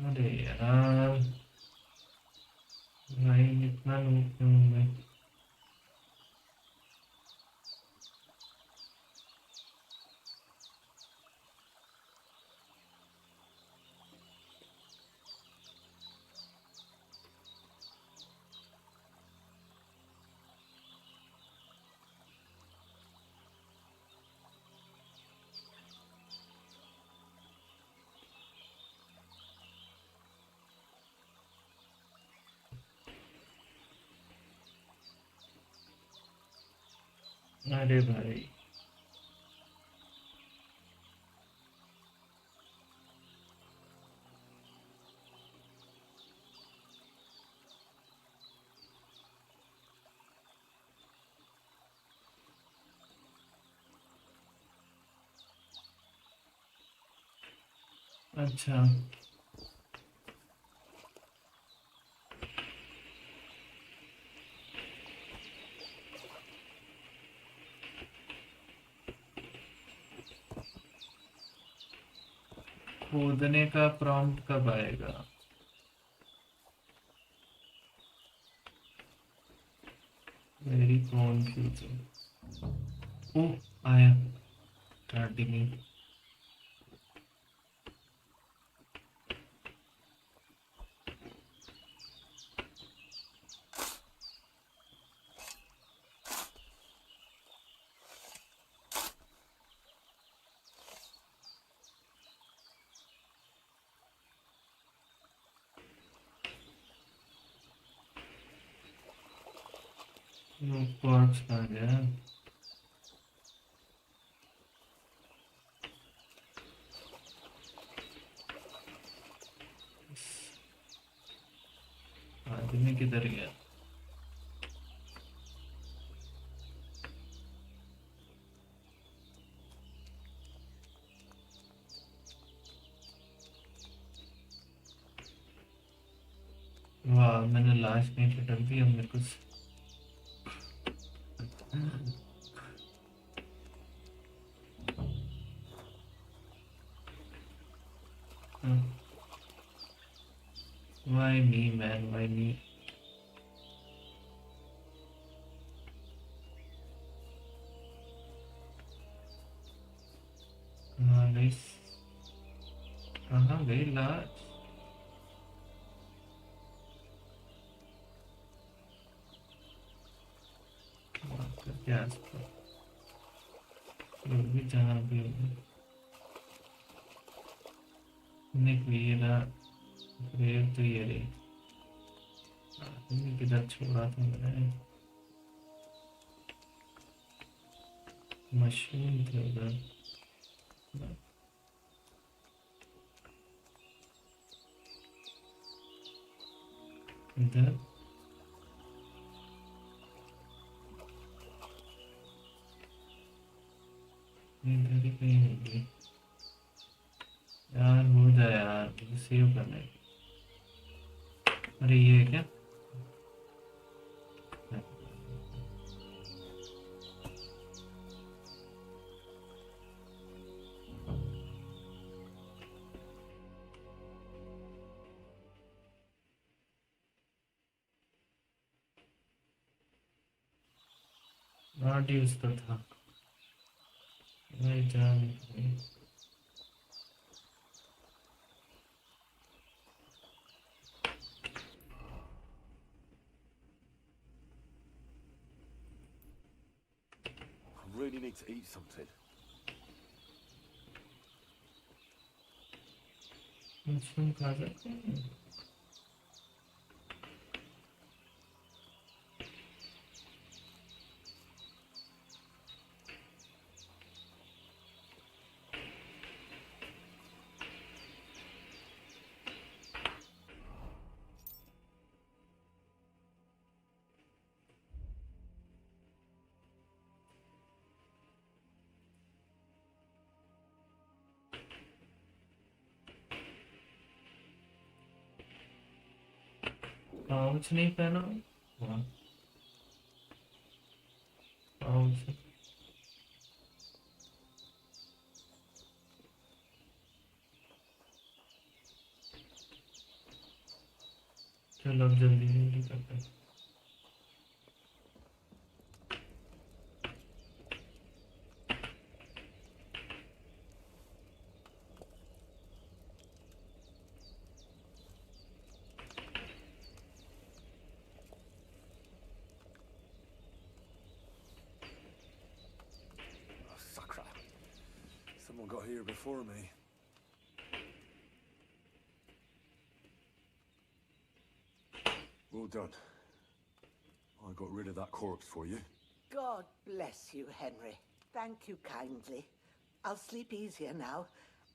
अरे यार भाई इतना नूब क्यों हूँ मैं? अरे भाई अच्छा कूदने का प्रॉम्प्ट कब आएगा? Very confusing. ओह आया स्टार्टिंग। कॉर्प्स आ गया। आदमी किधर गया? वाह मैंने लाश कहीं पटक दी। अब मेरे को why me man, why me? कहाँ गई? कहाँ गई लाश? क्या भी जहाँ भी होगी निकला ग्रेव तो ये रही। आदमी किधर छोड़ा था मैंने? मशरूम थे उधर। इधर इधर ही कहीं होगी यार। हो जाए यार मुझे सेव करने। अरे ये है क्या? नॉट यूज तो था भाई जान। I really need to eat something. Mushroom खा सकते हैं? पाउच नहीं पहना? वाह, पाउच। चलो अब जल्दी जल्दी करते हैं। Oh, Sakra. Someone got here before me. Well done. I got rid of that corpse for you. God bless you, Henry. Thank you kindly. I'll sleep easier now,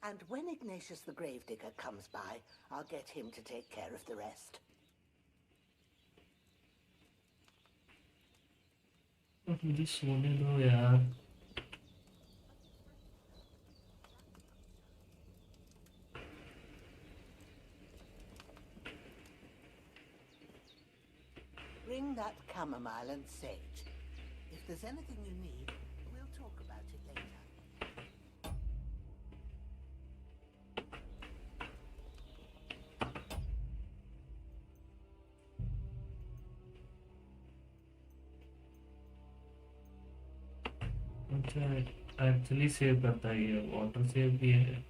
and when Ignatius the Gravedigger comes by, I'll get him to take care of the rest. मुझे सोने दो यार। Bring that chamomile and sage. If there's anything you need, we'll talk about it later. अच्छा, actually save करता है ये, water save भी है।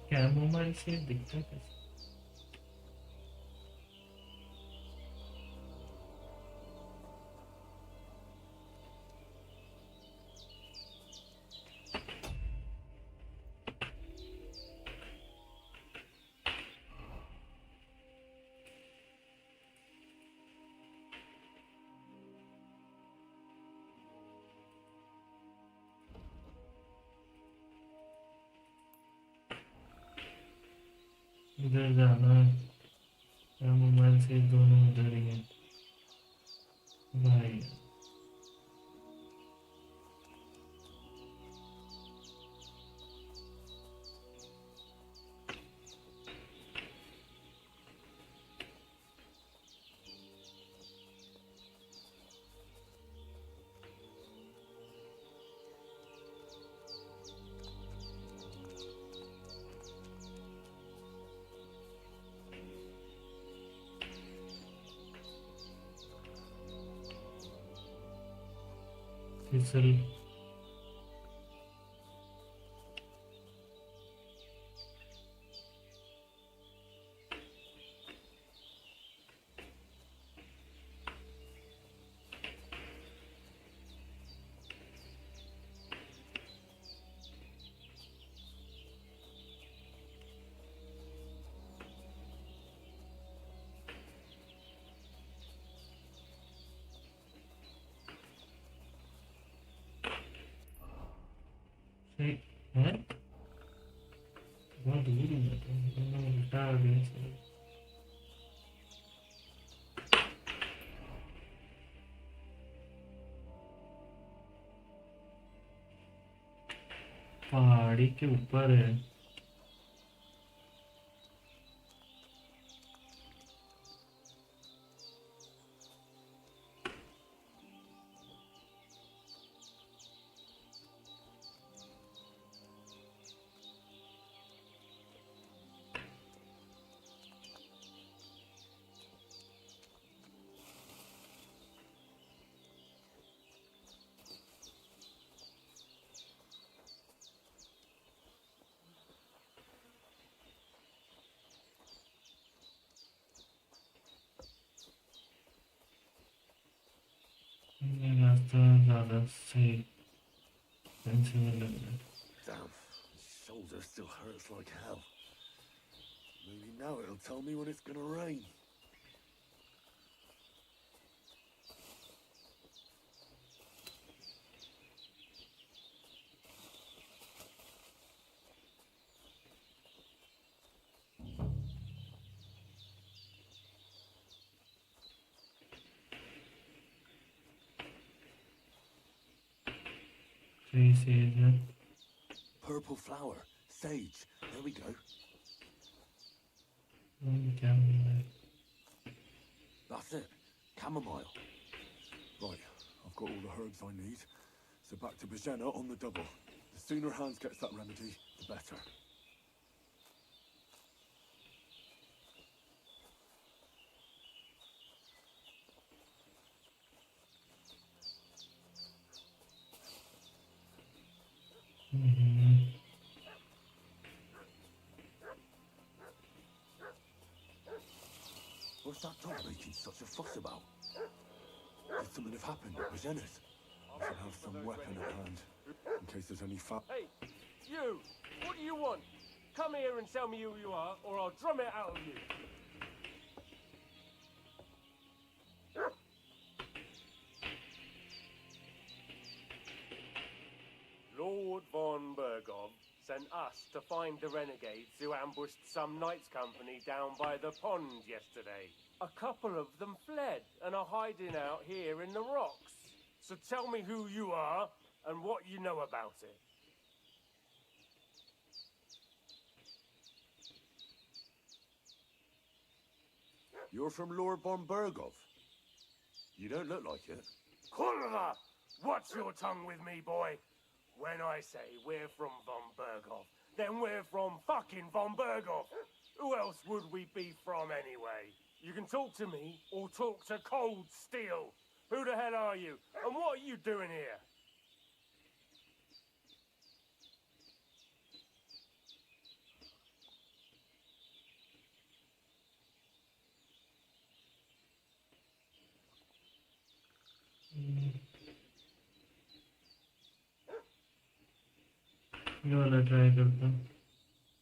कैमोमाइल सेव दिखता है कैसे? इधर जाना है, कैमोमाइल सेव दोनों उधर ही हैं भाई। फिसल है, बहुत दूर हूँ मैं तो, उल्टा आ गया सर। पहाड़ी के ऊपर है। ये रास्ता ज़्यादा सही सेंसिबल लग रहा है। Damn, shoulder still hurts like hell. Maybe now it'll tell me when it's gonna rain. Tree sage है. Purple flower. Sage. There we go. क्या मिल रहा है? That's it. Chamomile. Right, I've got all the herbs I need. So back to Bajena on the double. The sooner Hans gets that remedy, the better. What's that dog making such a fuss about? Could something have happened at Bajena's? I should have some weapon at hand, in case there's any Hey, you! What do you want? Come here and tell me who you are, or I'll drum it out of you. Lord von Bergov sent us to find the renegades who ambushed some knights' company down by the pond yesterday. A couple of them fled and are hiding out here in the rocks. So tell me who you are and what you know about it. You're from Lord von Bergov? You don't look like it. Kurva! Watch your tongue with me, boy. When I say we're from von Bergov, then we're from fucking von Bergov. Who else would we be from anyway? You can talk to me or talk to Cold Steel. Who the hell are you? And what are you doing here? ये वाला try करता हूँ.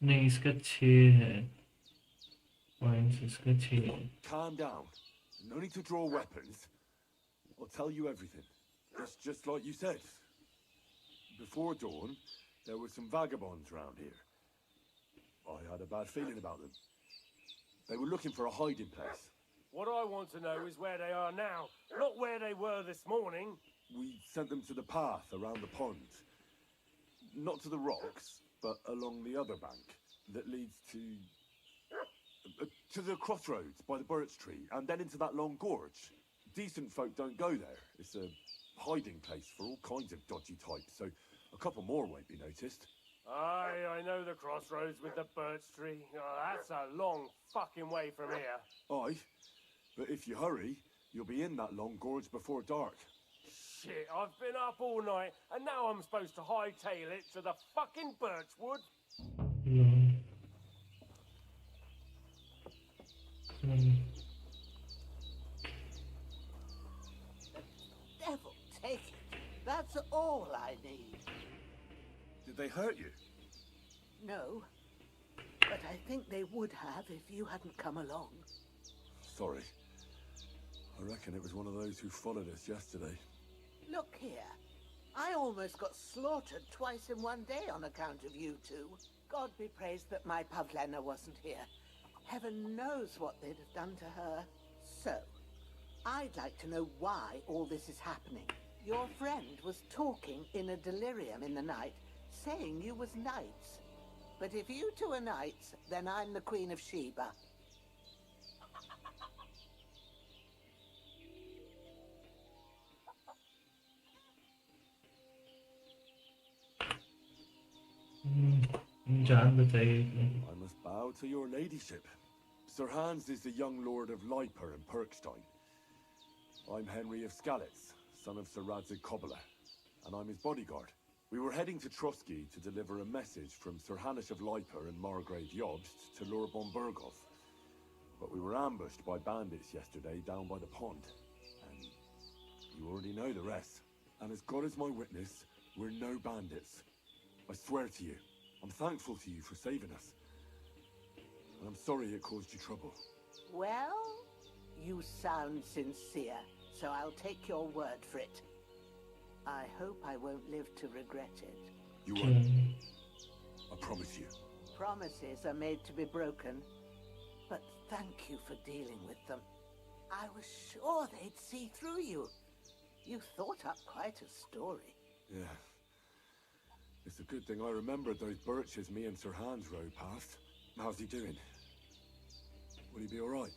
नहीं, इसका 6 है. Points इसका 6 है. Calm down. No need to draw weapons. I'll tell you everything. Just like you said. Before dawn, there were some vagabonds around here. I had a bad feeling about them. They were looking for a hiding place. What I want to know is where they are now, not where they were this morning. We sent them to the path around the pond. Not to the rocks, but along the other bank that leads to the crossroads by the birch tree, and then into that long gorge. Decent folk don't go there. It's a hiding place for all kinds of dodgy types, so a couple more won't be noticed. Aye, I know the crossroads with the birch tree. Oh, that's a long fucking way from here. Aye, but if you hurry, you'll be in that long gorge before dark. Shit, I've been up all night, and now I'm supposed to hightail it to the fucking birchwood? Devil take it. That's all I need. Did they hurt you? No, but I think they would have if you hadn't come along. Sorry. I reckon it was one of those who followed us yesterday. Look here. I almost got slaughtered twice in one day on account of you two. God be praised that my Pavlena wasn't here. Heaven knows what they'd have done to her. So, I'd like to know why all this is happening. Your friend was talking in a delirium in the night, saying you was knights. But if you two are knights, then I'm the Queen of Sheba. I must bow to your ladyship. Sir Hans is the young lord of Leiper and Perkstein. I'm Henry of Skalitz, son of Sir Radzig Kobyla, and I'm his bodyguard. We were heading to Trotsky to deliver a message from Sir Hanish of Leiper and Margrave Jobst to Lord von Bergov. But we were ambushed by bandits yesterday down by the pond. And you already know the rest. And as God is my witness, we're no bandits. I swear to you. I'm thankful to you for saving us. And I'm sorry it caused you trouble. Well, you sound sincere, so I'll take your word for it. I hope I won't live to regret it. You won't. I promise you. Promises are made to be broken, but thank you for dealing with them. I was sure they'd see through you. You thought up quite a story. Yeah. It's a good thing I remembered those birches me and Sir Hans rode past. How's he doing? Will he be all right?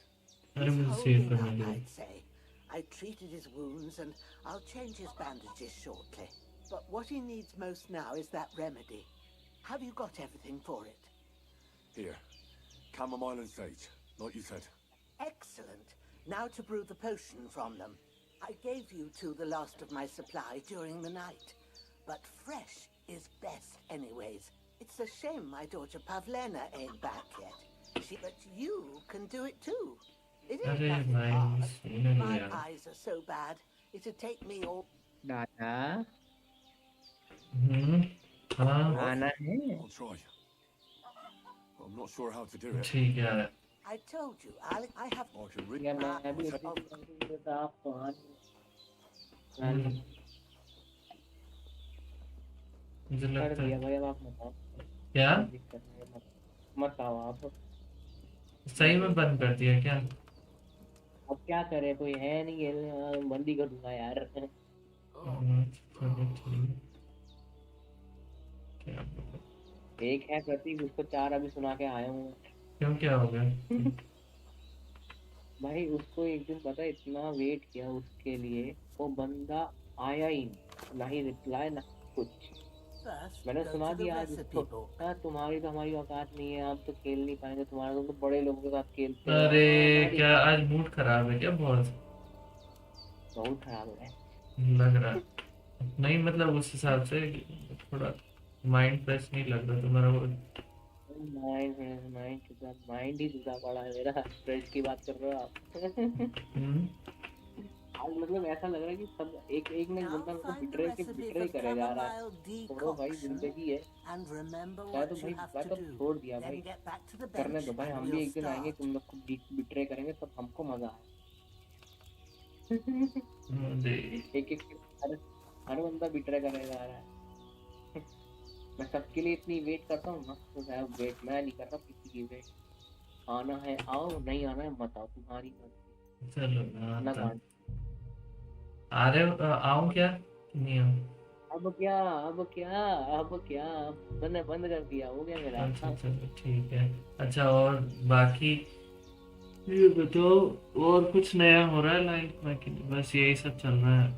अरे He's मुझे save holding करने up, दो। I'd say. I treated his wounds and I'll change his bandages shortly. But what he needs most now is that remedy. Have you got everything for it? Here. Chamomile and sage, like you said. Excellent. Now to brew the potion from them. I gave you two the last of my supply during the night. But fresh is best anyways. It's a shame my daughter Pavlena ain't back yet. But you can do it too. It ain't अरे nothing भाई hard. सुनने नहीं My यार। eyes are so bad, it'd take me all... दादा हाँ आना है। I'll try. But I'm not sure how to do it. ठीक है। I told you, I have... I can read. या मैं भी of- मुझे कर लगता दिया है भाई। अब आप मत आओ, क्या कोई दिक्कत नहीं है, मत आओ आप। सही में बंद कर दिया क्या? अब क्या करे, कोई है नहीं खेलने वाला, बंद ही कर दूंगा यार। चलो ठीक। क्या एक है प्रतीक, उसको 4 अभी सुना के आया हूँ। क्यों क्या हो गया? भाई उसको एक दिन पता है, इतना वेट किया उसके लिए, वो बंदा आया ही नहीं, ना ही रिप्लाई ना कुछ। First, मैंने go सुना to the दिया आज recipe उसको, book. हाँ तुम्हारी तो हमारी औकात नहीं है, आप तो खेल नहीं पाएंगे, तुम्हारा तो बड़े लोगों के साथ खेलते हो। अरे हमारी क्या आज मूड खराब है क्या बहुत? बहुत खराब हो रहा है। लग रहा नहीं, मतलब उस हिसाब से थोड़ा माइंड फ्रेश नहीं लग रहा तुम्हारा वो। माइंड ही दूसरा पड़ा है मेरा। फ्रेंड्स की बात कर रहे हो आप? आज मतलब ऐसा लग रहा है कि सब एक एक ना बंदा हमको बिट्रे करे जा रहा है। छोड़ो भाई, जिंदगी है। मैं तो भाई मैं तो छोड़ दिया भाई, करने दो भाई। हम भी एक दिन आएंगे, तुम लोग को बिट्रे करेंगे, तब हमको मजा आए। एक एक हर बंदा बिट्रे करे जा रहा है। मैं सबके लिए इतनी वेट करता हूँ ना, तो वेट मैं नहीं कर रहा किसी की वेट। आना है आओ, नहीं आना है मत आओ, तुम्हारी मर्जी। चलो ना ना आ रहे हो, आऊं क्या नहीं आऊं? अब क्या मैंने बंद कर दिया, हो गया मेरा। अच्छा चलो ठीक है। अच्छा और बाकी ये बताओ, और कुछ नया हो रहा है लाइफ में कि बस यही सब चल रहा है?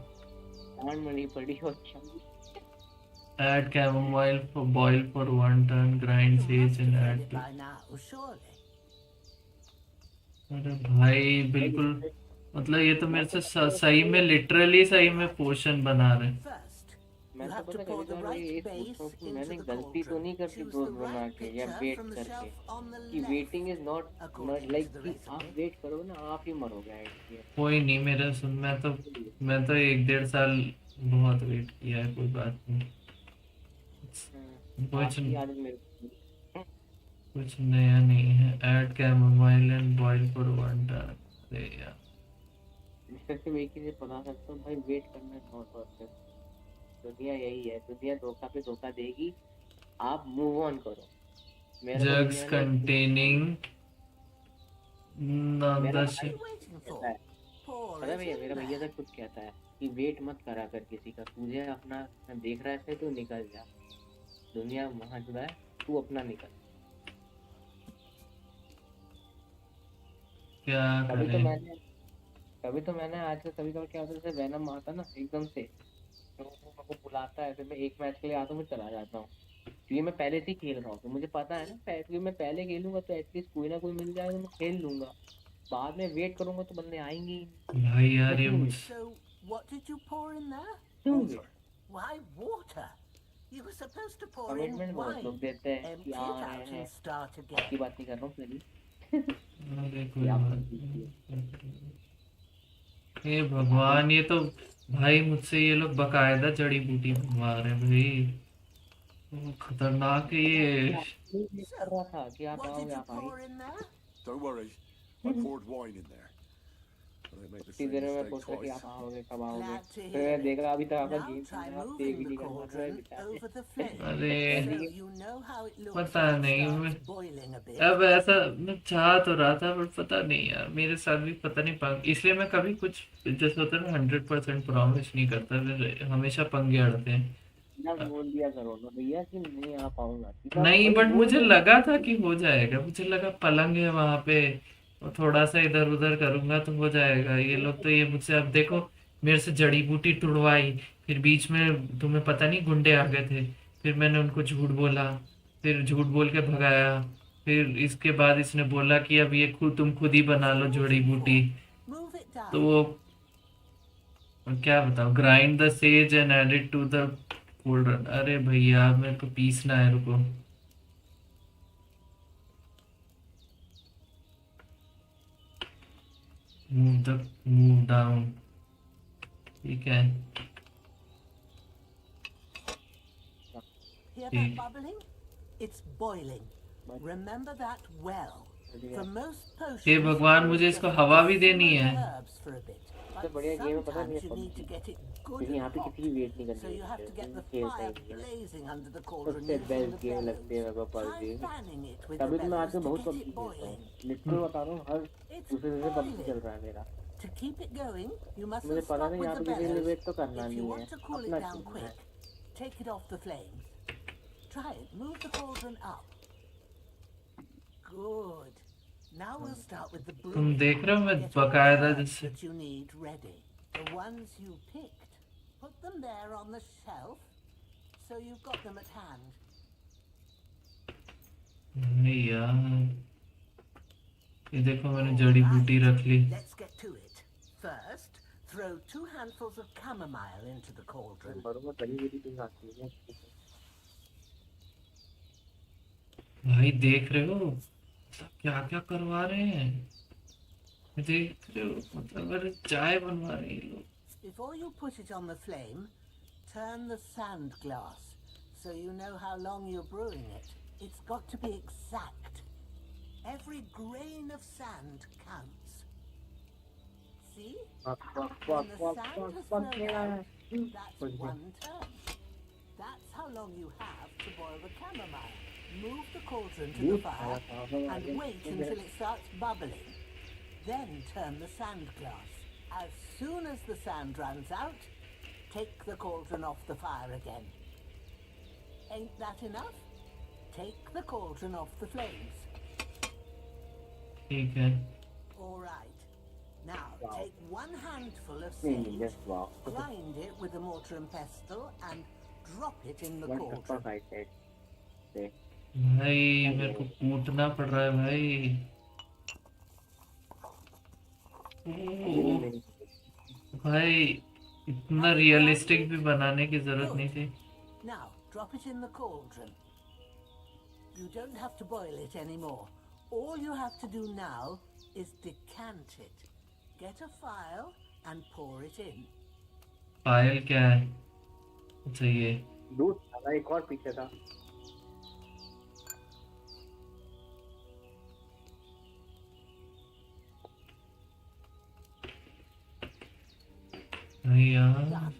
मनी पड़ी हो। Add chamomile for boil for 1 turn, grind sage and add to... अरे भाई बिल्कुल, मतलब ये तो मेरे से सही में लिटरली सही में पोशन बना रहे हैं। मैं तो पता कभी ये सोचता हूँ कि मैंने गलती तो नहीं करती दूध बना के या वेट करके, कि वेटिंग इज नॉट लाइक कि आप वेट करोगे ना आप ही मरोगे। कोई नहीं, मेरा सुन, मैं तो 1-1.5 साल बहुत वेट किया है, कोई बात नहीं। कुछ नया नहीं है। Add chamomile and boil for 1 turn. अरे यार सिर्फ एक ही बता सकता हूँ भाई, वेट करना बहुत वर्थ है। दुनिया यही है, दुनिया धोखा पे धोखा देगी, आप मूव ऑन करो। जग्स कंटेनिंग पता भैया, मेरा भैया तो खुद कहता है कि वेट मत करा कर किसी का, तुझे अपना देख रहा है तो निकल जा, दुनिया वहां जुड़ा है, तू अपना निकल। क्या कभी तो मैंने आज कभी क्या होता है, जैसे वैनम आता ना एकदम से, तो वो बुलाता है, फिर मैं एक मैच के लिए आता हूँ, मैं चला जाता हूँ, क्योंकि मैं पहले से ही खेल रहा हूँ, तो मुझे पता है ना, क्योंकि मैं पहले खेलूंगा तो एटलीस्ट कोई ना कोई मिल जाएगा, मैं खेल लूंगा। बाद में वेट करूंगा तो बंदे आएंगे ही भाई यार ये What did you pour in there? Water. Why water? You were supposed to pour in commitment बहुत wine. लोग देते हैं कि Empty आ it रहे out हैं, and start again. आपकी बात नहीं कर रहा हूँ पहले। अरे कोई बात नहीं। भगवान, ये तो भाई मुझसे ये लोग बकायदा जड़ी बूटी बनवा रहे हैं भाई, खतरनाक है ये। कर रहा था कि आप आओगे, आप आए। Don't worry, I poured wine in there. इतनी देर में मैं पूछ रहा कि आप आओगे कब आओगे, फिर मैं देख रहा अभी तक आपका गेम चल रहा है, आप देख नहीं कर रहे बेचारे। अरे पता नहीं, मैं अब ऐसा मैं चाह तो रहा था, पर पता नहीं यार मेरे साथ भी पता नहीं पंग, इसलिए मैं कभी कुछ जैसे होता है ना 100% प्रॉमिस नहीं करता, फिर हमेशा पंगे अड़ते हैं। सीधा बोल दिया करो ना भैया कि नहीं आ पाऊंगा, सीधा नहीं, भाई बट बोल मुझे दो ना। लगा था कि हो जाएगा, मुझे लगा पलंग है वहां पे, और थोड़ा सा इधर उधर करूंगा तो हो जाएगा। ये लोग तो ये मुझसे, अब देखो, मेरे से जड़ी बूटी तुड़वाई, फिर बीच में तुम्हें पता नहीं गुंडे आ गए थे, फिर मैंने उनको झूठ बोला, फिर झूठ बोल के भगाया, फिर इसके बाद इसने बोला कि अब ये तुम खुद ही बना लो जड़ी बूटी। Move it तो down. वो क्या बताऊं, grind the sage and add it to the cauldron. अरे भैया मेरे को पीसना है, रुको। मूव डाउन, ठीक है। Hear that ठीक। bubbling? It's boiling. Remember that well. For most hey potions, भगवान, you मुझे just इसको have हवा to भी देनी simmer है। the herbs for a bit. सबसे But बढ़िया गेम है पता नहीं sometimes you need to PUBG, get it good लेकिन and यहाँ पे hot. किसी की वेट नहीं So करनी you have to get the खेलता fire ही नहीं है। blazing under the cauldron सबसे using best the game bellows. लगती है मेरे को Try PUBG. fanning it with the तभी तो मैं bellows आजकल to बहुत get पबजी it खेलता हूँ, boiling. लिटरली बता रहा हूँ, हर It's दूसरे दिन से पबजी चल boiling. रहा है मेरा। To keep it going, you मुझे mustn't पता stop नहीं, with यहाँ the पे किसी के लिए bellows. वेट तो करना If you नहीं है, want to cool it अपना down चीज है। quick, take it off the flames. Try it. Move the cauldron up. Good. Now we'll start with the तुम brewing. देख रहे हो मैं Get all the बकायदा herbs जैसे। that you need ready. The ones you picked. Put them there on the shelf, so you've got them at hand. नहीं यार, ये देखो मैंने All जड़ी बूटी right. रख ली। Let's get to it. First, throw 2 handfuls of chamomile into the cauldron. बरोबर तभी मेरी टीम आती है। भाई देख रहे हो क्या क्या करवा रहे हैं, देख रहे हो, मतलब अरे चाय बनवा रहे हैं ये लोग। Before you put it on the flame, turn the sand glass so you know how long you're brewing it. It's got to be exact. Every grain of sand counts. See? When the sand has flown out, that's 1 turn. That's how long you have to boil the chamomile. Move the cauldron to the fire and wait until it starts bubbling. Then turn the sand glass. As soon as the sand runs out, take the cauldron off the fire again. Ain't that enough? Take the cauldron off the flames. ठीक है। All right. Now take 1 handful of sage, grind it with a mortar and pestle, and drop it in the cauldron. भाई मेरे को कूटना पड़ रहा है भाई। भाई इतना रियलिस्टिक भी बनाने की जरूरत नहीं थी। Now drop it in the cauldron. You don't have to boil it anymore. All you have to do now is decant it. Get a phial and pour it in. पायल क्या है? अच्छा ये दूध था, एक और पीछे था। भाई यार। Done.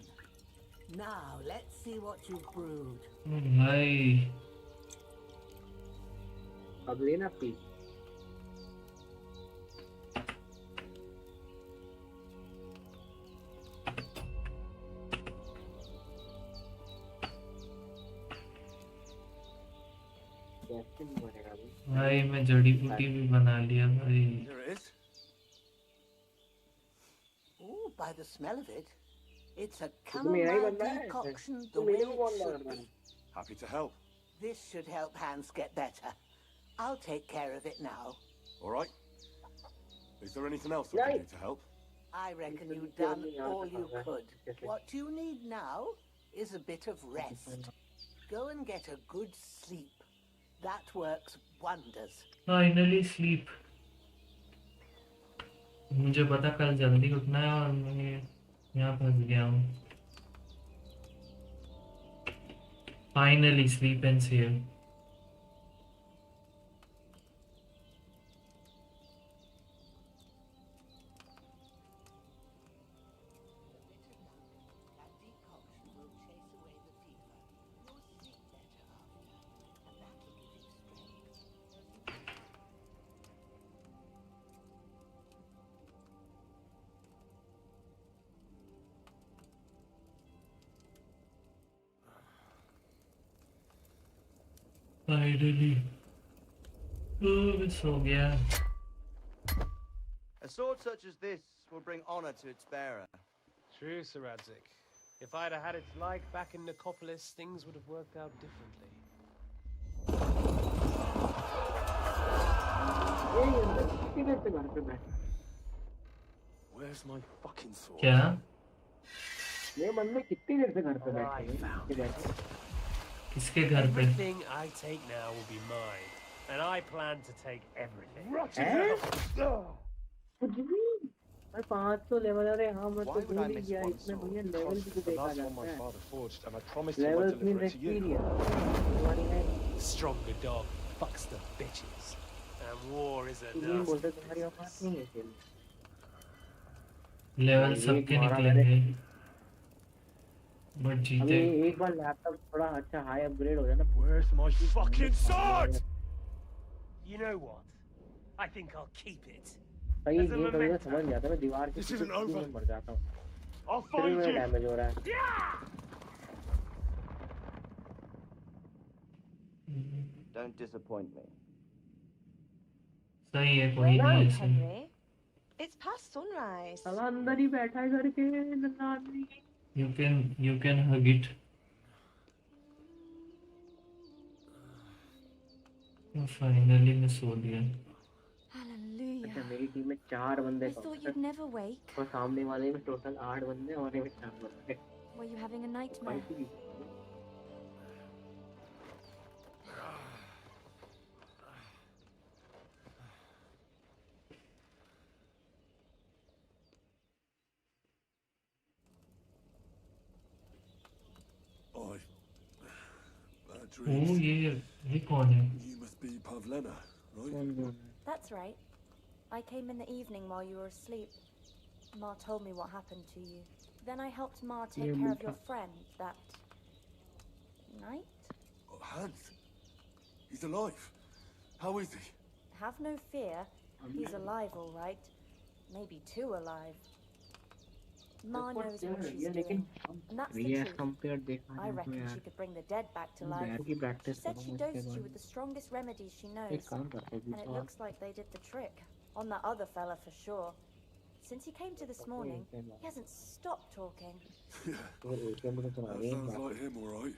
Now let's see what you've brewed. भाई अब लेना पी। भाई मैं जड़ी बूटी भी बना लिया भाई। Here it is. Oh, by the smell of it, it's a तो मेरा ही chamomile बंदा है। decoction तो the way मेरे को it कौन should लग रहा है? be. Happy to help. This should help Hans get better. I'll take care of it now. All right. Is there anything else I can do to help? I reckon you've done all you could. What you need now is a bit of rest. Go and get a good sleep. That works wonders. Finally sleep. मुझे पता कल जल्दी उठना है और मैं यहाँ फंस गया हूँ। Finally sleep and save. That decoction will chase away the fever. You'll sleep better after, and that will give you strength. Finally miss हो गया. A sword such as this will bring honor to its bearer. True, Sir Radzik. If I'd have had its like back in Nicopolis, things would have worked out differently. Where's my fucking sword? क्या? ये बंदे कितनी देर से घर पे बैठे हैं? किसके घर पे? Everything I take now will be mine, and I plan to take everything. कुछ भी? मैं 500 लेवल अरे हाँ मैं तो भूल ही गया इसमें भैया लेवल भी तो देखा जाता है. Levels mean experience. Stronger dog fucks the bitches, and war is a ये बोलते तुम्हारी औकात नहीं है खेल. लेवल सबके निकलेंगे. बट जीते. अभी एक बार लैपटॉप थोड़ा अच्छा हाई अपग्रेड हो जाए ना. Where's my fucking sword? You know what? I think I'll keep it. भाई ये कभी तो समझ जाता है मैं दीवार के पीछे मर जाता हूँ. फिर भी मेरा डैमेज हो रहा है. Don't disappoint me. सही है कोई नहीं ऐसे. Henry, it's past sunrise. साला अंदर ही बैठा है घर के नन्हा आदमी. You can hug it. Finally मैं सो गया. अच्छा मेरी टीम में 4 बंदे I thought you'd never wake. और सामने वाले में टोटल 8 बंदे और में 4 बंदे. Were you having a nightmare? ओ ये कौन है? You must be Pavlena, right? That's right. I came in the evening while you were asleep. Ma told me what happened to you. Then I helped Ma take care of your friend that night. Oh, Hans. He's alive. How is he? Have no fear. He's alive, all right. Maybe too alive. Ma knows what she's doing. And that's the truth. I reckon she could bring the dead back to life. She said she dosed you with the strongest remedies she knows. And it looks like they did the trick. On that other fella for sure. Since he came to this morning, he hasn't stopped talking. That sounds like him, all right.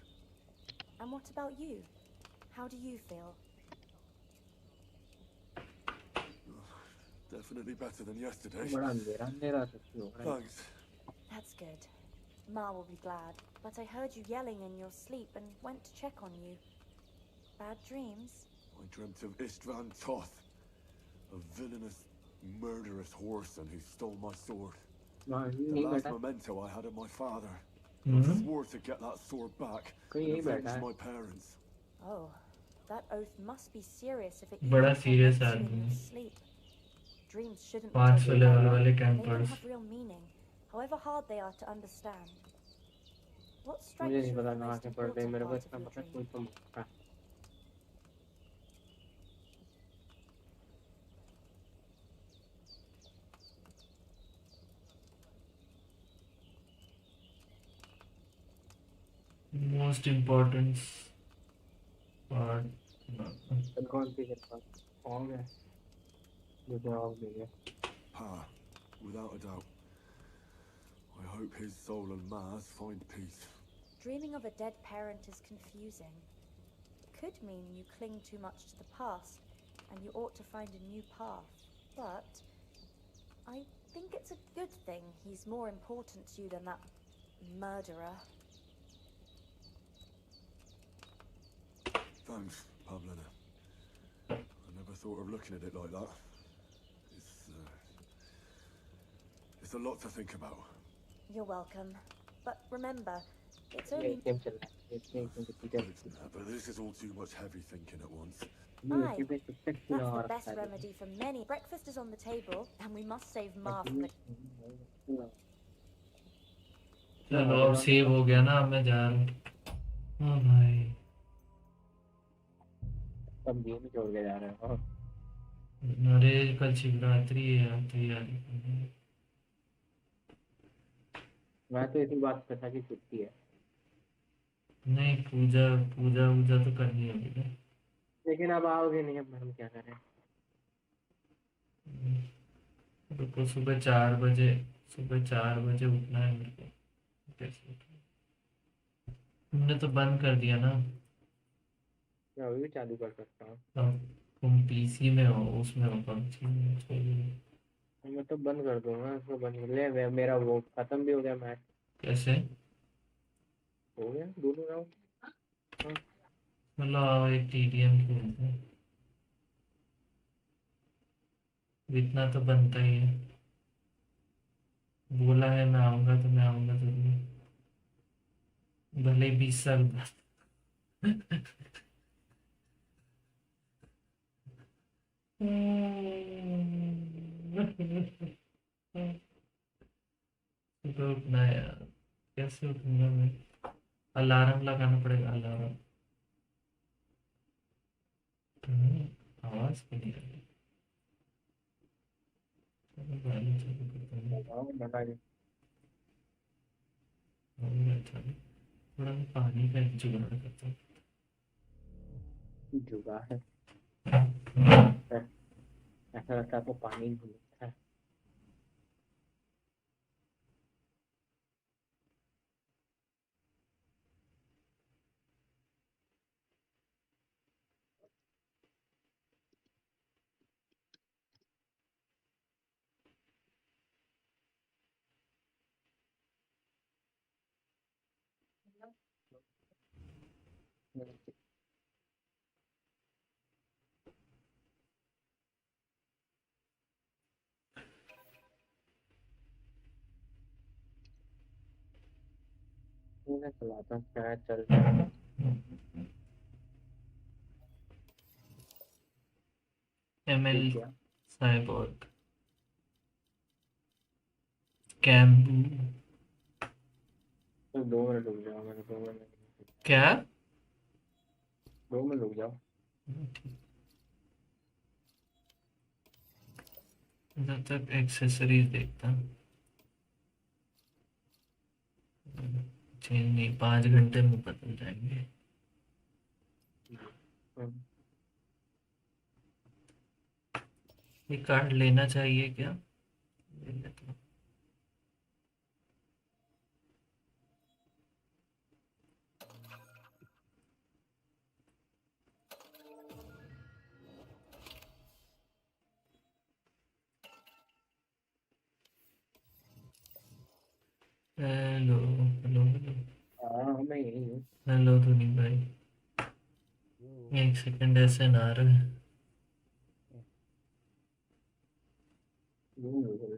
And what about you? How do you feel? Definitely better than yesterday. Thanks. That's good. Ma will be glad. But I heard you yelling in your sleep and went to check on you. Bad dreams? I dreamt of Istvan Toth, a villainous, murderous whoreson who stole my sword. The last memento I had of my father. I swore to get that sword back and avenge my parents. Oh, that oath must be serious if it बड़ा serious in आदमी your है. sleep. Dreams shouldn't be 500 taken level lightly. वाले They don't campers. have real meaning, however hard they are to understand. What मुझे strikes नहीं you पता as the कहाँ most से पढ़ रहे important मेरे को part इसका of your मतलब dream? कोई तो मौका. Most important part. कौन सी करता कौन है जो जवाब देगा. Pa, without a doubt. I hope his soul and Ma's find peace. Dreaming of a dead parent is confusing. Could mean you cling too much to the past, and you ought to find a new path. But I think it's a good thing he's more important to you than that murderer. Thanks, Pavlena. I never thought of looking at it like that. It's a lot to think about. You're welcome. But remember, it's only... But this is all too much heavy thinking at once. Aye, that's the best remedy for many. Breakfast is on the table, and we must save Ma from the... चलो अब save हो गया ना. अब मैं जा रहा हूँ. हाँ भाई. सब गेम ही छोड़ के जा रहे हो. अरे कल शिवरात्रि है तो यार. मैं तो इसी बात पे था कि छुट्टी है. नहीं पूजा पूजा वूजा तो करनी होगी ना. लेकिन अब आओगे नहीं, अब हम क्या करें? रुको, सुबह 4 बजे उठना है मेरे को। कैसे उठूं? तुमने तो बंद कर दिया ना। मैं अभी भी चालू कर सकता हूँ। अब तुम पीसी में हो, उसमें हो पबजी में, छोड़ो। मैं तो बंद कर दूंगा उसको, बंद कर ले। मेरा वो खत्म भी हो गया मैच। कैसे? हो गया दोनों राउंड। हाँ। चलो आओ एक टीडीएम खेलते हैं। इतना तो बनता ही है। बोला है मैं आऊंगा तो मैं आऊंगा जरूर, भले ही 20 साल बाद। सुबह उठना है यार, कैसे उठूंगा मैं? अलार्म लगाना पड़ेगा, अलार्म। आवाज क्यों नहीं आ रही? चलो गाना चालू करता हूँ। हो गया चालू। थोड़ा मैं पानी का जुगाड़ करता हूँ। जुगाड़ है? ऐसा लगता है आपको पानी नहीं मिलता है। मैं चलाता हूँ, शायद चल जाए। एमएल ठीक है। साइबोर्ग कैम्बू। तो 2 मिनट रुक जाओ, मैंने 2 मिनट। क्या? 2 मिनट रुक जाओ। जब तक एक्सेसरीज देखता हूँ। चेंज नहीं, 5 घंटे में बदल जाएंगे। ये कार्ड लेना चाहिए क्या? ले लेता हूँ। Hello hello hello. हाँ मैं यही हूँ। हेलो धोनी भाई, एक सेकंड ऐसे ना रहे।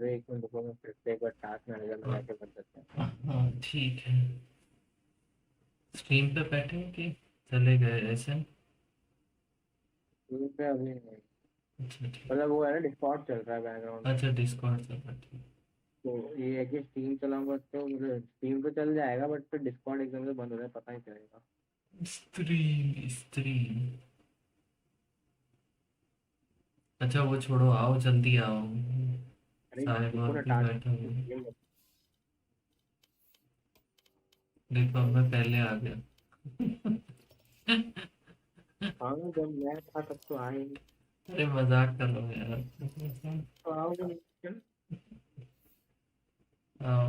एक मिनट रुको, मैं फिर से एक बार टास्क मैनेजर में जाके कर सकते हैं। हाँ ठीक है। स्ट्रीम पे बैठे हो कि चले गए ऐसे? अभी नहीं। अच्छा ठीक। मतलब वो है ना, डिस्कॉर्ड चल रहा है बैकग्राउंड में। अच्छा डिस्कॉर्ड चल रहा है, ठीक। तो ये है कि स्टीम चलाऊंगा तो मतलब स्टीम तो चल जाएगा, बट फिर डिस्कॉर्ड एकदम से बंद हो जाए, पता नहीं चलेगा। Stream stream. अच्छा वो छोड़ो, आओ जल्दी आओ। अरे सारे रुको बहुत ना, भी बैठा हुआ है। टास्क। देखो अब मैं पहले आ गया। हाँ जब मैं था तब तो आए नहीं। अरे मजाक कर लो यार। तो आओगे नहीं क्या? आओ,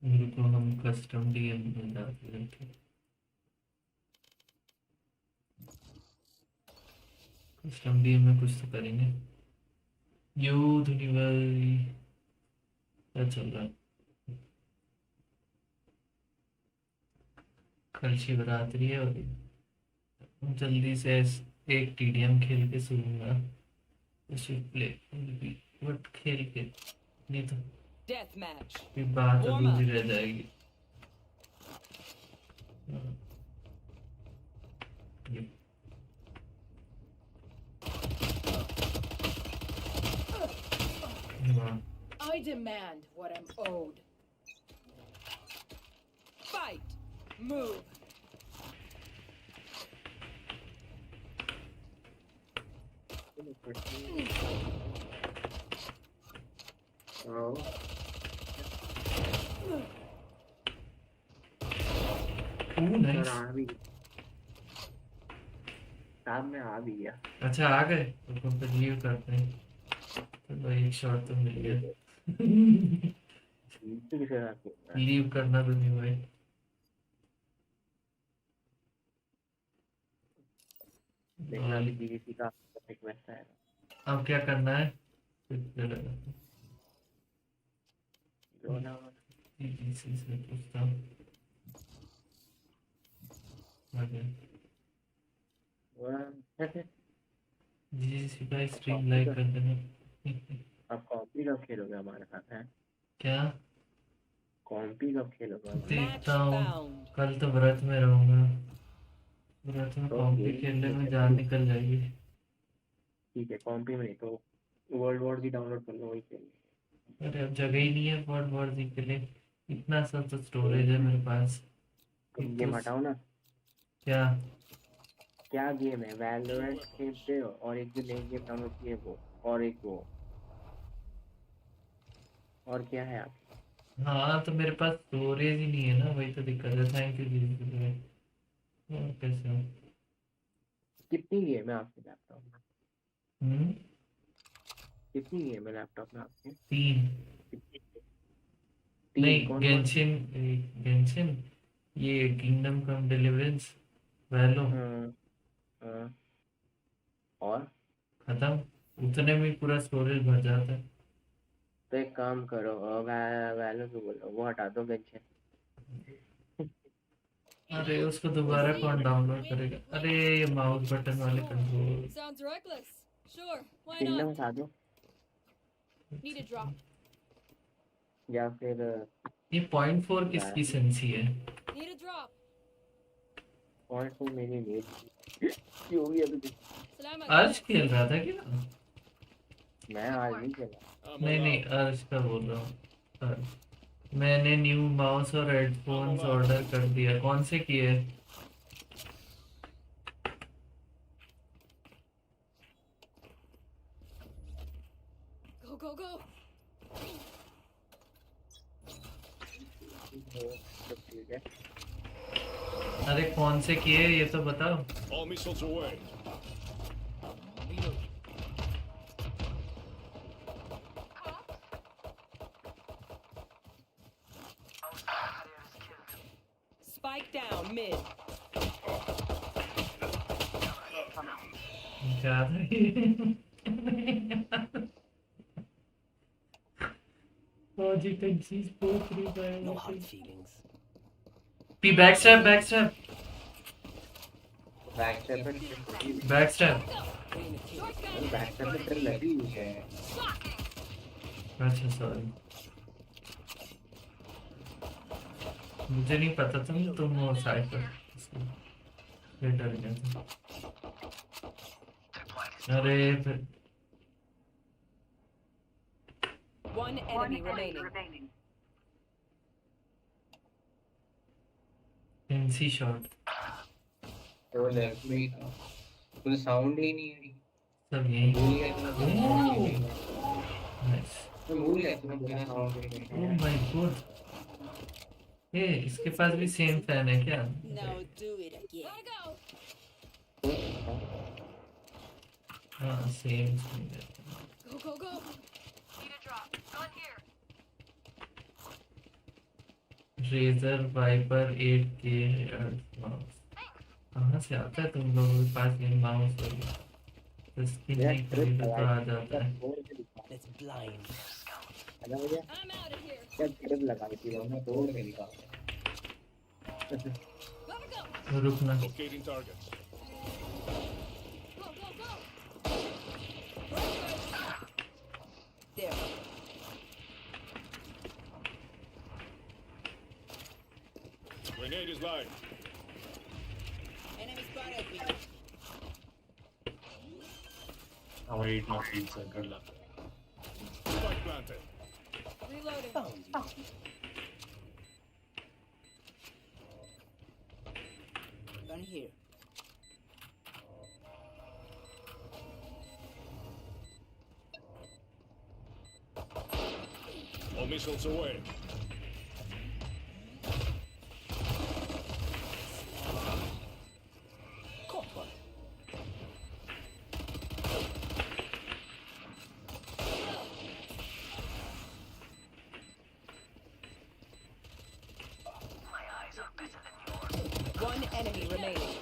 रुको हम कस्टम डीएम में जाते हैं। कस्टम डीएम में कुछ तो करेंगे। यू धुनी भाई, क्या चल रहा है? कल शिवरात्रि है और जल्दी से एक टीडीएम खेल के सोऊंगा। प्ले बट खेल के नहीं तो Death match. फिर बात Warm up. अधूरी रह जाएगी। ये हाँ। I demand what I'm owed. Fight. Move. आओ। नाइस। साहब मैं आ भी गया। अच्छा आ गए तो फिर लीव करते हैं। चलो एक शॉट तो मिल गया। लीव करना तो नहीं भाई। देखना अभी जीवीसी का रिक्वेस्ट आएगा। अब क्या करना है? जीवीसी से पूछता हूँ। जीवीसी का स्ट्रीम लाइक कर देना। आप कॉम्पी कब खेलोगे हमारे साथ हैं? क्या? कॉम्पी कब खेलोगे? देखता हूँ, कल तो व्रत में रहूंगा। व्रत में कॉम्पी खेलने में जान निकल जाएगी। ठीक है, कॉम्पी में नहीं तो वर्ल्ड वॉर जी डाउनलोड कर लो, वही खेल। अरे अब जगह ही नहीं है वर्ल्ड वॉर जी के लिए। इतना सब तो स्टोरेज है मेरे पास। गेम हटाओ ना। क्या क्या गेम है? वैलोरेंट खेलते हो और एक जो नई गेम डाउनलोड की है वो, और एक वो, और क्या है आप? हाँ तो मेरे पास स्टोरेज ही नहीं है ना, वही तो दिक्कत है। थैंक यू जी। कैसे हो? कितनी गेम है आपके लैपटॉप में? कितनी गेम है लैपटॉप में आपके? 3। नहीं गेंशिन, गेंशिन, ये किंगडम कम डिलीवरेंस, वैलो। और खत्म। उतने में पूरा स्टोरेज भर जाता है। तो एक काम करो, वैलो को बोलो वो हटा दो गेंशिन। अरे उसको दोबारा कौन डाउनलोड करेगा? अरे ये माउस बटन वाले control. Sounds reckless. Sure, why kingdom not? हटा दो Need a drop. या फिर ये 0.4 किसकी सेंसी है? Need a drop. 0.4 मेरी नहीं क्यों भी अभी अर्श खेल रहा था क्या? मैं आज नहीं खेला। नहीं अर्श का बोल रहा हूँ। मैंने न्यू माउस और हेडफोन्स ऑर्डर कर दिया। कौन से किए? Go, go, go. ठीक है। अरे कौन से किए ये तो बताओ। All missiles away. Spike down mid. क्या था ये? No hard feelings. P backstab, backstab. Backstab Backstab. Backstab में ट्रिल लगी हुई है। अच्छा सॉरी, मुझे नहीं पता था तुम वो साइफर डर गया था। अरे फिर One enemy remaining. Fancy shot. तो लेफ्ट में ही था, कोई साउंड ही नहीं है। सब यही भूल गया तुम्हें। नाइस। मैं भूल गया तुम्हें बिना साउंड के। ओह माय गॉड, ये इसके पास भी सेम फैन है क्या? Now do it again. हाँ same. Go, go, go. Need a drop. Gun here. Razer Viper 8K mouse कहाँ से आता है तुम लोगों के पास? ये माउस और स्किन नहीं खरीदे तो आ जाता है। Let's blind. I'm out of here. क्या ट्रिप लगाई थी हमने, तोड़ के निकाल। Gotta go. रुकना। Locating targets. Go, go, go. There. Grenade is live. Enemy spotted me. Our 8 not feels so good luck. Spike planted. Reloading. Gun here. All missiles away. enemy remaining.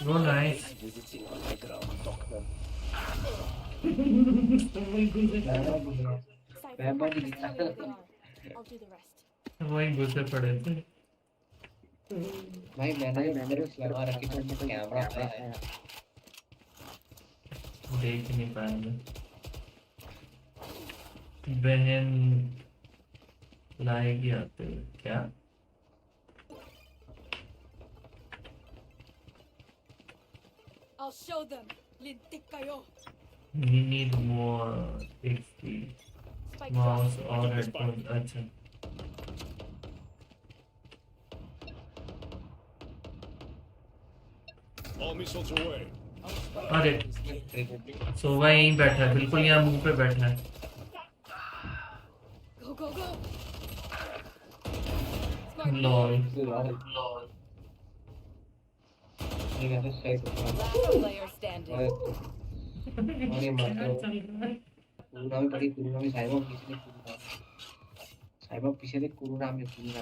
Oh nice. Visiting on my ground, doctor. I'll do the rest. वहीं घुसे पड़े थे। भाई मैंने तो लगा रखी तो कैमरा आया है। देख नहीं पाएंगे। बहन लाएगी आते हुए क्या? I'll show them. Lintik kayo. We need more XP. Mouse और headphone अच्छा। All missiles away. अरे सोवा यहीं बैठा है, बिल्कुल यहाँ मुंह पे बैठा है। Go, go, go. Lol Last player standing. अरे कोरोना में बड़ी कोरोना में साइबर पीछे से कोरोना में कोरोना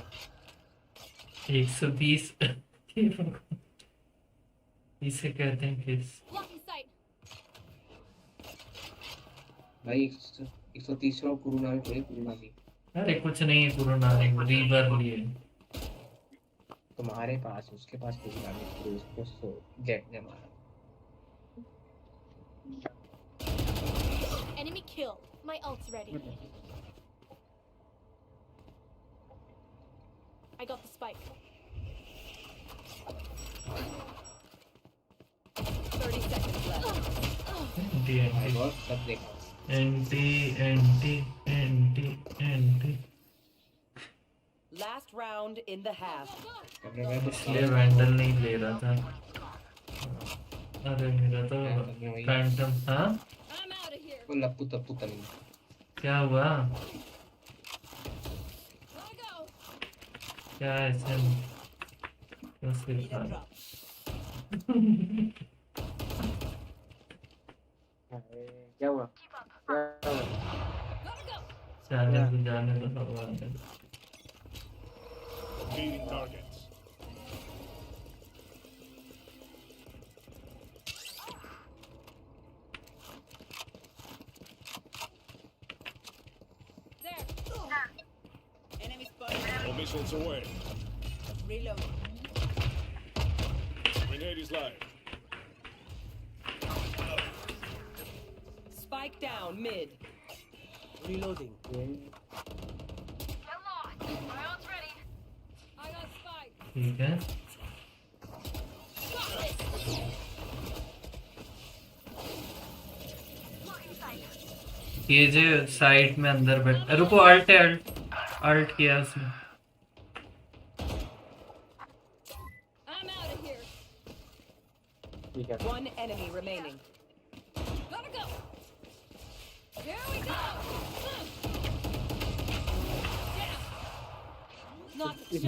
120 इसे कहते हैं किस Blocking sight. भाई 130 कोरोना में बड़ी कोरोना में अरे कुछ नहीं है कोरोना रिवर लिए तुम्हारे पास उसके पास कोरोना में उसको सो जेट ने मारा Enemy killed. My ult's ready. I got the spike. 30 seconds left. Anti Last round in the half. इसलिए वैंडल नहीं ले रहा था। अरे मेरा तो फैंटम था। वो लप्पू तप्पू तनी क्या हुआ? क्या ऐसे कैसे खा क्या हुआ जाने तो भगवान ने Beating targets. Enemy spotted. All missiles away. Reload. Grenade is live. Spike down mid. Reloading. ठीक है। ये जो साइड में अंदर बैठ रुको अल्ट है अल्ट किया उसने। One enemy remaining. Gotta go. Here we go.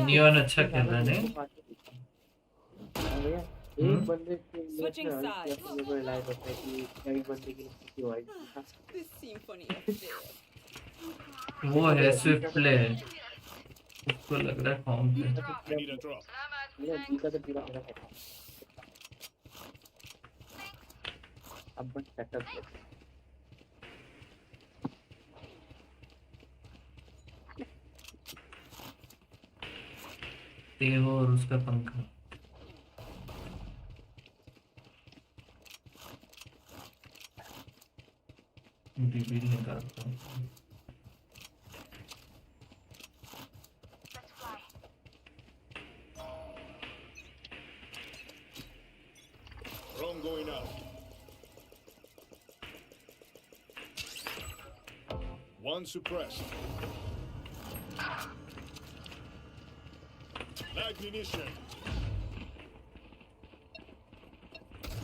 Neon अच्छा खेल रहा है एक बंदे के Switching sides. मेरे लाइव होता है कि कई बंदे की किसी wise The symphony of death. वो है स्विफ्ट प्ले उसको लग रहा है फॉर्म पे। I need a drop. मेरा जी का तो पूरा मेरा है अब बस सेटअप तेहो और उसका पंखा बिल निकालता हूँ। Drone going up. One suppressed. Ignition.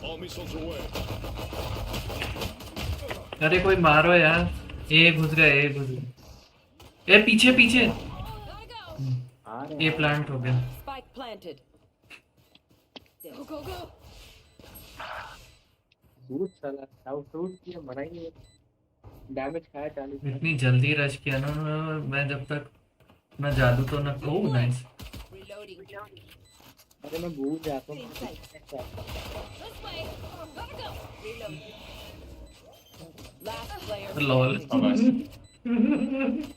All missiles away. अरे कोई मारो यार। ए घुस गया ए घुस गया। ए पीछे पीछे ए प्लांट हो गया। Spike planted. Go, go, go. दूध साला आउट किया मरा ही नहीं डैमेज खाया 40। इतनी जल्दी रश किया ना मैं जब तक ना जादू तो ना। Oh nice. अरे मैं भूल जाता हूँ। लॉल। Oh, nice.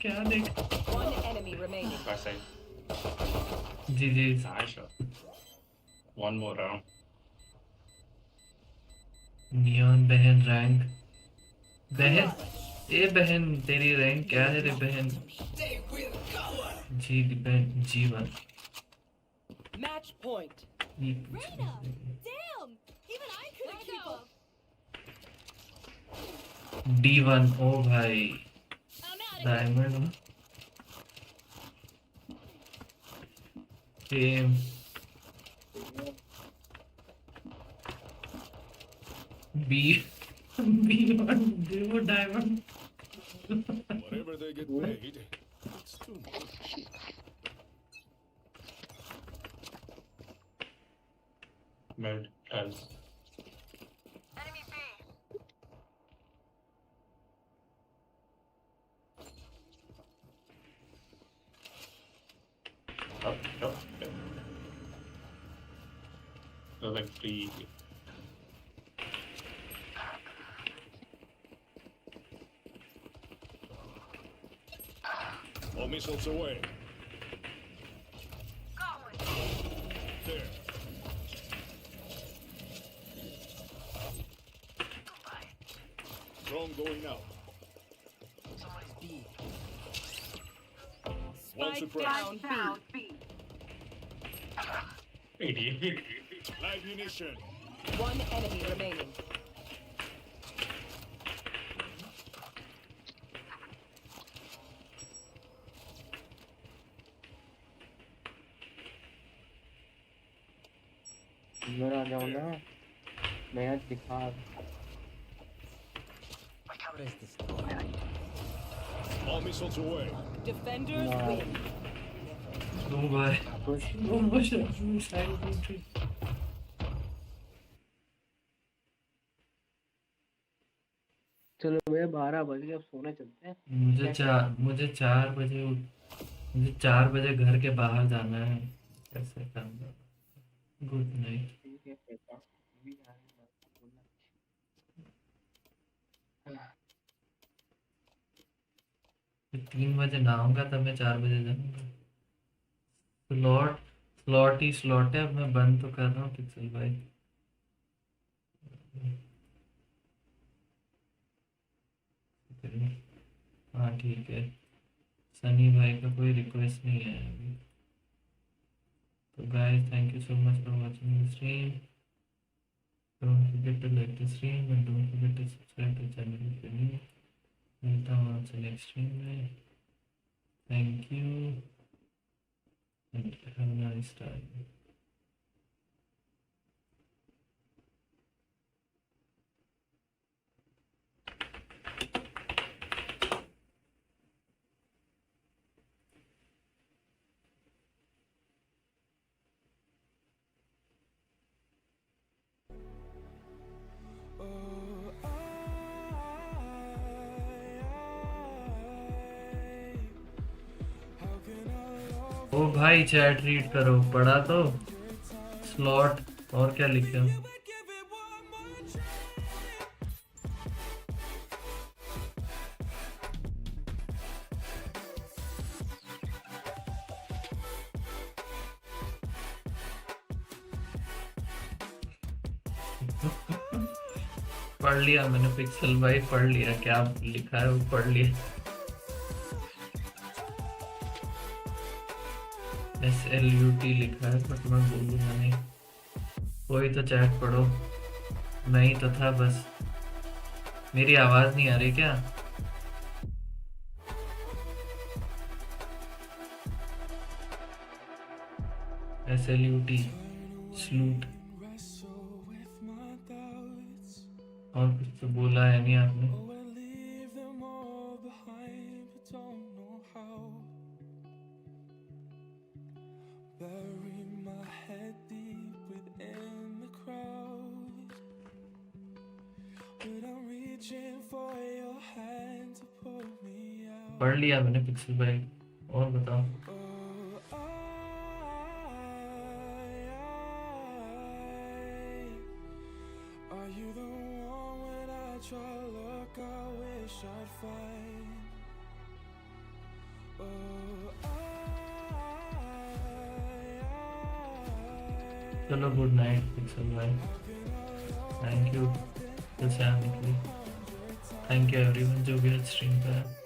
क्या देख। One enemy remaining. Back side. जी। Nice shot. One more round. Neon बहन रैंक। बहन ए बहन तेरी रैंक क्या है रे बहन। जी बहन G1। Match point. Damn! Even I couldn't keep up. D1 ओ भाई डायमंड सेम। बी B1 वो diamond. Whatever they get paid, it's too much. Mid else. Up. They're like 3. All missiles away. There. Drone going out. One Spike suppressed. down B. 80. Live munition. One enemy remaining. इधर आ जाओ ना। मैं दिखा। All missiles away. Defenders win. No भाई no भाई। चलो भैया 12 बज गए, अब सोने चलते हैं। मुझे 4 बजे घर के बाहर जाना है। कैसे करना। Good night. ठीक है कहता हूँ। अभी आ रही बात बोलना। 3 बजे नहाऊंगा तब मैं 4 बजे जाऊंगा। स्लॉट ही स्लॉट है। अब मैं बंद तो कर रहा हूँ पिक्सल भाई। हाँ ठीक है। सनी भाई का कोई रिक्वेस्ट नहीं है अभी। तो guys thank you so much for watching the stream. Don't forget to like the stream and don't forget to subscribe to channel if you new. मिलता हूँ आपसे नेक्स्ट स्ट्रीम में। Thank you and have a nice time. ओ भाई chat read करो। पढ़ा तो slot और क्या लिखे हो। पढ़ लिया मैंने पिक्सल भाई पढ़ लिया। क्या लिखा है वो पढ़ लिया। SLUT लिखा है बट मैं बोलूँगा नहीं। कोई तो चैट पढ़ो। मैं ही तो था बस। मेरी आवाज़ नहीं आ रही क्या। SLUT स्लूट। और कुछ तो बोला है नहीं आपने। पढ़ लिया मैंने पिक्सल भाई। और बताओ। Are you the one when I try to look, I wish I'd find? चलो गुड नाइट पिक्सल भाई, थैंक यू जैसे आने के लिए, थैंक यू एवरीवन जो भी आज स्ट्रीम पे है।